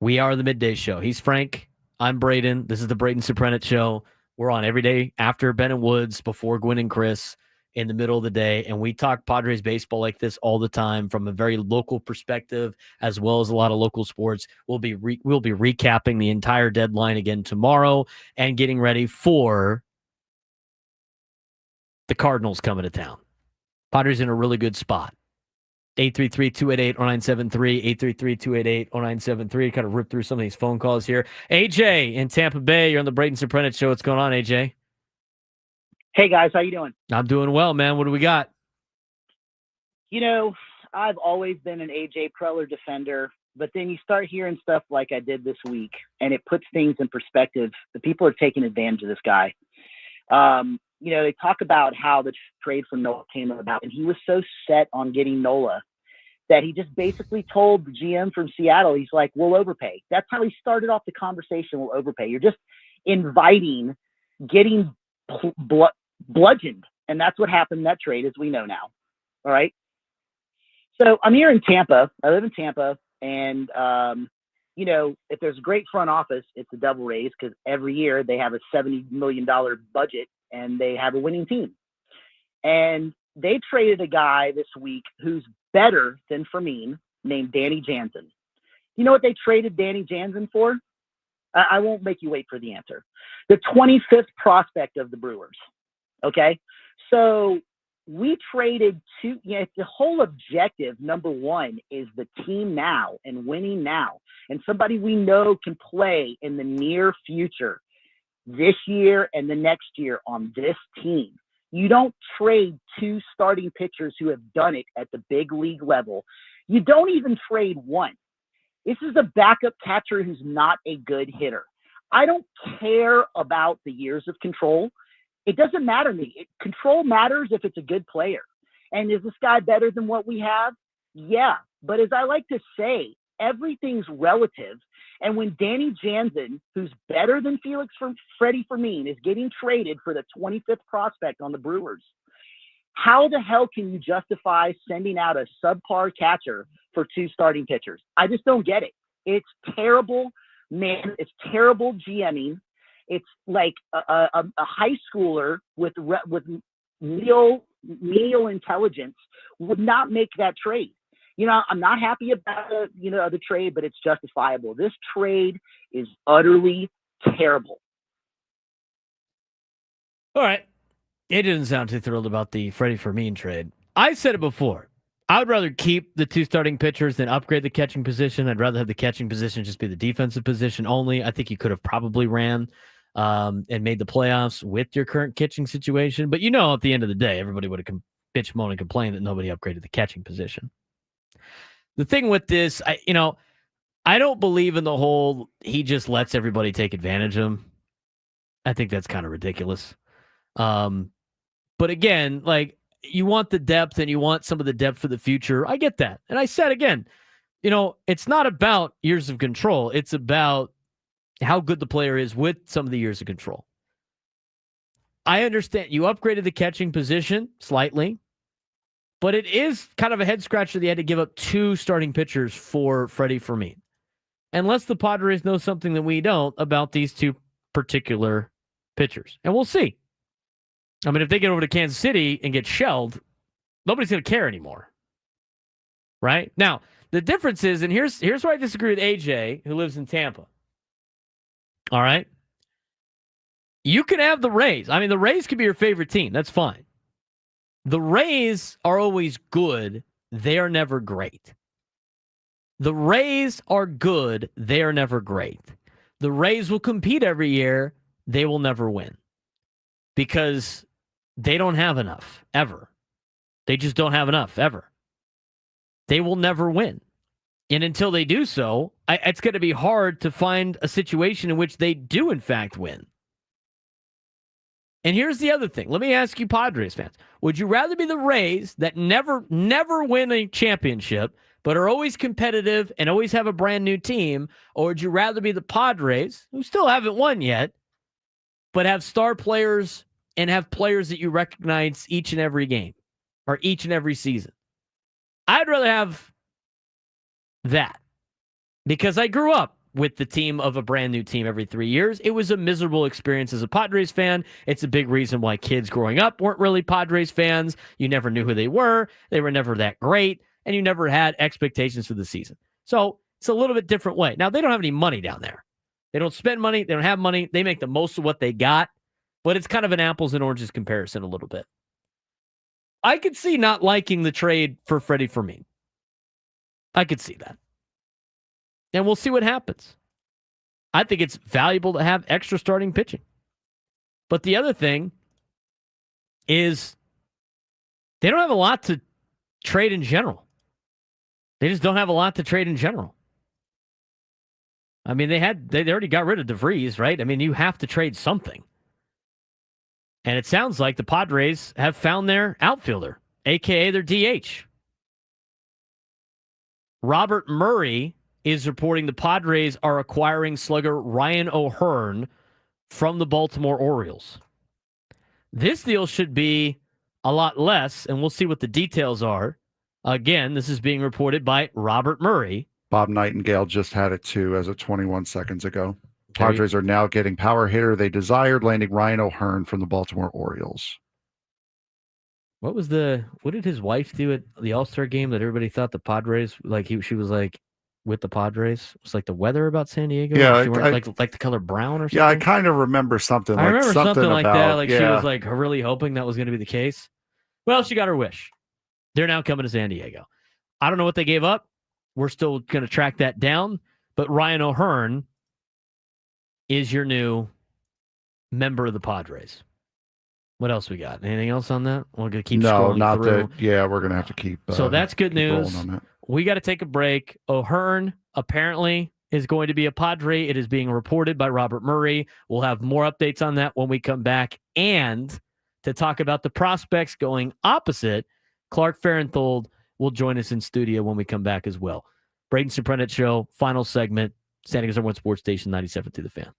We are the Midday Show. He's Frank. I'm Braden. This is the Braden Surprenant Show. We're on every day after Ben and Woods, before Gwynn and Chris, in the middle of the day. And we talk Padres baseball like this all the time from a very local perspective, as well as a lot of local sports. We'll be recapping the entire deadline again tomorrow and getting ready for the Cardinals coming to town. Padres in a really good spot. 833-288-0973, 833-288-0973. Kind of rip through some of these phone calls here. AJ in Tampa Bay, you're on the Braden Surprenant Show. What's going on, AJ? Hey, guys. How you doing? I'm doing well, man. What do we got? I've always been an AJ Preller defender, but then you start hearing stuff like I did this week, and it puts things in perspective. The people are taking advantage of this guy. They talk about how the trade for Nola came about, and he was so set on getting Nola that he just basically told the GM from Seattle, he's like, we'll overpay. That's how he started off the conversation, we'll overpay. You're just inviting getting bludgeoned, and that's what happened in that trade, as we know now. All right? So I'm here in Tampa. I live in Tampa, and, if there's a great front office, it's the Devil Rays, because every year they have a $70 million budget, and they have a winning team. And they traded a guy this week who's better than Fermin, named Danny Jansen. You know what they traded Danny Jansen for? I won't make you wait for the answer. The 25th prospect of the Brewers. Okay? So we traded the whole objective, number one, is the team now and winning now. And somebody we know can play in the near future, this year and the next year on this team. You don't trade two starting pitchers who have done it at the big league level. You don't even trade one. This is a backup catcher who's not a good hitter. I don't care about the years of control. It doesn't matter to me. Control matters if it's a good player. And is this guy better than what we have? Yeah. But as I like to say, everything's relative. And when Danny Jansen, who's better than Freddie Fermin, is getting traded for the 25th prospect on the Brewers, how the hell can you justify sending out a subpar catcher for two starting pitchers? I just don't get it. It's terrible, man. It's terrible GMing. It's like a high schooler with real intelligence would not make that trade. I'm not happy about the trade, but it's justifiable. This trade is utterly terrible. All right. It didn't sound too thrilled about the Freddie Fermin trade. I said it before. I would rather keep the two starting pitchers than upgrade the catching position. I'd rather have the catching position just be the defensive position only. I think you could have probably ran and made the playoffs with your current catching situation. But at the end of the day, everybody would have bitch, moan, and complained that nobody upgraded the catching position. The thing with this, I don't believe in the whole he just lets everybody take advantage of him. I think that's kind of ridiculous. But again, you want the depth and you want some of the depth for the future. I get that. And I said again, it's not about years of control. It's about how good the player is with some of the years of control. I understand you upgraded the catching position slightly, but it is kind of a head scratcher that you had to give up 2 starting pitchers for Freddie Fermin. Unless the Padres know something that we don't about these 2 particular pitchers. And we'll see. I mean, if they get over to Kansas City and get shelled, nobody's going to care anymore. Right? Now, the difference is, and here's where I disagree with AJ, who lives in Tampa. All right? You can have the Rays. I mean, the Rays could be your favorite team. That's fine. The Rays are always good. They are never great. The Rays are good. They are never great. The Rays will compete every year. They will never win because they don't have enough, ever. They just don't have enough, ever. They will never win. And until they do so, it's going to be hard to find a situation in which they do, in fact, win. And here's the other thing. Let me ask you, Padres fans. Would you rather be the Rays that never win a championship, but are always competitive and always have a brand new team, or would you rather be the Padres, who still haven't won yet, but have star players and have players that you recognize each and every game or each and every season? I'd rather have that because I grew up with the team of a brand new team every 3 years. It was a miserable experience as a Padres fan. It's a big reason why kids growing up weren't really Padres fans. You never knew who they were. They were never that great, and you never had expectations for the season. So it's a little bit different way. Now, they don't have any money down there. They don't spend money. They don't have money. They make the most of what they got, but it's kind of an apples and oranges comparison a little bit. I could see not liking the trade for Freddie Fermin. I could see that. And we'll see what happens. I think it's valuable to have extra starting pitching. But the other thing is they don't have a lot to trade in general. They just don't have a lot to trade in general. I mean, they already got rid of DeVries, right? I mean, you have to trade something. And it sounds like the Padres have found their outfielder, a.k.a. their DH. Robert Murray is reporting the Padres are acquiring slugger Ryan O'Hearn from the Baltimore Orioles. This deal should be a lot less, and we'll see what the details are. Again, this is being reported by Robert Murray. Bob Nightingale just had it too as of 21 seconds ago. Padres are now getting power hitter they desired, landing Ryan O'Hearn from the Baltimore Orioles. What did his wife do at the All-Star game that everybody thought the Padres, she was like with the Padres? It was like the weather about San Diego? Yeah. She weren't like the color brown or something? Yeah, I kind of remember something I remember something like that. Like she was like really hoping that was going to be the case. Well, she got her wish. They're now coming to San Diego. I don't know what they gave up. We're still going to track that down. But Ryan O'Hearn is your new member of the Padres. What else we got? Anything else on that? We're going to keep scrolling not through. that. Yeah, we're going to have to keep. So that's good news. On that. We got to take a break. O'Hearn apparently is going to be a Padre. It is being reported by Robert Murray. We'll have more updates on that when we come back. And to talk about the prospects going opposite, Clark Farenthold will join us in studio when we come back as well. Braden Surprenant Show, final segment, San Diego's #1 sports station, 97 to the Fan.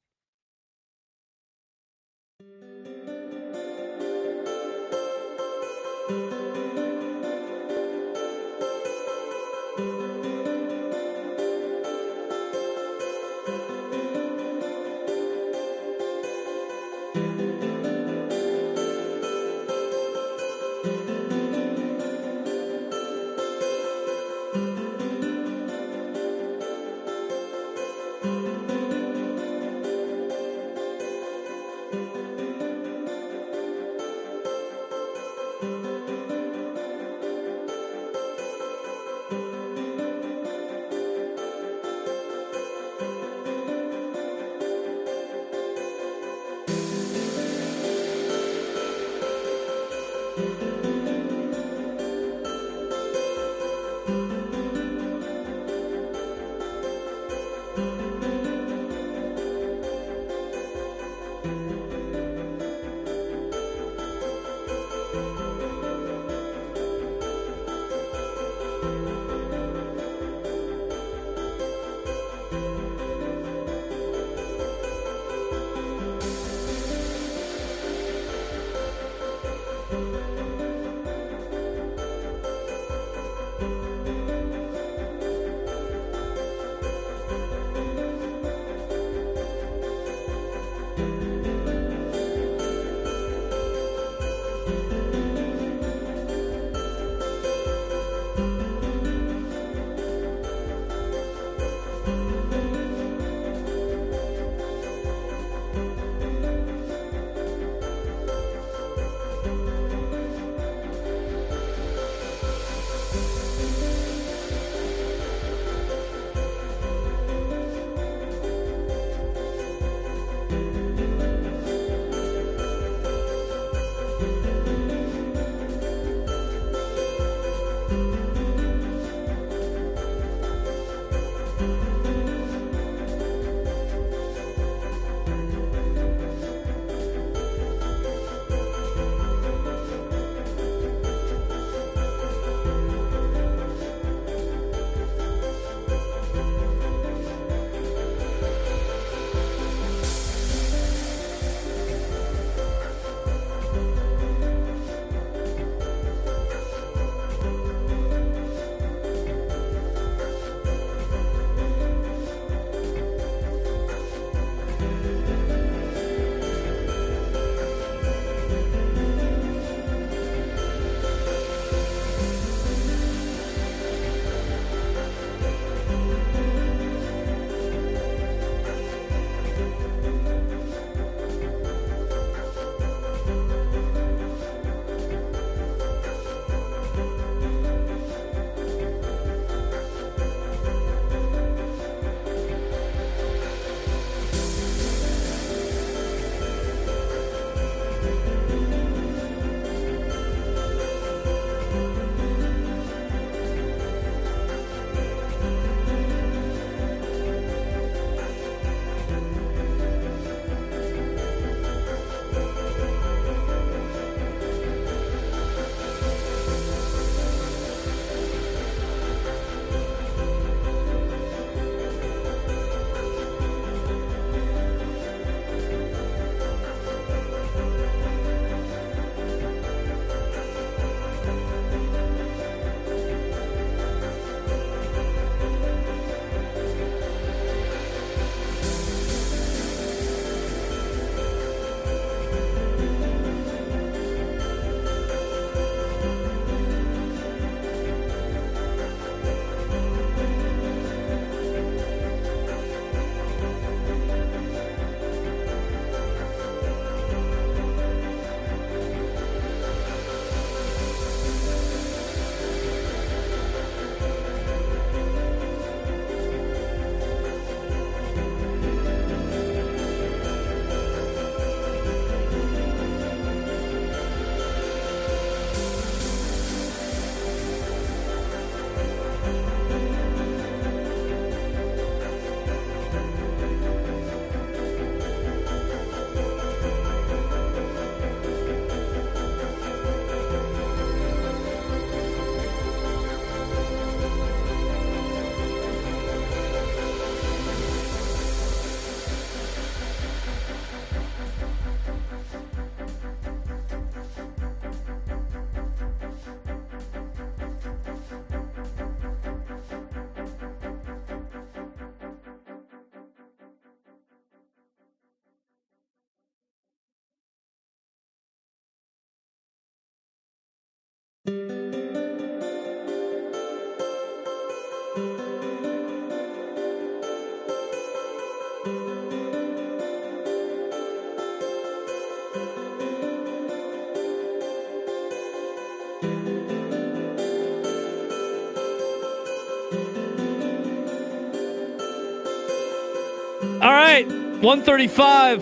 All right, 135,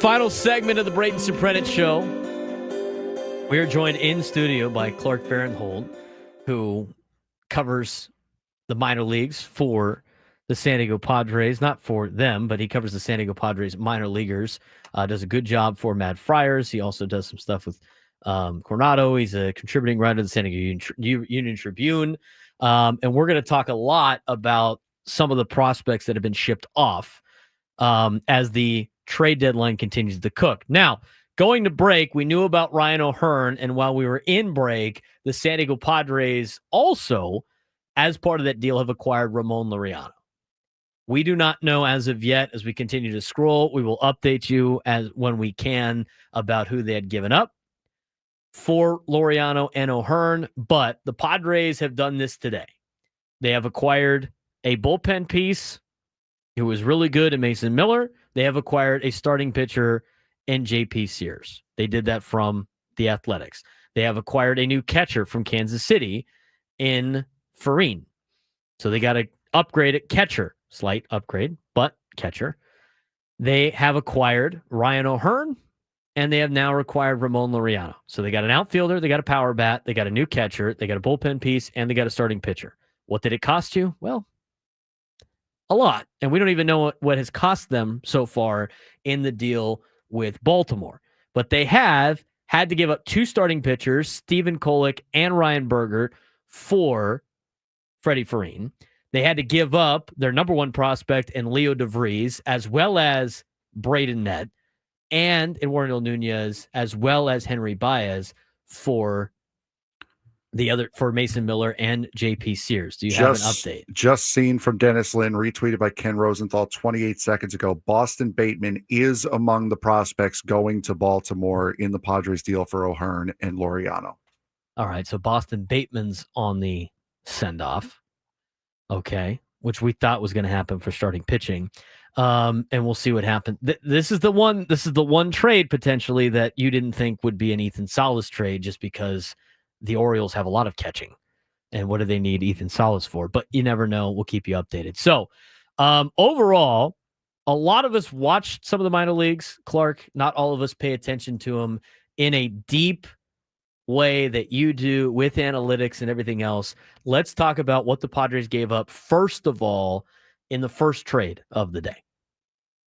final segment of the Braden Surprenant Show. We are joined in studio by Clark Barinholtz, who covers the minor leagues for the San Diego Padres. Not for them, but he covers the San Diego Padres minor leaguers. Does a good job for Mad Friars. He also does some stuff with Coronado. He's a contributing writer to the San Diego Union Tribune. And we're going to talk a lot about some of the prospects that have been shipped off as the trade deadline continues to cook. Now, Going to break, we knew about Ryan O'Hearn, and while we were in break, the San Diego Padres also, as part of that deal, have acquired Ramon Laureano. We do not know as of yet. As we continue to scroll, we will update you as when we can about who they had given up for Laureano and O'Hearn, but the Padres have done this today. They have acquired a bullpen piece who was really good in Mason Miller. They have acquired a starting pitcher in JP Sears. They did that from the Athletics. They have acquired a new catcher from Kansas City in Farine. So they got to upgrade at catcher. Slight upgrade, but catcher. They have acquired Ryan O'Hearn, and they have now acquired Ramon Laureano. So they got an outfielder, they got a power bat, they got a new catcher, they got a bullpen piece, and they got a starting pitcher. What did it cost you? Well, a lot. And we don't even know what has cost them so far in the deal with Baltimore. But they have had to give up 2 starting pitchers, Stephen Kolek and Ryan Bergert, for Freddie Farine. They had to give up their number 1 prospect in Leo DeVries, as well as Braden Nett and Eduardo Nunez, as well as Henry Baez for Mason Miller and JP Sears. Do you have an update? Just seen from Dennis Lynn, retweeted by Ken Rosenthal 28 seconds ago. Boston Bateman is among the prospects going to Baltimore in the Padres deal for O'Hearn and Laureano. All right, so Boston Bateman's on the send-off. Okay, which we thought was going to happen for starting pitching. And we'll see what happens. This is the one trade potentially that you didn't think would be an Ethan Salas trade, just because the Orioles have a lot of catching. And what do they need Ethan Salas for? But you never know. We'll keep you updated. So overall, a lot of us watched some of the minor leagues, Clark. Not all of us pay attention to them in a deep way that you do with analytics and everything else. Let's talk about what the Padres gave up, first of all, in the first trade of the day.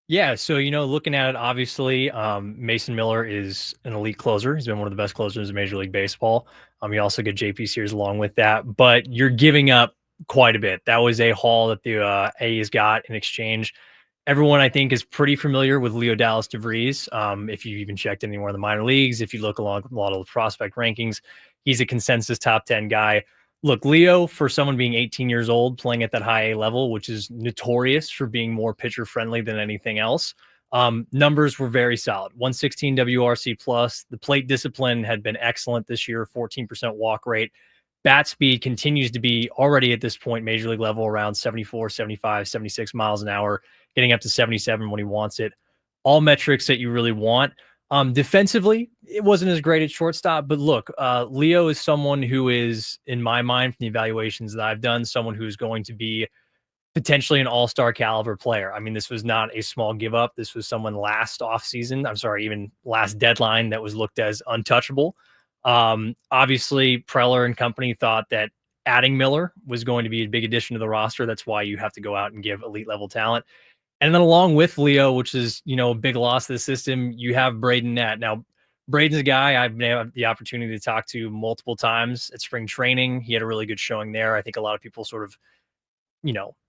Yeah, so, looking at it, obviously, Mason Miller is an elite closer. He's been one of the best closers in Major League Baseball. You also get JP Sears along with that, but you're giving up quite a bit. That was a haul that the A's got in exchange. Everyone, I think, is pretty familiar with Leo Dallas DeVries. If you even checked anywhere in the minor leagues, if you look along a lot of the prospect rankings, he's a consensus top 10 guy. Look, Leo, for someone being 18 years old, playing at that high A level, which is notorious for being more pitcher friendly than anything else, numbers were very solid. 116 WRC plus. The plate discipline had been excellent this year, 14% walk rate. Bat speed continues to be already at this point, major league level, around 74, 75, 76 miles an hour, getting up to 77 when he wants it. All metrics that you really want. Defensively, it wasn't as great at shortstop, but look, Leo is someone who is, in my mind, from the evaluations that I've done, someone who's going to be potentially an all-star caliber player. I mean, this was not a small give up. This was someone last even last deadline that was looked as untouchable. Obviously, Preller and company thought that adding Miller was going to be a big addition to the roster. That's why you have to go out and give elite level talent. And then along with Leo, which is, a big loss to the system, you have Braden Nett. Now, Braden's a guy I've had the opportunity to talk to multiple times at spring training. He had a really good showing there. I think a lot of people sort of,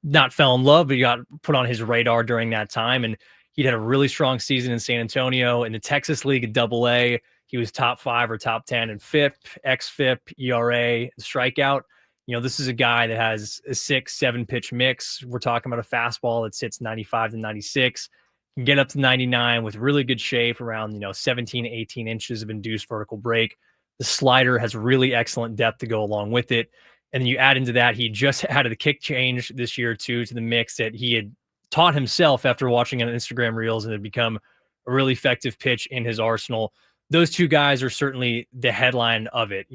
not fell in love, but he got put on his radar during that time. And he'd had a really strong season in San Antonio. In the Texas League at Double-A, he was top 5 or top 10 in FIP, xFIP, ERA, strikeout. This is a guy that has a 6-7 pitch mix. We're talking about a fastball that sits 95 to 96, can get up to 99 with really good shape, around 17, 18 inches of induced vertical break. The slider has really excellent depth to go along with it. And then you add into that, he just added a kick change this year too to the mix that he had taught himself after watching on Instagram Reels, and had become a really effective pitch in his arsenal. Those two guys are certainly the headline of it.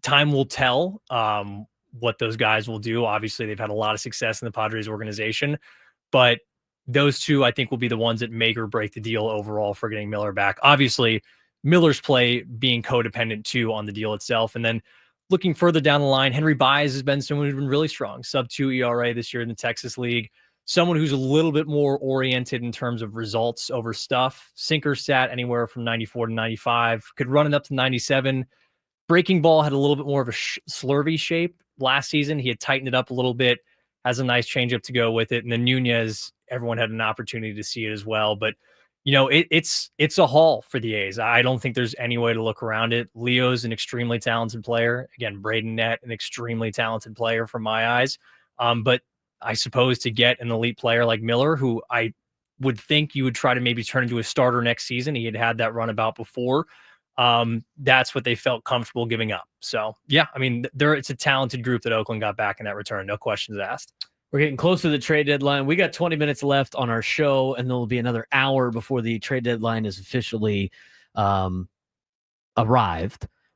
Time will tell what those guys will do. Obviously, they've had a lot of success in the Padres organization, but those two, I think, will be the ones that make or break the deal overall for getting Miller back. Obviously, Miller's play being codependent too on the deal itself. And then looking further down the line, Henry Baez has been someone who's been really strong, sub-2 ERA this year in the Texas League. Someone who's a little bit more oriented in terms of results over stuff. Sinker sat anywhere from 94 to 95, could run it up to 97. Breaking ball had a little bit more of a slurvy shape last season. He had tightened it up a little bit, has a nice changeup to go with it. And then Nunez, everyone had an opportunity to see it as well. But it's a haul for the A's. I don't think there's any way to look around it. Leo's an extremely talented player. Again, Braden Net, an extremely talented player from my eyes. But I suppose to get an elite player like Miller, who I would think you would try to maybe turn into a starter next season. He had that runabout before. That's what they felt comfortable giving up. So yeah, I mean, it's a talented group that Oakland got back in that return. No questions asked. We're getting close to the trade deadline. We got 20 minutes left on our show, and there'll be another hour before the trade deadline is officially arrived.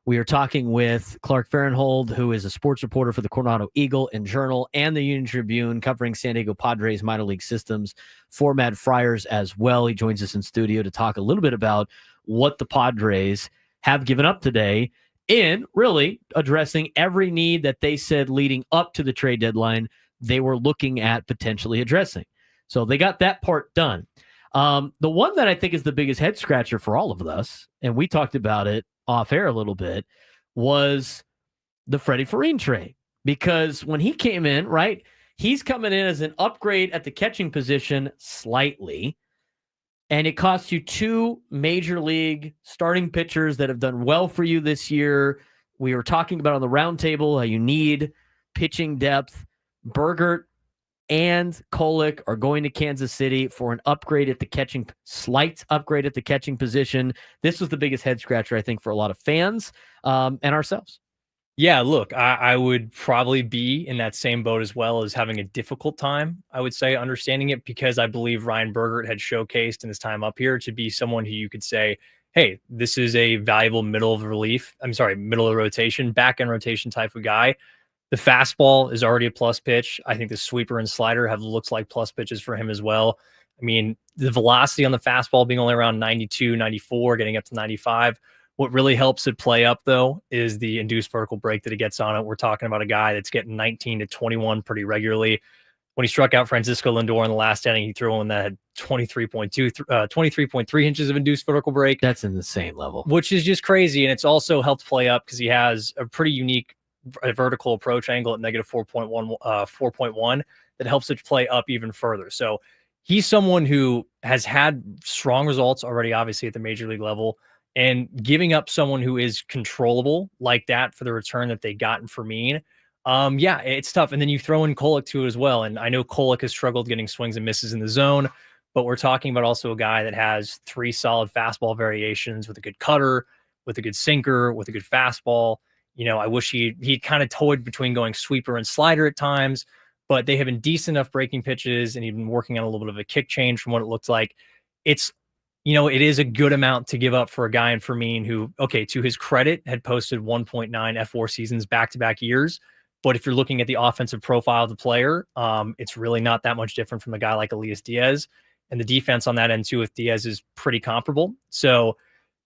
We are talking with Clark Farrenhold, who is a sports reporter for the Coronado Eagle and Journal and the Union Tribune, covering San Diego Padres minor league systems for Mad Friars as well. He joins us in studio to talk a little bit about what the Padres have given up today in really addressing every need that they said leading up to the trade deadline they were looking at potentially addressing. So they got that part done. The one that I think is the biggest head scratcher for all of us, and we talked about it off air a little bit, was the Freddie Ferrin trade. Because when he came in, right, he's coming in as an upgrade at the catching position slightly, and it costs you two major league starting pitchers that have done well for you this year. We were talking about on the roundtable how you need pitching depth. Bergert and Kolek are going to Kansas City for an upgrade at the slight upgrade at the catching position. This was the biggest head scratcher, I think, for a lot of fans and ourselves. Yeah, look, I would probably be in that same boat as well, as having a difficult time, I would say, understanding it, because I believe Ryan Bergert had showcased in his time up here to be someone who you could say, hey, this is a valuable middle of the rotation, back end rotation type of guy. The fastball is already a plus pitch. I think the sweeper and slider looks like plus pitches for him as well. I mean, the velocity on the fastball being only around 92, 94, getting up to 95. What really helps it play up, though, is the induced vertical break that he gets on it. We're talking about a guy that's getting 19 to 21 pretty regularly. When he struck out Francisco Lindor in the last inning, he threw one that had 23.3 inches of induced vertical break. That's in the same level. Which is just crazy. And it's also helped play up because he has a pretty unique vertical approach angle at negative 4.1 that helps it play up even further. So he's someone who has had strong results already, obviously at the major league level, and giving up someone who is controllable like that for the return that they got in Fermin. Yeah, it's tough. And then you throw in Kolek to it as well. And I know Kolek has struggled getting swings and misses in the zone, but we're talking about also a guy that has 3 solid fastball variations with a good cutter, with a good sinker, with a good fastball. I wish he kind of toyed between going sweeper and slider at times, but they have been decent enough breaking pitches, and he's been working on a little bit of a kick change from what it looked like. It is a good amount to give up for a guy in Fermin who, okay, to his credit, had posted 1.9 F4 seasons back-to-back years. But if you're looking at the offensive profile of the player, it's really not that much different from a guy like Elias Diaz. And the defense on that end, too, with Diaz is pretty comparable. So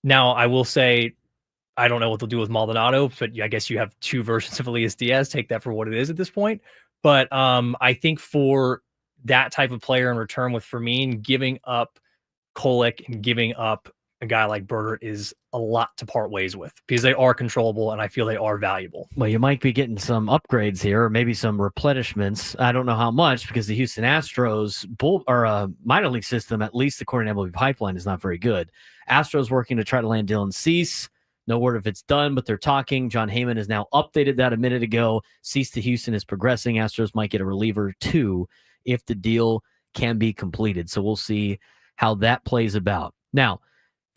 now I will say, I don't know what they'll do with Maldonado, but I guess you have 2 versions of Elias Diaz. Take that for what it is at this point. But I think for that type of player in return with Fermin, giving up Kolek and giving up a guy like Bergert is a lot to part ways with, because they are controllable and I feel they are valuable. Well, you might be getting some upgrades here, or maybe some replenishments. I don't know how much, because the Houston Astros minor league system, at least according to MLB Pipeline, is not very good. Astros working to try to land Dylan Cease. No word if it's done, but they're talking. John Heyman has now updated that a minute ago. Cease to Houston is progressing. Astros might get a reliever too if the deal can be completed. So we'll see how that plays about. Now,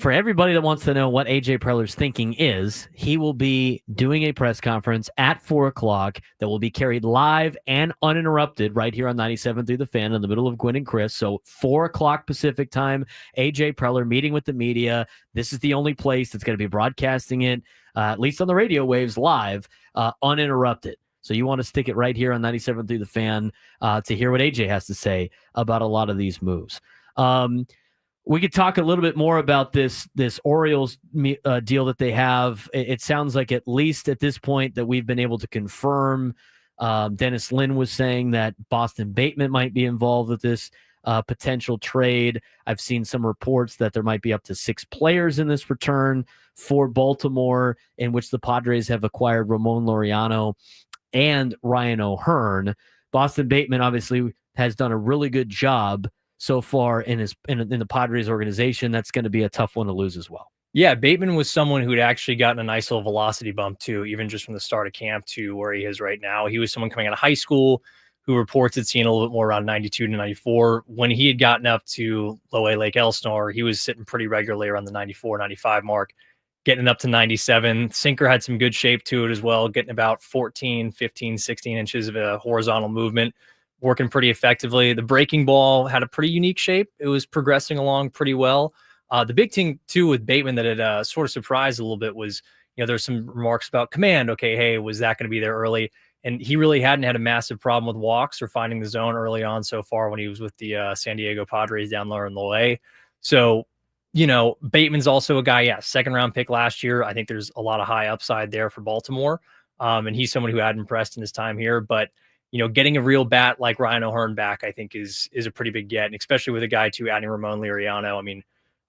for everybody that wants to know what AJ Preller's thinking is, he will be doing a press conference at 4 o'clock that will be carried live and uninterrupted right here on 97 through the Fan in the middle of Gwynn and Chris. So 4 o'clock Pacific time, AJ Preller meeting with the media. This is the only place that's going to be broadcasting it, at least on the radio waves, live, uninterrupted. So you want to stick it right here on 97 through the Fan to hear what AJ has to say about a lot of these moves. We could talk a little bit more about this Orioles deal that they have. It sounds like, at least at this point, that we've been able to confirm. Dennis Lin was saying that Boston Bateman might be involved with this potential trade. I've seen some reports that there might be up to 6 players in this return for Baltimore, in which the Padres have acquired Ramon Laureano and Ryan O'Hearn. Boston Bateman obviously has done a really good job so far in the Padres organization, that's going to be a tough one to lose as well. Yeah, Bateman was someone who had actually gotten a nice little velocity bump too, even just from the start of camp to where he is right now. He was someone coming out of high school who reports had seen a little bit more around 92 to 94. When he had gotten up to Low A Lake Elsinore, he was sitting pretty regularly around the 94, 95 mark, getting up to 97. Sinker had some good shape to it as well, getting about 14, 15, 16 inches of a horizontal movement, working pretty effectively. The breaking ball had a pretty unique shape. It was progressing along pretty well. The big thing too with Bateman that had sort of surprised a little bit was, there's some remarks about command. Okay, hey, was that going to be there early? And he really hadn't had a massive problem with walks or finding the zone early on so far when he was with the San Diego Padres down lower in Low A. So, Bateman's also a guy, second round pick last year. I think there's a lot of high upside there for Baltimore. And he's someone who had impressed in his time here. But, getting a real bat like Ryan O'Hearn back, I think is a pretty big get, and especially with a guy too adding Ramon Liriano. I mean,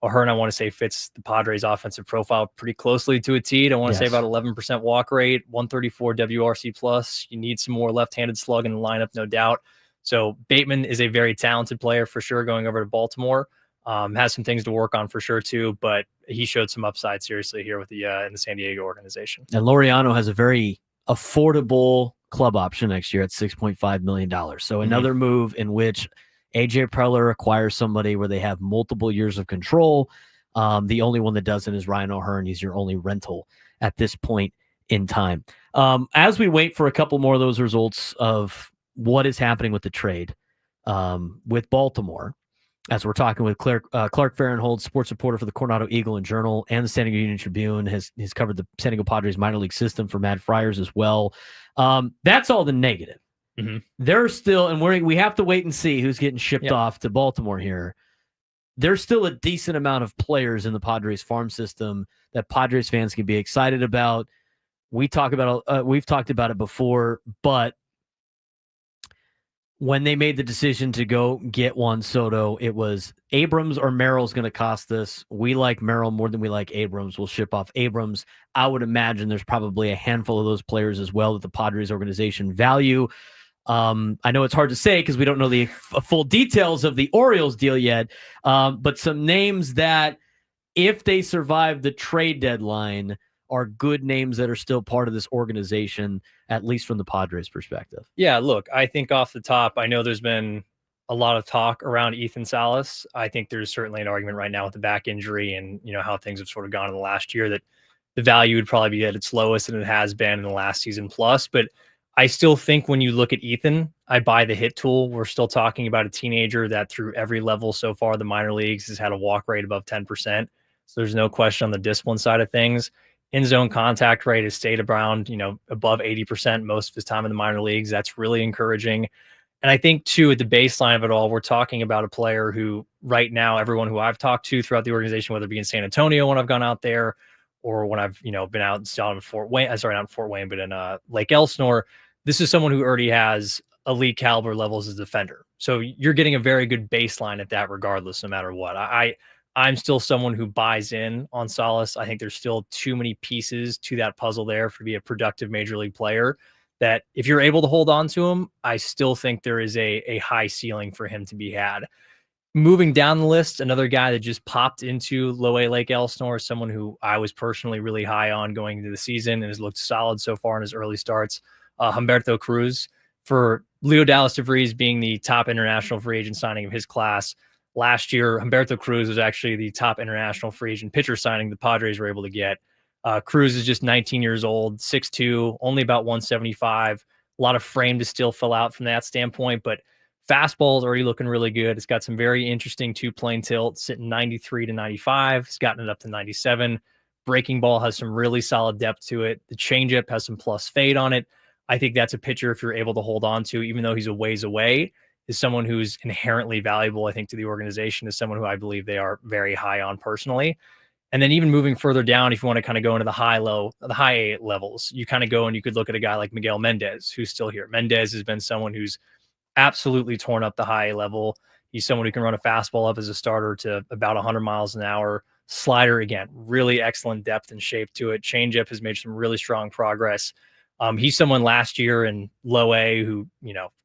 O'Hearn, I want to say, fits the Padres offensive profile pretty closely to a T. I want to say about 11% walk rate, 134 WRC plus. You need some more left-handed slug in the lineup, no doubt. So Bateman is a very talented player for sure going over to Baltimore. Has some things to work on for sure too, but he showed some upside seriously here with the in the San Diego organization. And Loriano has a very affordable club option next year at $6.5 million. So another move in which AJ Preller acquires somebody where they have multiple years of control. The only one that doesn't is Ryan O'Hearn. He's your only rental at this point in time. As we wait for a couple more of those results of what is happening with the trade with Baltimore, as we're talking with Clark Farrenhold, sports reporter for the Coronado Eagle and Journal and the San Diego Union Tribune, has covered the San Diego Padres minor league system for Matt Friars as well. That's all the negative. There's still, and we have to wait and see who's getting shipped off to Baltimore here. There's still a decent amount of players in the Padres farm system that Padres fans can be excited about. We've talked about it before, but when they made the decision to go get Juan Soto, it was Abrams or Merrill's going to cost us. We like Merrill more than we like Abrams. We'll ship off Abrams. I would imagine there's probably a handful of those players as well that the Padres organization value. I know it's hard to say because we don't know the full details of the Orioles deal yet, but some names that, if they survive the trade deadline, are good names that are still part of this organization, at least from the Padres' perspective. Yeah, look, I think off the top, I know there's been a lot of talk around Ethan Salas. I think there's certainly an argument right now with the back injury and how things have sort of gone in the last year that the value would probably be at its lowest than it has been in the last season plus. But I still think when you look at Ethan, I buy the hit tool. We're still talking about a teenager that through every level so far in the minor leagues has had a walk rate above 10%. So there's no question on the discipline side of things. In-zone contact rate has stayed around, above 80% most of his time in the minor leagues. That's really encouraging. And I think, too, at the baseline of it all, we're talking about a player who right now, everyone who I've talked to throughout the organization, whether it be in San Antonio when I've gone out there or when I've, been out in Fort Wayne, not in Fort Wayne, but in Lake Elsinore, this is someone who already has elite caliber levels as a defender. So you're getting a very good baseline at that regardless, no matter what. I'm still someone who buys in on Salas. I think there's still too many pieces to that puzzle there for to be a productive major league player that if you're able to hold on to him, I still think there is a high ceiling for him to be had. Moving down the list, another guy that just popped into Low A Lake Elsinore, someone who I was personally really high on going into the season and has looked solid so far in his early starts, Humberto Cruz. For Leo Dallas DeVries being the top international free agent signing of his class last year, Humberto Cruz was actually the top international free agent pitcher signing the Padres were able to get. Cruz is just 19 years old, 6'2", only about 175. A lot of frame to still fill out from that standpoint, but fastball is already looking really good. It's got some very interesting two-plane tilt, sitting 93 to 95. It's gotten it up to 97. Breaking ball has some really solid depth to it. The changeup has some plus fade on it. I think that's a pitcher, if you're able to hold on to, even though he's a ways away, is someone who's inherently valuable, I think, to the organization, is someone who I believe they are very high on personally. And then even moving further down, if you want to kind of go into the high A levels, you kind of go and you could look at a guy like Miguel Mendez, who's still here. Mendez has been someone who's absolutely torn up the high A level. He's someone who can run a fastball up as a starter to about 100 miles an hour. Slider, again, really excellent depth and shape to it. Changeup has made some really strong progress. He's someone last year in Low A who,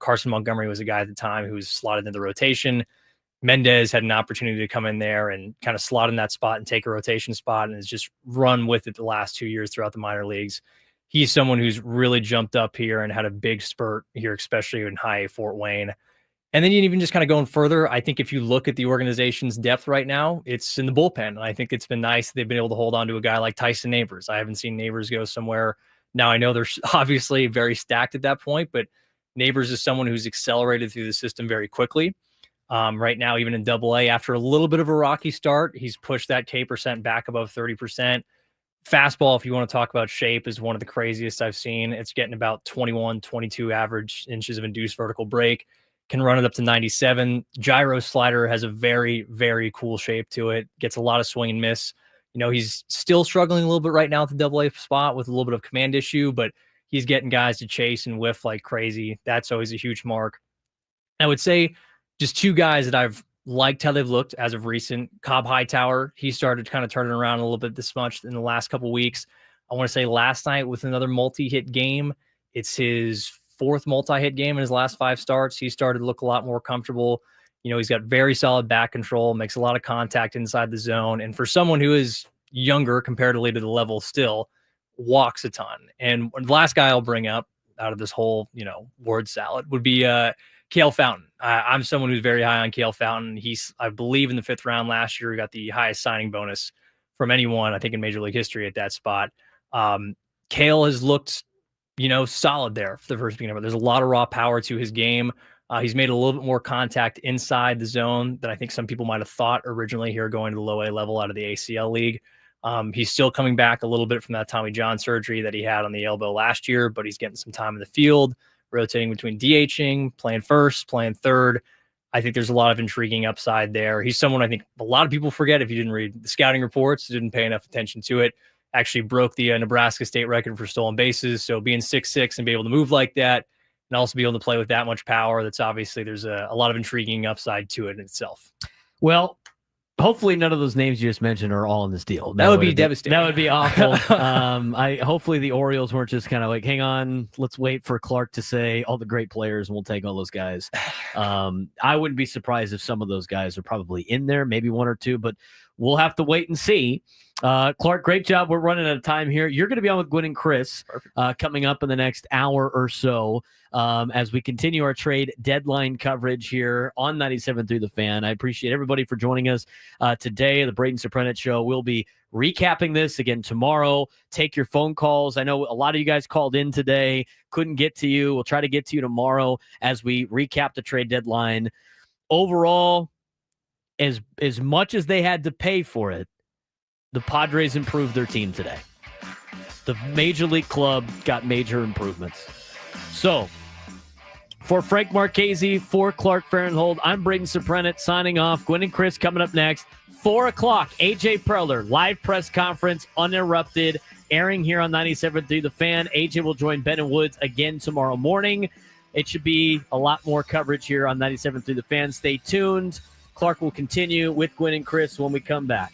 Carson Montgomery was a guy at the time who was slotted into the rotation. Mendez had an opportunity to come in there and kind of slot in that spot and take a rotation spot and has just run with it the last 2 years throughout the minor leagues. He's someone who's really jumped up here and had a big spurt here, especially in high Fort Wayne. And then even just kind of going further, I think if you look at the organization's depth right now, it's in the bullpen. And I think it's been nice they've been able to hold on to a guy like Tyson Neighbors. I haven't seen Neighbors go somewhere. Now, I know they're obviously very stacked at that point, but Neighbors is someone who's accelerated through the system very quickly. Right now, even in Double-A, after a little bit of a rocky start, he's pushed that K percent back above 30%. Fastball, if you want to talk about shape, is one of the craziest I've seen. It's getting about 21, 22 average inches of induced vertical break. Can run it up to 97. Gyro slider has a very, very cool shape to it. Gets a lot of swing and miss. He's still struggling a little bit right now at the Double-A spot with a little bit of command issue, but he's getting guys to chase and whiff like crazy. That's always a huge mark. I would say just two guys that I've liked how they've looked as of recent. Cobb Hightower, he started kind of turning around a little bit this much in the last couple of weeks. I want to say last night with another multi-hit game. It's his fourth multi-hit game in his last 5 starts. He started to look a lot more comfortable. He's got very solid back control, makes a lot of contact inside the zone. And for someone who is younger comparatively to the level still, walks a ton. And the last guy I'll bring up out of this whole, word salad would be Cale Fountain. I'm someone who's very high on Cale Fountain. He's, I believe, in the 5th round last year, he got the highest signing bonus from anyone, I think, in Major League history at that spot. Cale has looked, solid there for the first beginning. But there's a lot of raw power to his game. He's made a little bit more contact inside the zone than I think some people might have thought originally here going to the low A level out of the ACL league. He's still coming back a little bit from that Tommy John surgery that he had on the elbow last year, but he's getting some time in the field, rotating between DHing, playing first, playing third. I think there's a lot of intriguing upside there. He's someone I think a lot of people forget if you didn't read the scouting reports, didn't pay enough attention to it. Actually broke the Nebraska state record for stolen bases. So being 6'6" and be able to move like that and also be able to play with that much power, that's obviously there's a lot of intriguing upside to it in itself. Well, hopefully none of those names you just mentioned are all in this deal. That would be devastating. That would be awful. Hopefully the Orioles weren't just kind of like, hang on, let's wait for Clark to say all the great players and we'll take all those guys. I wouldn't be surprised if some of those guys are probably in there, maybe one or two, but we'll have to wait and see. Clark, great job. We're running out of time here. You're going to be on with Gwen and Chris coming up in the next hour or so as we continue our trade deadline coverage here on 97.3 The Fan. I appreciate everybody for joining us today. The Braden Surprenant Show. We'll be recapping this again tomorrow. Take your phone calls. I know a lot of you guys called in today. Couldn't get to you. We'll try to get to you tomorrow as we recap the trade deadline. Overall, as much as they had to pay for it, the Padres improved their team today. The Major League club got major improvements. So, for Frank Marchese, for Clark Farrenhold, I'm Braden Surprenant signing off. Gwen and Chris coming up next. 4 o'clock, AJ Preller, live press conference, uninterrupted, airing here on 97.3 The Fan. AJ will join Ben and Woods again tomorrow morning. It should be a lot more coverage here on 97.3 The Fan. Stay tuned. Clark will continue with Gwen and Chris when we come back.